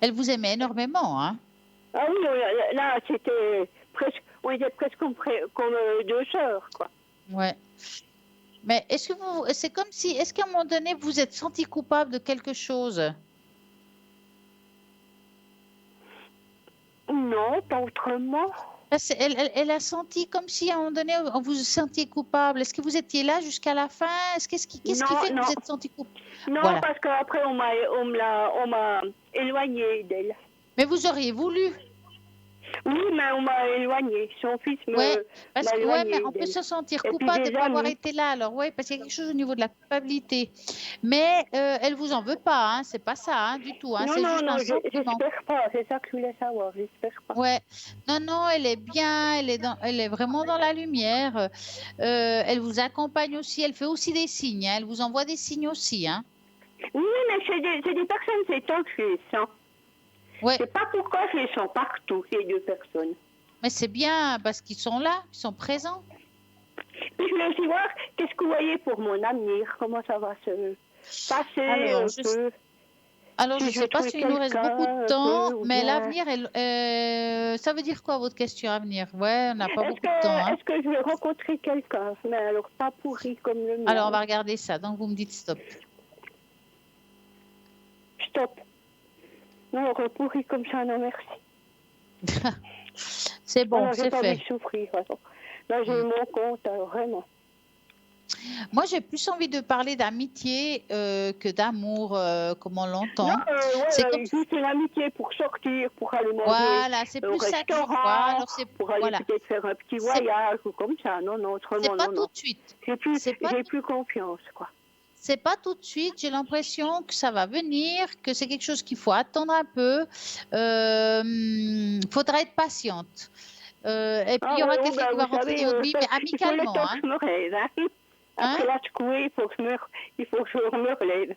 Elle vous aimait énormément, hein? Ah oui, là, c'était presque, on était presque comme deux sœurs, quoi. Ouais. Mais c'est comme si, est-ce qu'à un moment donné, vous êtes senti coupable de quelque chose? Non, pas autrement. Parce elle a senti comme si à un moment donné, vous vous sentiez coupable. Est-ce que vous étiez là jusqu'à la fin? Qu'est-ce qui fait que vous êtes senti coupable? Non, Voilà. parce qu'après, on m'a éloigné d'elle. Mais vous auriez voulu. Oui, mais on m'a éloigné. Son fils Ouais, m'a mais éloigné on peut d'elle. se sentir Et puis coupable de des ne pas avoir amis. été là. Alors, ouais, parce qu'il y a quelque chose au niveau de la culpabilité. Mais elle vous en veut pas, hein. C'est pas ça, hein, du tout. Hein. Non, C'est non, juste non, un sentiment. j'espère pas. C'est ça que je voulais savoir. J'espère pas. Ouais. Non, non, elle est bien. Elle est vraiment dans la lumière. Elle vous accompagne aussi. Elle fait aussi des signes. Hein. Elle vous envoie des signes aussi, hein. Oui, mais c'est des personnes, c'est tant que je les sens. Ouais. Je sais pas pourquoi je les sens partout, ces deux personnes. Mais c'est bien parce qu'ils sont là, ils sont présents. Puis je voulais aussi voir qu'est-ce que vous voyez pour mon avenir, comment ça va se passer Alors, je ne Si je sais pas trouve s'il nous reste beaucoup de quelqu'un, temps, ou mais bien- l'avenir, ça veut dire quoi votre question avenir? Ouais, on n'a pas beaucoup de temps. Hein. Est-ce que je vais rencontrer quelqu'un, mais alors pas pourri comme le mien? Alors, on va regarder ça. Donc, vous me dites stop. Stop. Non, alors pourri comme ça, non merci. C'est bon, Alors, j'ai c'est pas envie fait. de souffrir. Alors. Là, j'ai mon compte, alors vraiment. Moi, j'ai plus envie de parler d'amitié que d'amour, comme on l'entend. Non, C'est comme juste une amitié pour sortir, pour aller manger Voilà, c'est au plus ça que je vois. restaurant, Alors, pour aller voilà. peut-être faire un petit voyage ou comme ça. Non, non, C'est autrement, pas non, tout non. de suite. J'ai plus confiance, quoi. C'est pas tout de suite. J'ai l'impression que ça va venir, que c'est quelque chose qu'il faut attendre un peu. Faudra être patiente. Et puis, il y aura quelqu'un qui va rentrer dans votre vie, mais Il faut le amicalement. temps Hein. que je me relève. Hein. Après la secouée, il faut que je me relève.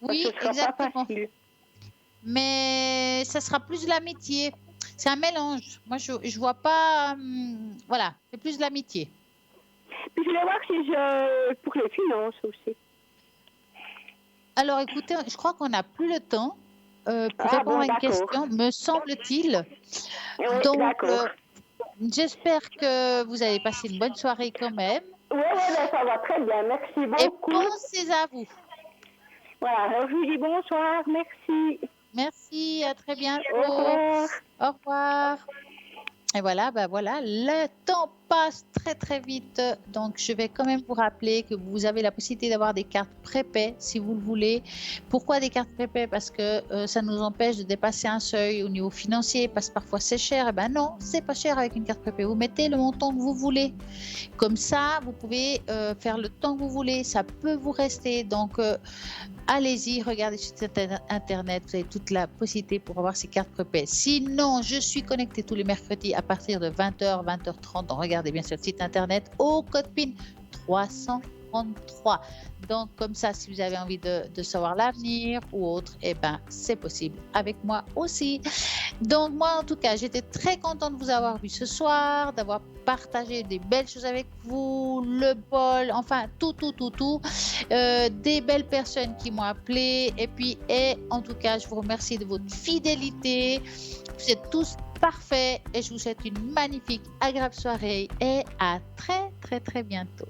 Oui, Parce que ce sera pas exactement. facile. Mais ça sera plus de l'amitié. C'est un mélange. Moi, je vois pas. Voilà, c'est plus de l'amitié. Puis je voulais voir si pour les finances aussi. Alors, écoutez, je crois qu'on n'a plus le temps pour répondre à une question, me semble-t-il. Oui, Donc, d'accord. j'espère que vous avez passé une bonne soirée quand même. Oui, ça va très bien. Merci Et beaucoup. pensez à vous. Voilà, alors je vous dis bonsoir. Merci. Merci, à très bientôt. Au revoir. Au revoir. Et voilà, ben voilà, le temps passe très très vite, donc je vais quand même vous rappeler que vous avez la possibilité d'avoir des cartes prépaies si vous le voulez. Pourquoi des cartes prépaies? Parce que ça nous empêche de dépasser un seuil au niveau financier, parce que parfois c'est cher. Eh ben non, c'est pas cher avec une carte prépay. Vous mettez le montant que vous voulez. Comme ça, vous pouvez faire le temps que vous voulez. Ça peut vous rester. Donc, allez-y, regardez sur Internet. Vous avez toute la possibilité pour avoir ces cartes prépay. Sinon, je suis connectée tous les mercredis à partir de 20h, 20h30. Donc, regardez bien sur le site Internet au code PIN 333. Donc, comme ça, si vous avez envie de savoir l'avenir ou autre, eh ben, c'est possible avec moi aussi. Donc, moi, en tout cas, j'étais très contente de vous avoir vu ce soir, d'avoir partagé des belles choses avec vous, le bol, enfin, tout. Des belles personnes qui m'ont appelé. Et en tout cas, je vous remercie de votre fidélité. Vous êtes tous parfaits et je vous souhaite une magnifique, agréable soirée et à très, très, très bientôt.